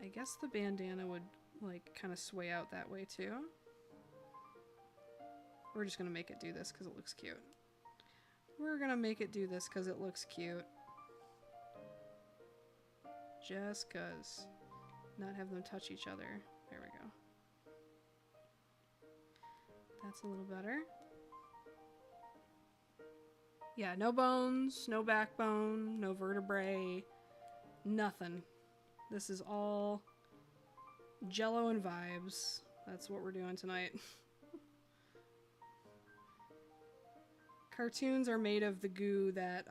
I guess the bandana would like kind of sway out that way too. We're just gonna make it do this because it looks cute. We're gonna make it do this because it looks cute. Just cause. Not have them touch each other. There we go. That's a little better. Yeah, no bones, no backbone, no vertebrae, nothing. This is all jello and vibes. That's what we're doing tonight. Cartoons are made of the goo that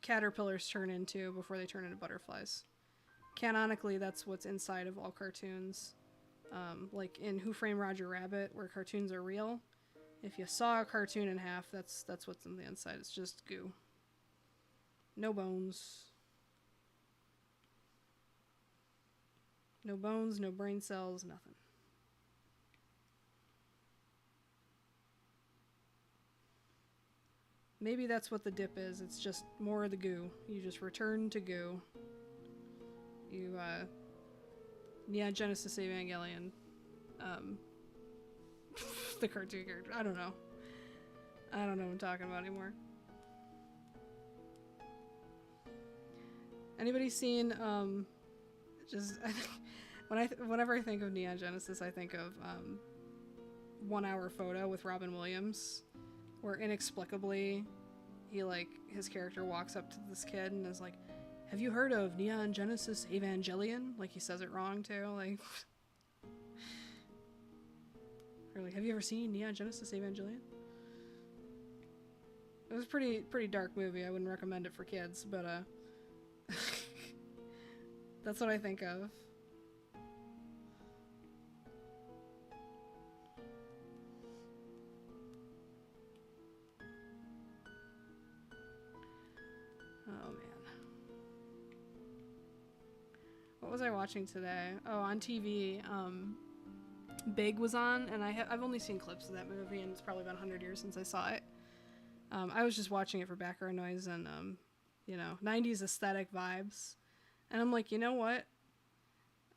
caterpillars turn into before they turn into butterflies. Canonically, that's what's inside of all cartoons. Like in Who Framed Roger Rabbit, where cartoons are real. If you saw a cartoon in half, that's what's on the inside. It's just goo. No bones. No bones, no brain cells, nothing. Maybe that's what the dip is. It's just more of the goo. You just return to goo. You, Neon Genesis Evangelion, the cartoon character. I don't know. I don't know what I'm talking about anymore. Anybody seen, just, I think, whenever I think of Neon Genesis, I think of, 1 Hour Photo with Robin Williams, where inexplicably, his character walks up to this kid and is like, have you heard of Neon Genesis Evangelion? Like, he says it wrong, too, like, or like, have you ever seen Neon Genesis Evangelion? It was a pretty dark movie. I wouldn't recommend it for kids, but, that's what I think of. Oh man. What was I watching today? Oh, on TV, Big was on, and I've only seen clips of that movie, and it's probably about 100 years since I saw it. I was just watching it for background noise and, you know, 90s aesthetic vibes. And I'm like, you know what?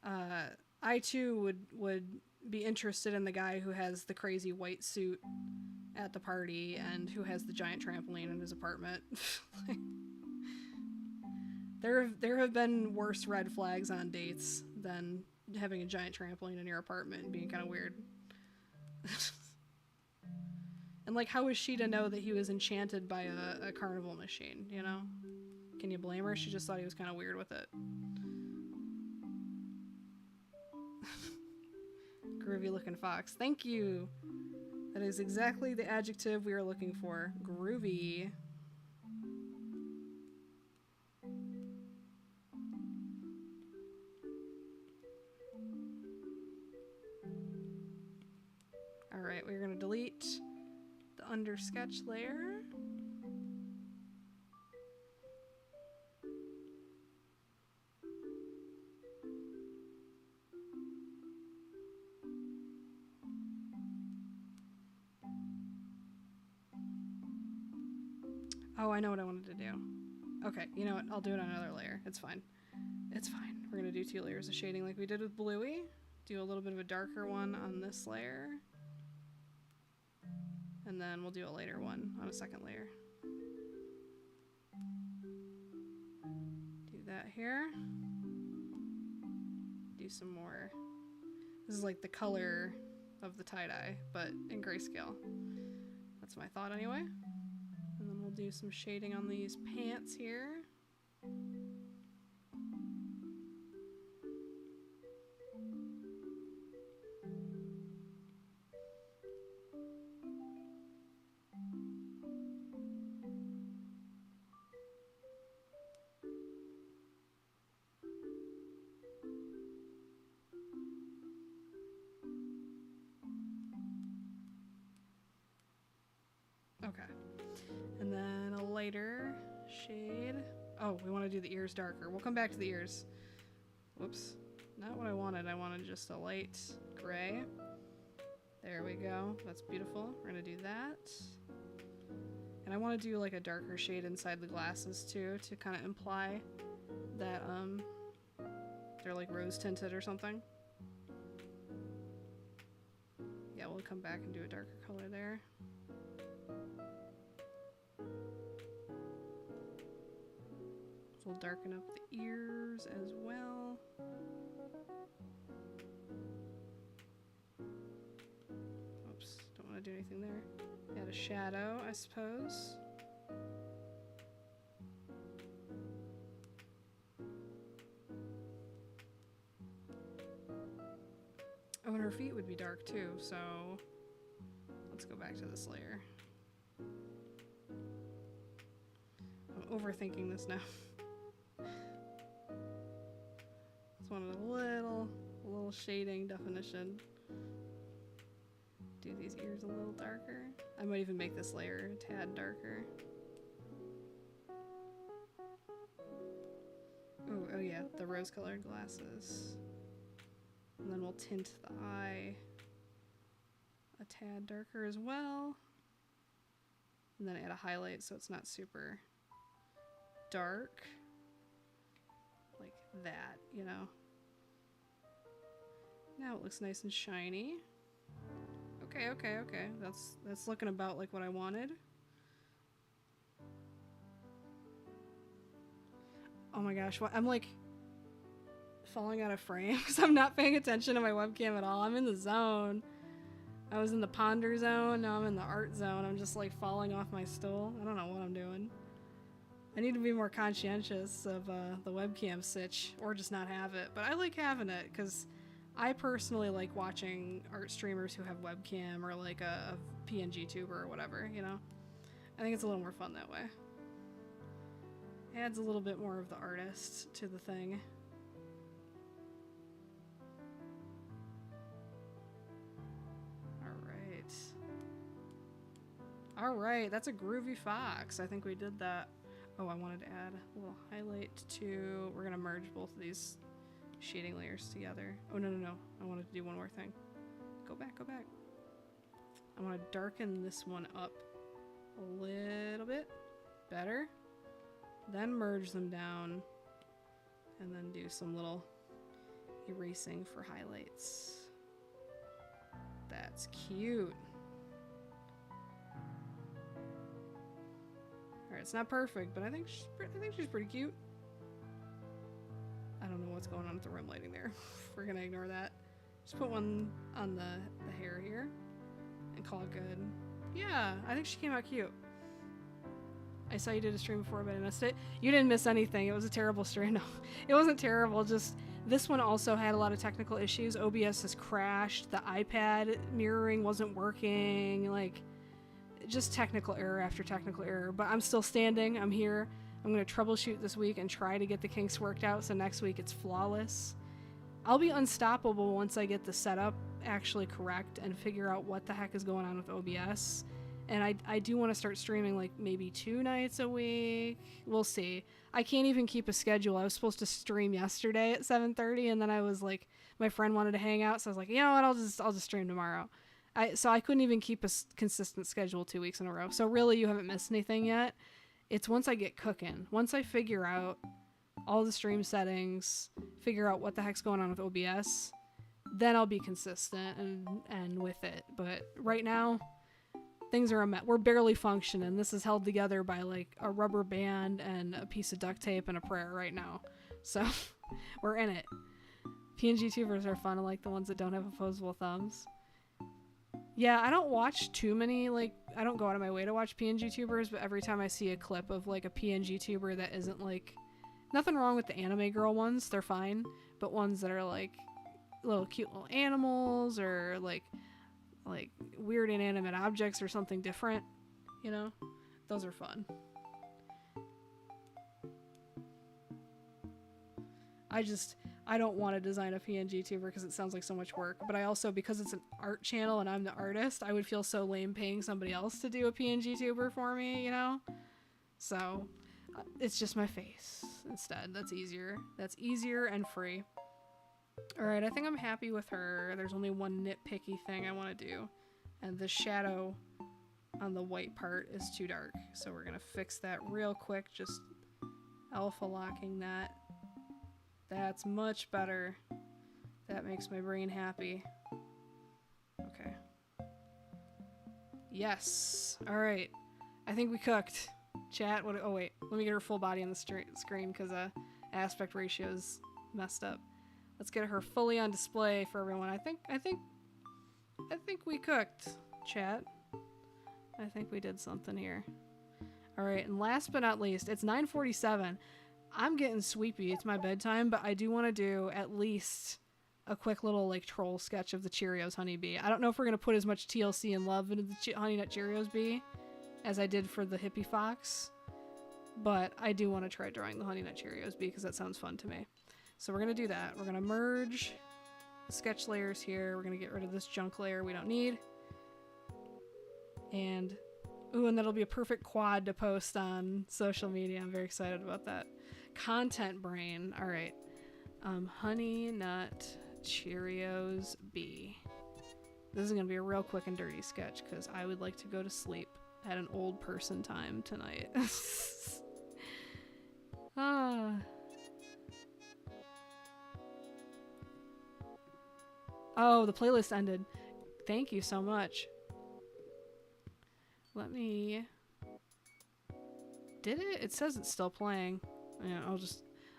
I too would be interested in the guy who has the crazy white suit at the party and who has the giant trampoline in his apartment. There have been worse red flags on dates than having a giant trampoline in your apartment and being kind of weird. And like, how was she to know that he was enchanted by a carnival machine, you know? Can you blame her? She just thought he was kind of weird with it. Groovy looking fox. Thank you. That is exactly the adjective we are looking for. Groovy. Alright, we're gonna delete the under sketch layer. Oh, I know what I wanted to do. Okay, you know what? I'll do it on another layer. It's fine. It's fine. We're gonna do 2 layers of shading like we did with Bluey. Do a little bit of a darker one on this layer. And then we'll do a lighter one on a second layer. Do that here. Do some more. This is like the color of the tie-dye, but in grayscale. That's my thought anyway. And then we'll do some shading on these pants here. Okay. And then a lighter shade. Oh, we want to do the ears darker. We'll come back to the ears. Whoops. Not what I wanted. I wanted just a light gray. There we go. That's beautiful. We're going to do that. And I want to do like a darker shade inside the glasses too, to kind of imply that they're like rose tinted or something. Yeah, we'll come back and do a darker color there. We'll darken up the ears as well. Oops, don't want to do anything there. Add a shadow, I suppose. Oh, and her feet would be dark too, so let's go back to this layer. I'm overthinking this now. Just wanted a little shading definition. Do these ears a little darker. I might even make this layer a tad darker. Ooh, oh yeah, the rose-colored glasses. And then we'll tint the eye a tad darker as well. And then add a highlight so it's not super dark. Like that, you know. Now it looks nice and shiny. Okay. Okay. That's looking about like what I wanted. Oh my gosh, what? I'm like falling out of frame because I'm not paying attention to my webcam at all. I'm in the zone. I was in the ponder zone, now I'm in the art zone. I'm just like falling off my stool. I don't know what I'm doing. I need to be more conscientious of the webcam sitch, or just not have it. But I like having it because I personally like watching art streamers who have webcam, or like a PNG tuber or whatever, you know? I think it's a little more fun that way. Adds a little bit more of the artist to the thing. Alright, that's a groovy fox. I think we did that. Oh, I wanted to add a little highlight to... We're gonna merge both of these shading layers together. Oh, no. I wanted to do one more thing. Go back. I want to darken this one up a little bit. Better. Then merge them down. And then do some little erasing for highlights. That's cute. Alright, it's not perfect, but I think she's pretty cute. I don't know what's going on with the room lighting there. We're gonna ignore that. Just put one on the hair here and call it good. Yeah, I think she came out cute. I saw you did a stream before, but I missed it. You didn't miss anything. It was a terrible stream. No, it wasn't terrible. Just this one also had a lot of technical issues. OBS has crashed. The iPad mirroring wasn't working. Like, just technical error after technical error. But I'm still standing. I'm here. I'm going to troubleshoot this week and try to get the kinks worked out so next week it's flawless. I'll be unstoppable once I get the setup actually correct and figure out what the heck is going on with OBS. And I do want to start streaming like maybe 2 nights a week. We'll see. I can't even keep a schedule. I was supposed to stream yesterday at 7:30 and then I was like, my friend wanted to hang out, so I was like, you know what, I'll just stream tomorrow. So I couldn't even keep a consistent schedule 2 weeks in a row. So really, you haven't missed anything yet. It's once I get cooking, once I figure out all the stream settings, figure out what the heck's going on with OBS, then I'll be consistent and with it. But right now, things are a mess. We're barely functioning. This is held together by like a rubber band and a piece of duct tape and a prayer right now. So we're in it. PNG tubers are fun. I like the ones that don't have opposable thumbs. Yeah, I don't watch too many, like, I don't go out of my way to watch PNG tubers, but every time I see a clip of, like, a PNG tuber that isn't, like, nothing wrong with the anime girl ones, they're fine, but ones that are, like, little cute little animals or, like weird inanimate objects or something different, you know? Those are fun. I don't want to design a PNG tuber because it sounds like so much work, but I also, because it's an art channel and I'm the artist, I would feel so lame paying somebody else to do a PNG tuber for me, you know? So, it's just my face instead. That's easier. That's easier and free. Alright, I think I'm happy with her. There's only one nitpicky thing I want to do, and the shadow on the white part is too dark, so we're gonna fix that real quick, just alpha locking that. That's much better. That makes my brain happy. Okay. Yes. Alright. I think we cooked. Chat, what? Oh wait, let me get her full body on the screen because aspect ratio is messed up. Let's get her fully on display for everyone. I think we cooked, chat. I think we did something here. Alright, and last but not least, it's 9:47. I'm getting sleepy. It's my bedtime, but I do want to do at least a quick little like troll sketch of the Cheerios honeybee. I don't know if we're going to put as much TLC and love into the Honey Nut Cheerios bee as I did for the hippie fox, but I do want to try drawing the Honey Nut Cheerios bee because that sounds fun to me. So we're going to do that. We're going to merge the sketch layers here. We're going to get rid of this junk layer we don't need. And ooh, and that'll be a perfect quad to post on social media. I'm very excited about that. Content brain. All right. Honey Nut Cheerios bee. This is going to be a real quick and dirty sketch because I would like to go to sleep at an old person time tonight. Oh, the playlist ended. Thank you so much. Let me... Did it? It says it's still playing. Yeah,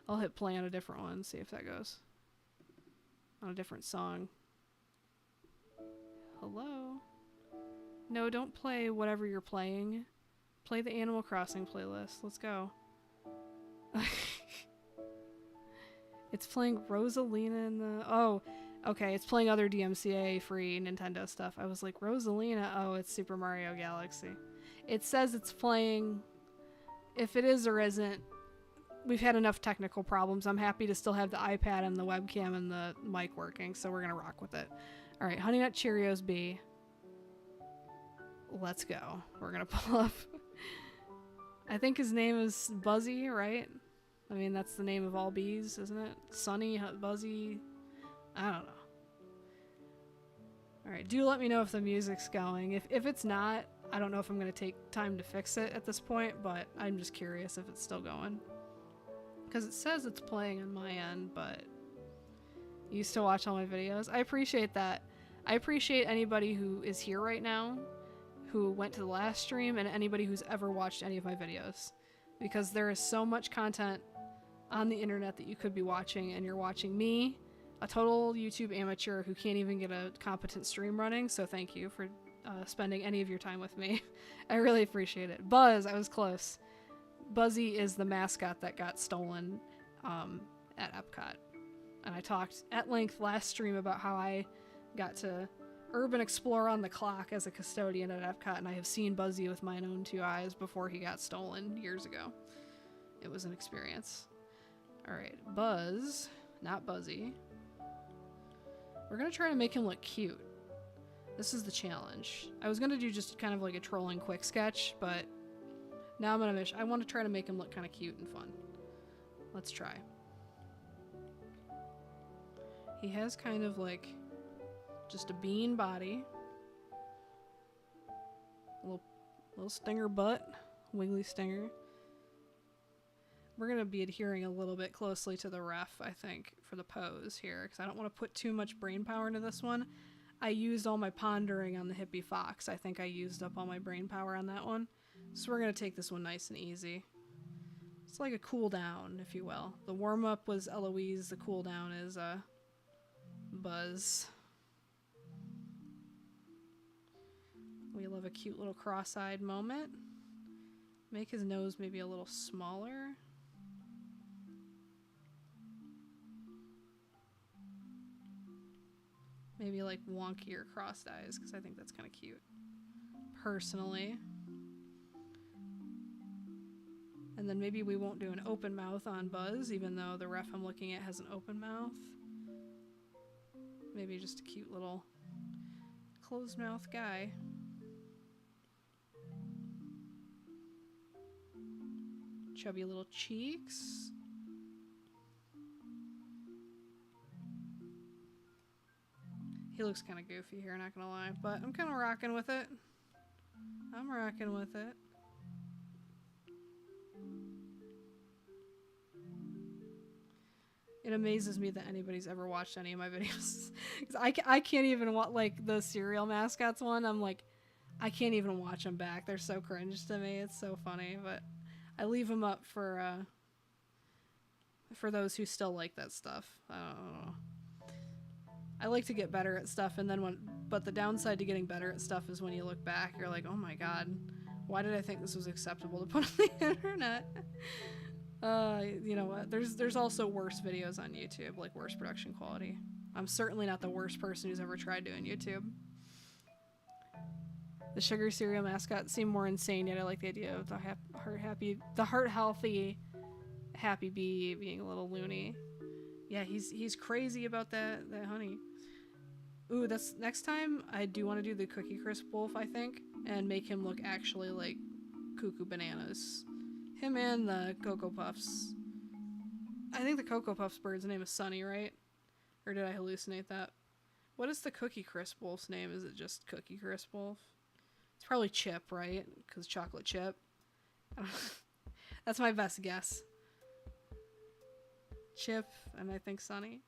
I'll hit play on a different one, see if that goes. On a different song. Hello? No, don't play whatever you're playing. Play the Animal Crossing playlist. Let's go. It's playing Rosalina in the... Oh, okay. It's playing other DMCA free Nintendo stuff. I was like, Rosalina? Oh, it's Super Mario Galaxy. It says it's playing... If it is or isn't, we've had enough technical problems. I'm happy to still have the iPad and the webcam and the mic working, so we're going to rock with it. All right, Honey Nut Cheerios B. Let's go. We're going to pull up. I think his name is Buzzy, right? I mean, that's the name of all bees, isn't it? Sunny, Buzzy. I don't know. All right, do let me know if the music's going. If it's not, I don't know if I'm going to take time to fix it at this point, but I'm just curious if it's still going. Because it says it's playing on my end, but you used to watch all my videos. I appreciate that. I appreciate anybody who is here right now, who went to the last stream, and anybody who's ever watched any of my videos. Because there is so much content on the internet that you could be watching, and you're watching me, a total YouTube amateur who can't even get a competent stream running, so thank you for spending any of your time with me. I really appreciate it. Buzz, I was close. Buzzy is the mascot that got stolen at Epcot. And I talked at length last stream about how I got to urban explore on the clock as a custodian at Epcot, and I have seen Buzzy with mine own two eyes before he got stolen years ago. It was an experience. Alright, Buzz, not Buzzy. We're gonna try to make him look cute. This is the challenge. I was gonna do just kind of like a trolling quick sketch, but now I'm gonna I want to try to make him look kind of cute and fun. Let's try. He has kind of like just a bean body. A little stinger butt. Wiggly stinger. We're going to be adhering a little bit closely to the ref, I think, for the pose here, because I don't want to put too much brain power into this one. I used all my pondering on the hippie fox. I think I used up all my brain power on that one. So we're going to take this one nice and easy. It's like a cool down, if you will. The warm-up was Eloise. The cool down is Buzz. We love a cute little cross-eyed moment. Make his nose maybe a little smaller. Maybe like wonkier crossed eyes, because I think that's kind of cute. Personally. And then maybe we won't do an open mouth on Buzz, even though the ref I'm looking at has an open mouth. Maybe just a cute little closed mouth guy. Chubby little cheeks. He looks kind of goofy here, not gonna lie, but I'm kind of rocking with it. I'm rocking with it. It amazes me that anybody's ever watched any of my videos. Because I can't even watch, like, the cereal mascots one. I'm like, I can't even watch them back. They're so cringe to me. It's so funny, but I leave them up for those who still like that stuff. I don't know. I like to get better at stuff, and then but the downside to getting better at stuff is when you look back, you're like, oh my god, why did I think this was acceptable to put on the internet? You know what? There's also worse videos on YouTube, like worse production quality. I'm certainly not the worst person who's ever tried doing YouTube. The sugar cereal mascot seemed more insane, yet I like the idea of the heart healthy happy bee being a little loony. Yeah, he's crazy about that honey. Ooh, that's next time I do want to do the Cookie Crisp Wolf, I think, and make him look actually like Cuckoo Bananas. Him and the Cocoa Puffs. I think the Cocoa Puffs bird's name is Sunny, right? Or did I hallucinate that? What is the Cookie Crisp Wolf's name? Is it just Cookie Crisp Wolf? It's probably Chip, right? Because chocolate chip. That's my best guess. Chip, and I think Sunny.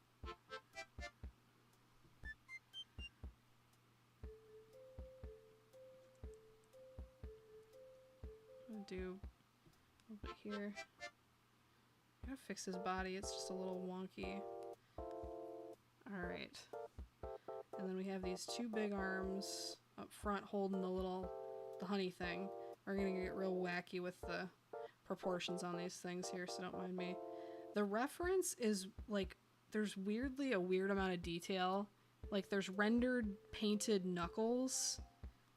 gonna do a little bit here. I gotta fix his body, it's just a little wonky. Alright. And then we have these two big arms up front holding the honey thing. We're gonna get real wacky with the proportions on these things here, so don't mind me. The reference is like, there's weirdly a weird amount of detail. Like there's rendered painted knuckles,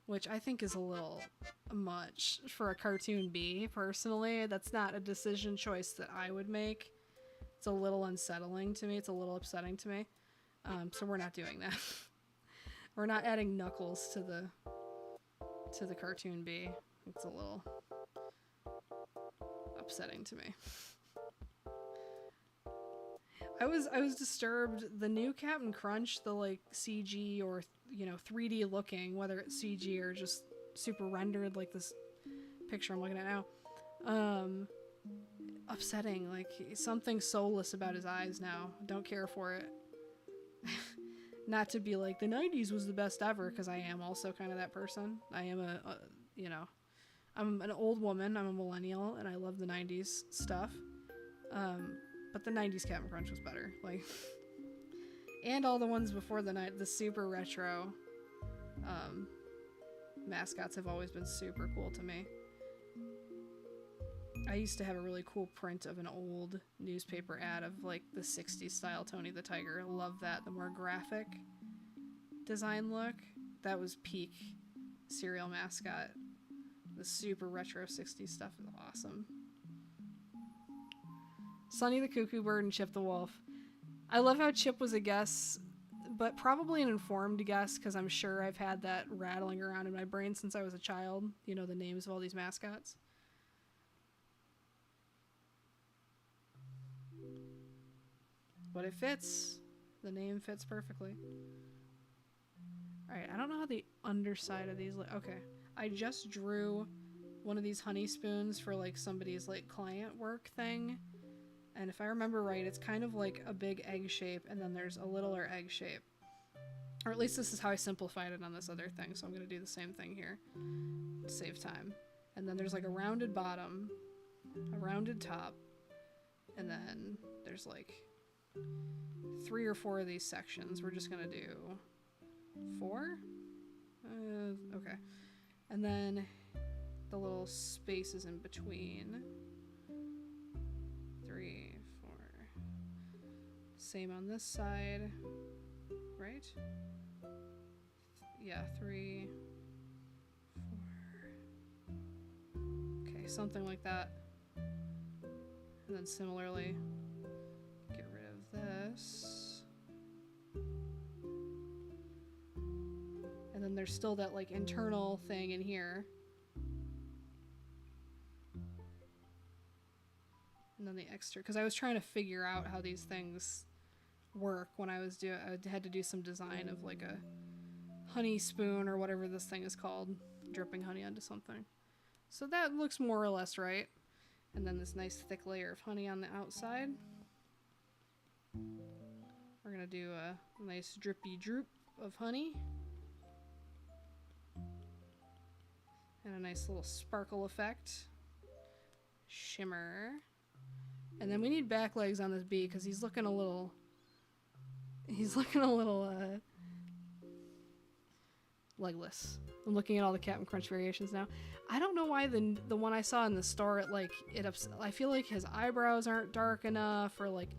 which I think is a little much for a cartoon bee, personally. That's not a decision choice that I would make. It's a little unsettling to me. It's a little upsetting to me. So we're not doing that. We're not adding knuckles to the cartoon bee. It's a little upsetting to me. I was disturbed. The new Captain Crunch, the like CG or 3D looking, whether it's CG or just super rendered like this picture I'm looking at now, upsetting. Like something soulless about his eyes now. Don't care for it. Not to be like the 90s was the best ever, because I am also kind of that person. I am I'm an old woman. I'm a millennial, and I love the 90s stuff. But the 90s Captain Crunch was better. Like, and all the ones before the super retro mascots have always been super cool to me. I used to have a really cool print of an old newspaper ad of like the 60s style Tony the Tiger. Love that. The more graphic design look. That was peak cereal mascot. The super retro 60s stuff is awesome. Sonny the Cuckoo Bird and Chip the Wolf. I love how Chip was a guess, but probably an informed guess, because I'm sure I've had that rattling around in my brain since I was a child. You know, the names of all these mascots. But it fits. The name fits perfectly. Alright, I don't know how the underside of these look. Okay. I just drew one of these honey spoons for like somebody's like client work thing. And if I remember right, it's kind of like a big egg shape, and then there's a littler egg shape. Or at least this is how I simplified it on this other thing, so I'm going to do the same thing here to save time. And then there's like a rounded bottom, a rounded top, and then there's like 3 or 4 of these sections. We're just going to do 4? Okay. And then the little spaces in between. 3, 4. Same on this side, right? Yeah, 3, 4. Okay, something like that. And then similarly, get rid of this. And then there's still that like internal thing in here. And then the extra, because I was trying to figure out how these things work when I was I had to do some design of like a honey spoon or whatever this thing is called, dripping honey onto something. So that looks more or less right. And then this nice thick layer of honey on the outside. We're gonna do a nice drippy droop of honey. And a nice little sparkle effect. Shimmer. And then we need back legs on this bee, because he's looking a little legless. I'm looking at all the Captain Crunch variations now. I don't know why the one I saw in the store, I feel like his eyebrows aren't dark enough, or like,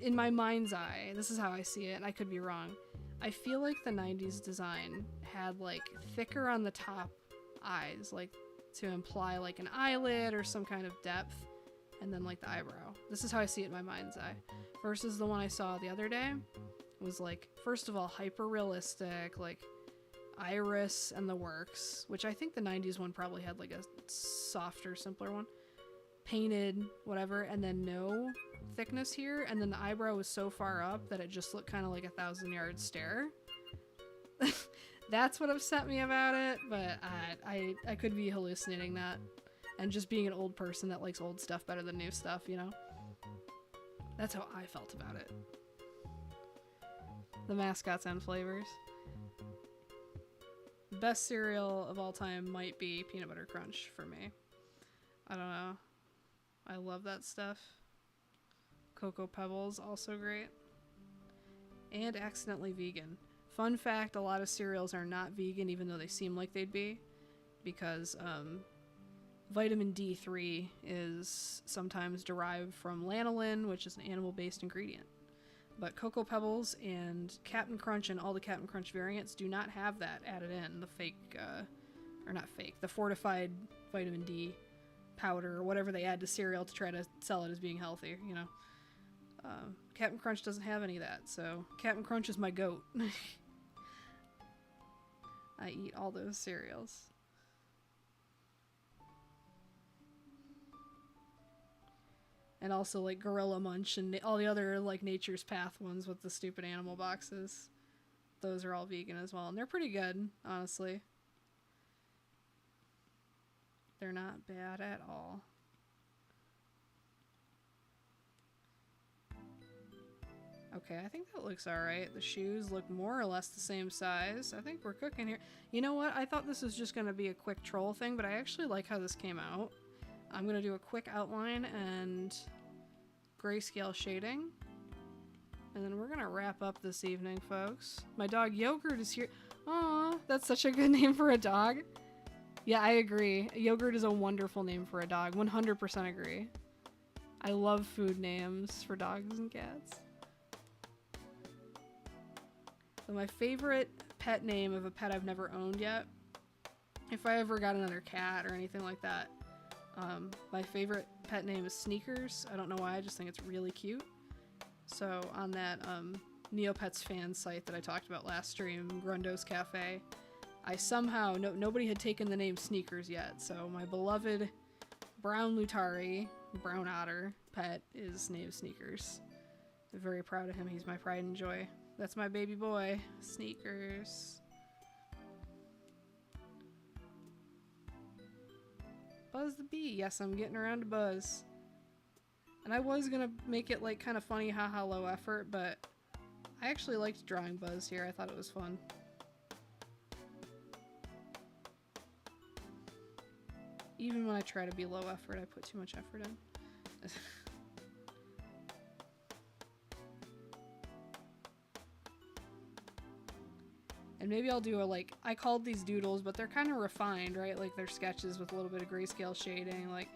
in my mind's eye, this is how I see it, and I could be wrong. I feel like the 90s design had like thicker on the top eyes, like to imply like an eyelid or some kind of depth. And then like the eyebrow. This is how I see it in my mind's eye. Versus the one I saw the other day. It was like, first of all, hyper realistic, like iris and the works, which I think the 90s one probably had like a softer, simpler one. Painted, whatever, and then no thickness here. And then the eyebrow was so far up that it just looked kind of like a 1,000-yard stare. That's what upset me about it, but I could be hallucinating that. And just being an old person that likes old stuff better than new stuff, you know? That's how I felt about it. The mascots and flavors. Best cereal of all time might be Peanut Butter Crunch for me. I don't know. I love that stuff. Cocoa Pebbles, also great. And accidentally vegan. Fun fact, a lot of cereals are not vegan even though they seem like they'd be. Because vitamin D3 is sometimes derived from lanolin, which is an animal-based ingredient. But Cocoa Pebbles and Captain Crunch and all the Captain Crunch variants do not have that added in. The fake, or not fake, the fortified vitamin D powder or whatever they add to cereal to try to sell it as being healthy, you know. Captain Crunch doesn't have any of that, so Captain Crunch is my goat. I eat all those cereals. And also like Gorilla Munch and all the other like Nature's Path ones with the stupid animal boxes. Those are all vegan as well, and they're pretty good, honestly. They're not bad at all. Okay, I think that looks alright. The shoes look more or less the same size. I think we're cooking here. You know what? I thought this was just going to be a quick troll thing, but I actually like how this came out. I'm going to do a quick outline and grayscale shading. And then we're going to wrap up this evening, folks. My dog Yogurt is here. Aw, that's such a good name for a dog. Yeah, I agree. Yogurt is a wonderful name for a dog. 100% agree. I love food names for dogs and cats. So my favorite pet name of a pet I've never owned yet, if I ever got another cat or anything like that, my favorite pet name is Sneakers. I don't know why, I just think it's really cute. So on that Neopets fan site that I talked about last stream, Grundos Cafe, I somehow, nobody had taken the name Sneakers yet, so my beloved brown Lutari, brown otter pet is named Sneakers. I'm very proud of him, he's my pride and joy. That's my baby boy, Sneakers. Buzz the Bee. Yes, I'm getting around to Buzz. And I was gonna make it like kind of funny, haha, low effort, but I actually liked drawing Buzz here. I thought it was fun. Even when I try to be low effort, I put too much effort in. And maybe I'll do a, like, I called these doodles, but they're kind of refined, right? Like, they're sketches with a little bit of grayscale shading. Like,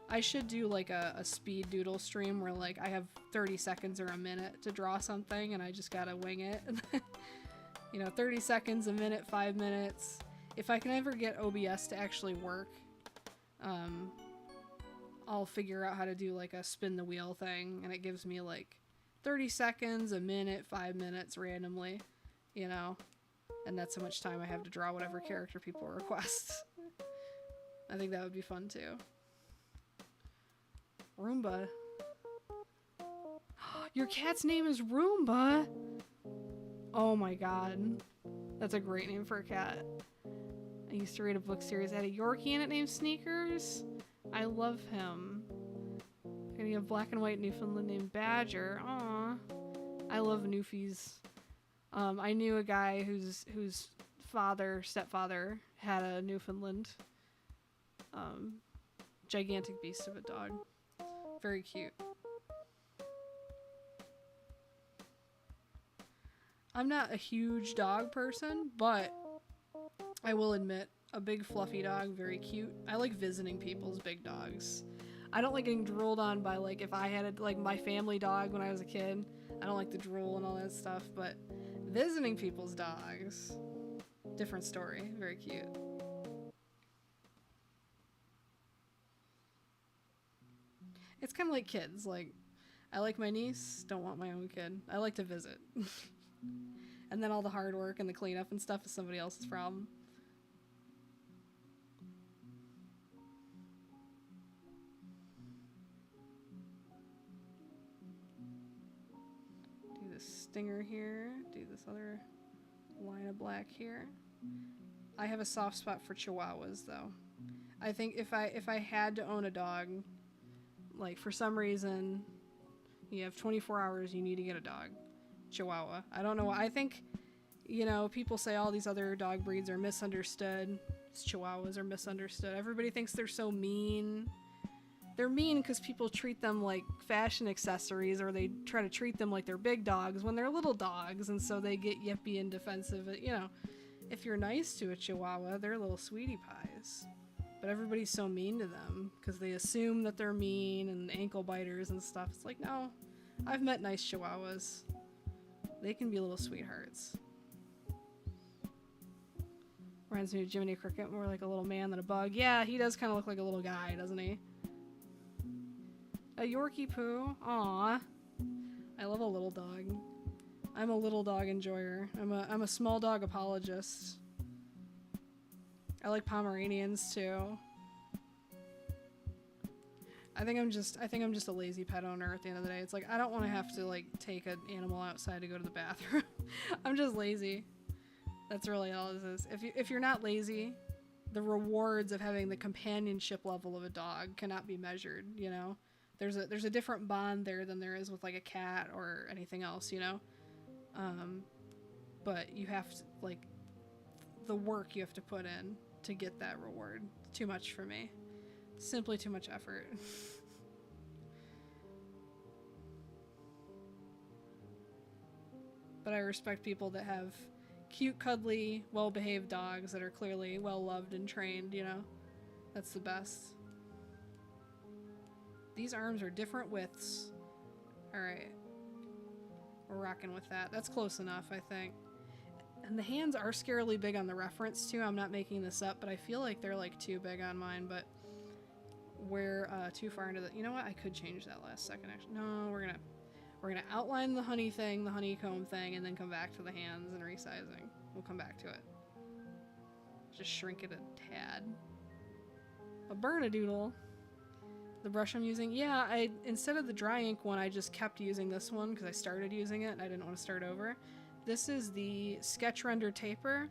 I should do, like, a speed doodle stream where, like, I have 30 seconds or a minute to draw something, and I just gotta wing it. You know, 30 seconds, a minute, 5 minutes. If I can ever get OBS to actually work, I'll figure out how to do, like, a spin the wheel thing, and it gives me, like, 30 seconds, a minute, 5 minutes randomly, you know? And that's how much time I have to draw whatever character people request. I think that would be fun too. Roomba. Your cat's name is Roomba! Oh my god. That's a great name for a cat. I used to read a book series that had a Yorkie in it named Sneakers. I love him. Getting a black and white Newfoundland named Badger. Aww. I love Newfies. I knew a guy whose stepfather had a Newfoundland. Gigantic beast of a dog. Very cute. I'm not a huge dog person, but I will admit, a big fluffy dog, very cute. I like visiting people's big dogs. I don't like getting drooled on by, like, if I had, like, my family dog when I was a kid. I don't like the drool and all that stuff, but visiting people's dogs, different story. Very cute. It's kind of like kids. Like, I like my niece, don't want my own kid. I like to visit. And then all the hard work and the cleanup and stuff is somebody else's problem. Do this stinger here. Do this other line of black here. I have a soft spot for Chihuahuas, though. I think if I had to own a dog, like, for some reason, you have 24 hours, you need to get a dog. Chihuahua. I don't know why. I think, you know, people say all these other dog breeds are misunderstood. Chihuahuas are misunderstood. Everybody thinks they're so mean They're mean because people treat them like fashion accessories, or they try to treat them like they're big dogs when they're little dogs, and so they get yippy and defensive. You know, if you're nice to a Chihuahua, they're little sweetie pies. But everybody's so mean to them because they assume that they're mean and ankle biters and stuff. It's like, no, I've met nice Chihuahuas. They can be little sweethearts. Reminds me of Jiminy Cricket, more like a little man than a bug. Yeah, he does kind of look like a little guy, doesn't he? A Yorkie poo. Aww. I love a little dog. I'm a little dog enjoyer. I'm a small dog apologist. I like Pomeranians too. I think I'm just a lazy pet owner at the end of the day. It's like I don't want to have to like take an animal outside to go to the bathroom. I'm just lazy. That's really all this is. If you're not lazy, the rewards of having the companionship level of a dog cannot be measured, you know? There's a different bond there than there is with like a cat or anything else, you know? But you have to, like, the work you have to put in to get that reward. Too much for me. Simply too much effort. But I respect people that have cute, cuddly, well-behaved dogs that are clearly well-loved and trained, you know? That's the best. These arms are different widths. Alright. We're rocking with that. That's close enough, I think. And the hands are scarily big on the reference, too. I'm not making this up, but I feel like they're, like, too big on mine, but we're too far into the... You know what? I could change that last second, actually. No, we're gonna outline the honey thing, the honeycomb thing, and then come back to the hands and resizing. We'll come back to it. Just shrink it a tad. A Bernedoodle. The brush I'm using, yeah, instead of the dry ink one, I just kept using this one because I started using it and I didn't want to start over. This is the Sketch Render Taper.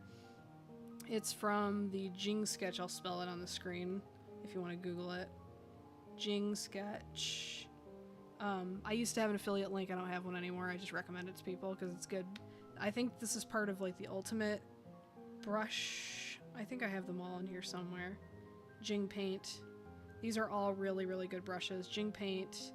It's from the Jing Sketch. I'll spell it on the screen if you want to Google it. Jing Sketch. I used to have an affiliate link. I don't have one anymore. I just recommend it to people because it's good. I think this is part of like the ultimate brush. I think I have them all in here somewhere. Jing Paint. These are all really, really good brushes. Jing Paint,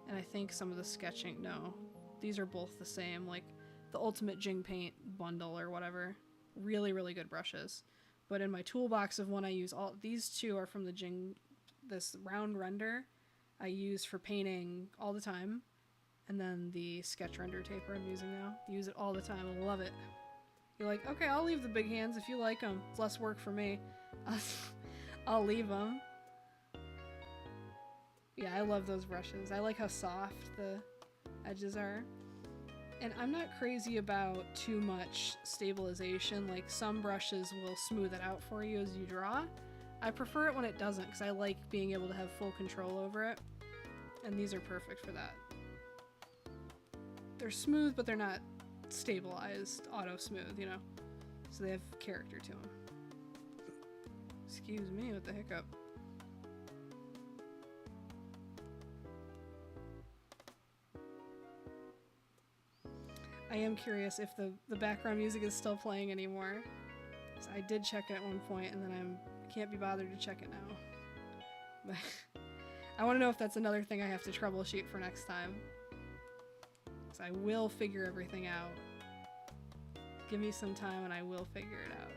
and I think some of the sketching. No, these are both the same. Like the Ultimate Jing Paint bundle or whatever. Really, really good brushes. But in my toolbox of one I use, all these two are from the Jing, this round render I use for painting all the time. And then the Sketch Render Taper I'm using now. Use it all the time. I love it. You're like, okay, I'll leave the big hands if you like them. It's less work for me. I'll leave them. Yeah, I love those brushes. I like how soft the edges are. And I'm not crazy about too much stabilization. Like some brushes will smooth it out for you as you draw. I prefer it when it doesn't because I like being able to have full control over it. And these are perfect for that. They're smooth, but they're not stabilized, auto smooth, you know? So they have character to them. Excuse me with the hiccup. I am curious if the background music is still playing anymore. So I did check it at one point, and then I can't be bothered to check it now. But I want to know if that's another thing I have to troubleshoot for next time. So I will figure everything out. Give me some time and I will figure it out.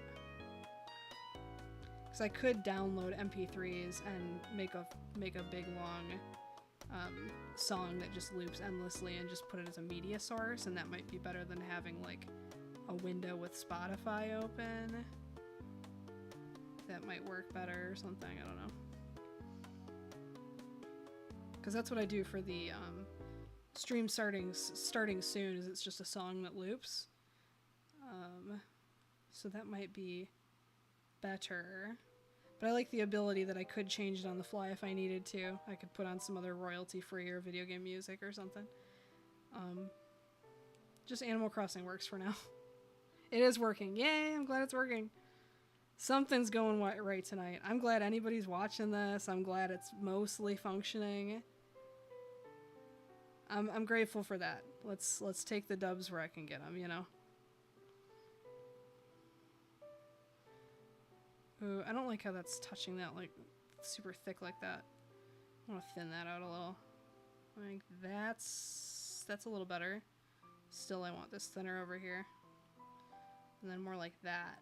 Because I could download MP3s and make a big long song that just loops endlessly and just put it as a media source, and that might be better than having like a window with Spotify open. That might work better or something, I don't know. Because that's what I do for the stream starting soon, is it's just a song that loops. So that might be better. But I like the ability that I could change it on the fly if I needed to. I could put on some other royalty-free or video game music or something. Just Animal Crossing works for now. It is working. Yay, I'm glad it's working. Something's going right tonight. I'm glad anybody's watching this. I'm glad it's mostly functioning. I'm grateful for that. Let's take the dubs where I can get them, you know? Ooh, I don't like how that's touching that, like, super thick like that. I I want to thin that out a little. I think that's a little better. Still, I want this thinner over here. And then more like that.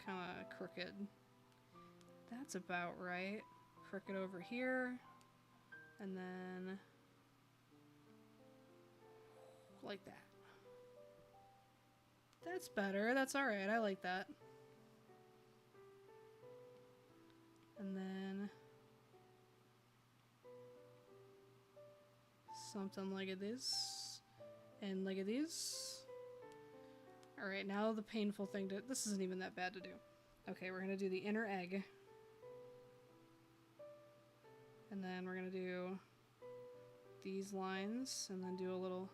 Kind of crooked. That's about right. Crooked over here. And then like that. That's better. That's alright. I like that. And then something like this. And like this. Alright, now the painful thing to... This isn't even that bad to do. Okay, we're going to do the inner egg. And then we're going to do these lines. And then do a little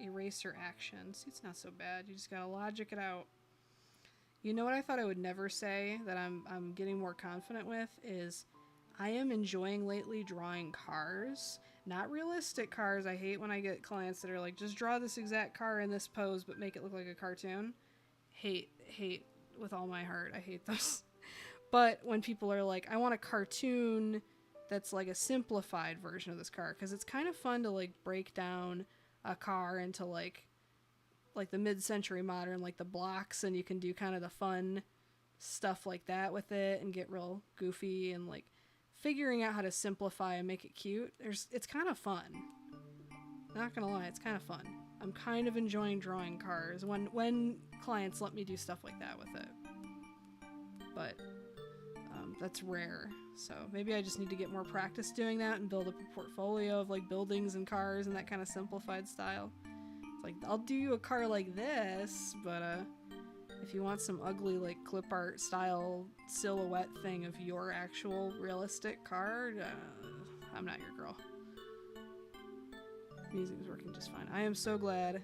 eraser action. See, it's not so bad. You just got to logic it out. You know what I thought I would never say that I'm getting more confident with is I am enjoying lately drawing cars. Not realistic cars. I hate when I get clients that are like, just draw this exact car in this pose but make it look like a cartoon. Hate with all my heart. I hate those. But when people are like, I want a cartoon that's like a simplified version of this car, because it's kind of fun to like break down a car into like the mid-century modern, like the blocks, and you can do kind of the fun stuff like that with it and get real goofy and like figuring out how to simplify and make it cute. It's kind of fun. Not gonna lie, it's kind of fun. I'm kind of enjoying drawing cars when clients let me do stuff like that with it. But that's rare. So maybe I just need to get more practice doing that and build up a portfolio of like buildings and cars and that kind of simplified style. It's like, I'll do you a car like this, but if you want some ugly like clip art style silhouette thing of your actual realistic car, I'm not your girl. Music is working just fine. I am so glad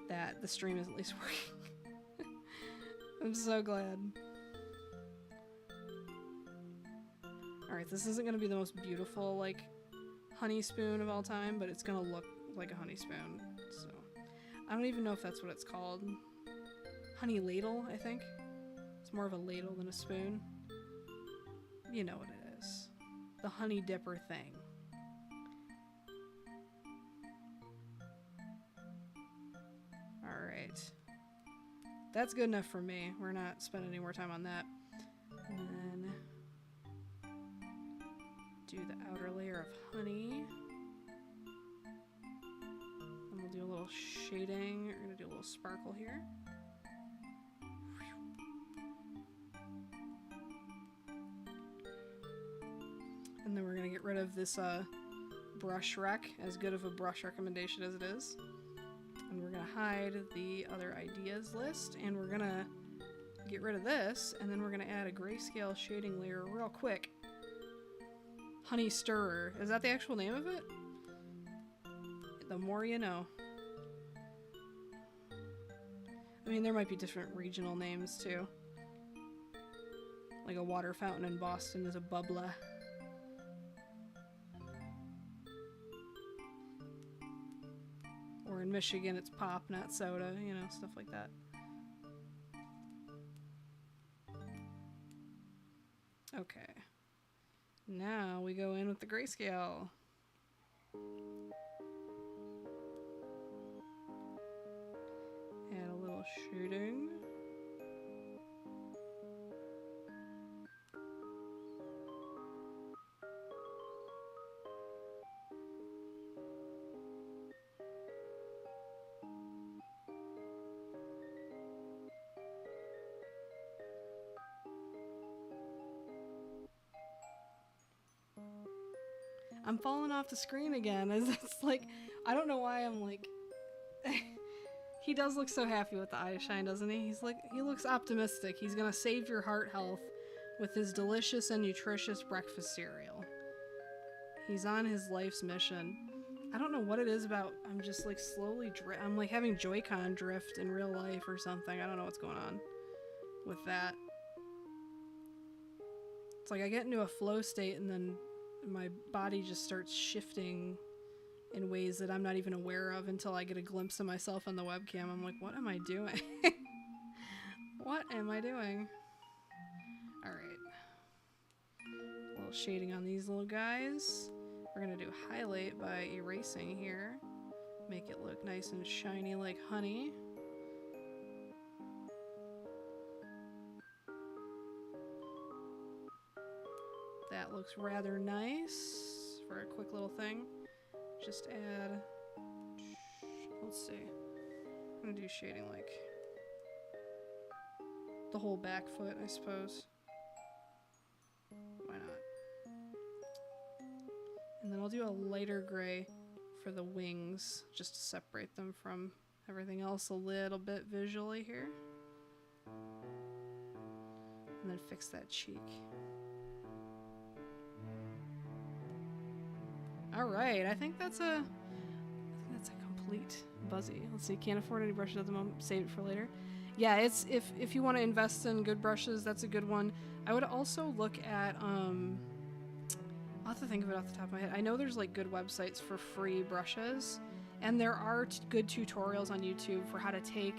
that the stream is at least working. I'm so glad. Alright, this isn't going to be the most beautiful, like, honey spoon of all time, but it's going to look like a honey spoon, so... I don't even know if that's what it's called. Honey ladle, I think? It's more of a ladle than a spoon. You know what it is. The honey dipper thing. Alright. That's good enough for me. We're not spending any more time on that. And then... do the outer layer of honey. And we'll do a little shading. We're going to do a little sparkle here. And then we're going to get rid of this brush rec, as good of a brush recommendation as it is. And we're going to hide the other ideas list. And we're going to get rid of this. And then we're going to add a grayscale shading layer real quick. Honey Stirrer. Is that the actual name of it? The more you know. I mean, there might be different regional names too. Like a water fountain in Boston is a bubbler. Or in Michigan it's pop, not soda, you know, stuff like that. Okay. Now we go in with the grayscale. Add a little shading. I'm falling off the screen again. It's like, I don't know why I'm like... He does look so happy with the eye shine, doesn't he? He looks optimistic. He's gonna save your heart health with his delicious and nutritious breakfast cereal. He's on his life's mission. I don't know what it is about, I'm just like slowly I'm like having Joy-Con drift in real life or something. I don't know what's going on with that. It's like I get into a flow state and then my body just starts shifting in ways that I'm not even aware of until I get a glimpse of myself on the webcam. I'm like, what am I doing? What am I doing? Alright. A little shading on these little guys. We're gonna do highlight by erasing here. Make it look nice and shiny like honey. That looks rather nice for a quick little thing. Just add, let's see, I'm gonna do shading like the whole back foot, I suppose. Why not? And then I'll do a lighter gray for the wings, just to separate them from everything else a little bit visually here. And then fix that cheek. Alright, I think that's a complete Buzzy. Let's see, can't afford any brushes at the moment, save it for later. Yeah, it's if you want to invest in good brushes, that's a good one. I would also look at I'll have to think of it off the top of my head. I know there's like good websites for free brushes, and there are good tutorials on YouTube for how to take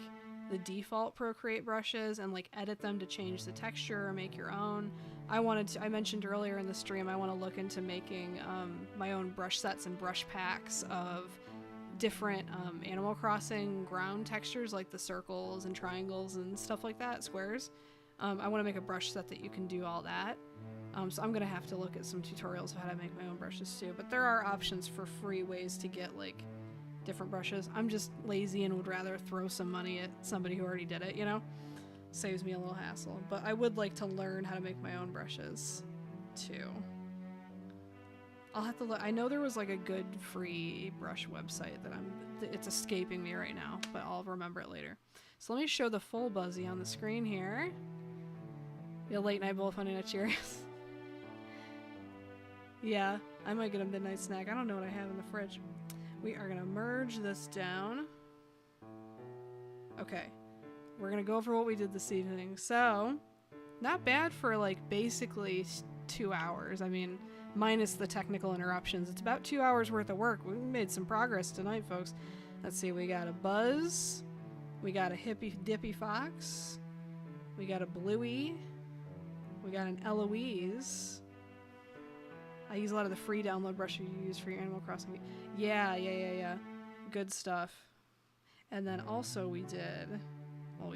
the default Procreate brushes and like edit them to change the texture or make your own. I mentioned earlier in the stream, I want to look into making my own brush sets and brush packs of different Animal Crossing ground textures, like the circles and triangles and stuff like that, squares. I want to make a brush set that you can do all that. So I'm gonna have to look at some tutorials of how to make my own brushes too, but there are options for free ways to get like different brushes. I'm just lazy and would rather throw some money at somebody who already did it, you know? Saves me a little hassle. But I would like to learn how to make my own brushes too. I'll have to look. I know there was like a good free brush website that it's escaping me right now, but I'll remember it later. So let me show the full Buzzy on the screen here. Be a late night bowl of Honey Nut Cheerios. Yeah, I might get a midnight snack. I don't know what I have in the fridge. We are gonna merge this down. Okay, we're gonna go over what we did this evening. So, not bad for like basically 2 hours. I mean, minus the technical interruptions. It's about 2 hours worth of work. We made some progress tonight, folks. Let's see, we got a Buzz. We got a Hippy Dippy Fox. We got a Bluey. We got an Eloise. I use a lot of the free download brushes you use for your Animal Crossing. Yeah. Good stuff. And then also we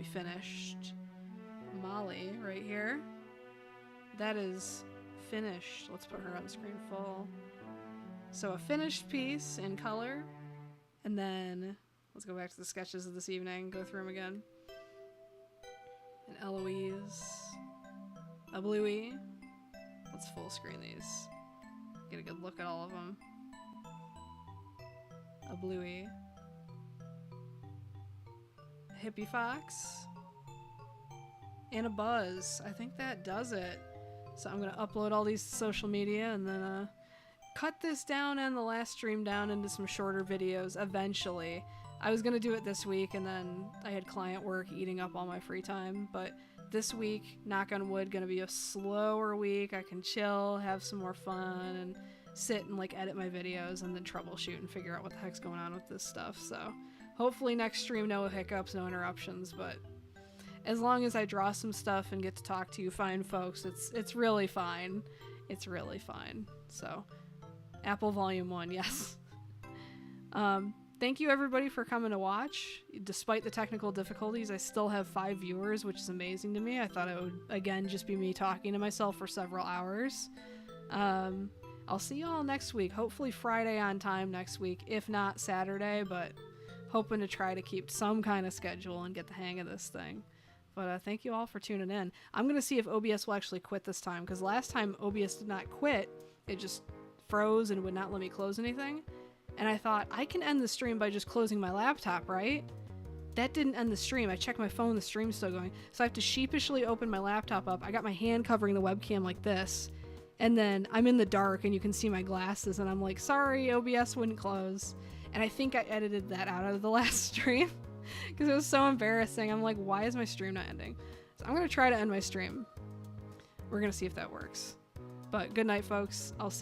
finished Molly right here. That is finished. Let's put her on the screen full. So a finished piece in color. And then let's go back to the sketches of this evening. Go through them again. An Eloise. A Bluey. Let's full screen these. Get a good look at all of them. A Bluey. A Hippy Fox. And a Buzz. I think that does it. So I'm gonna upload all these to social media and then cut this down and the last stream down into some shorter videos eventually. I was gonna do it this week and then I had client work eating up all my free time, but this week, knock on wood, gonna be a slower week. I can chill, have some more fun, and sit and like edit my videos and then troubleshoot and figure out what the heck's going on with this stuff. So hopefully next stream, no hiccups, no interruptions, but as long as I draw some stuff and get to talk to you fine folks, it's really fine. It's really fine. So Apple Volume 1, yes. Thank you everybody for coming to watch. Despite the technical difficulties, I still have 5 viewers, which is amazing to me. I thought it would, again, just be me talking to myself for several hours. I'll see you all next week. Hopefully Friday on time next week, if not Saturday, but hoping to try to keep some kind of schedule and get the hang of this thing. But thank you all for tuning in. I'm going to see if OBS will actually quit this time, because last time OBS did not quit. It just froze and would not let me close anything. And I thought, I can end the stream by just closing my laptop, right? That didn't end the stream. I checked my phone, the stream's still going. So I have to sheepishly open my laptop up. I got my hand covering the webcam like this. And then I'm in the dark and you can see my glasses and I'm like, sorry, OBS wouldn't close. And I think I edited that out of the last stream because it was so embarrassing. I'm like, why is my stream not ending? So I'm going to try to end my stream. We're going to see if that works. But good night, folks. I'll see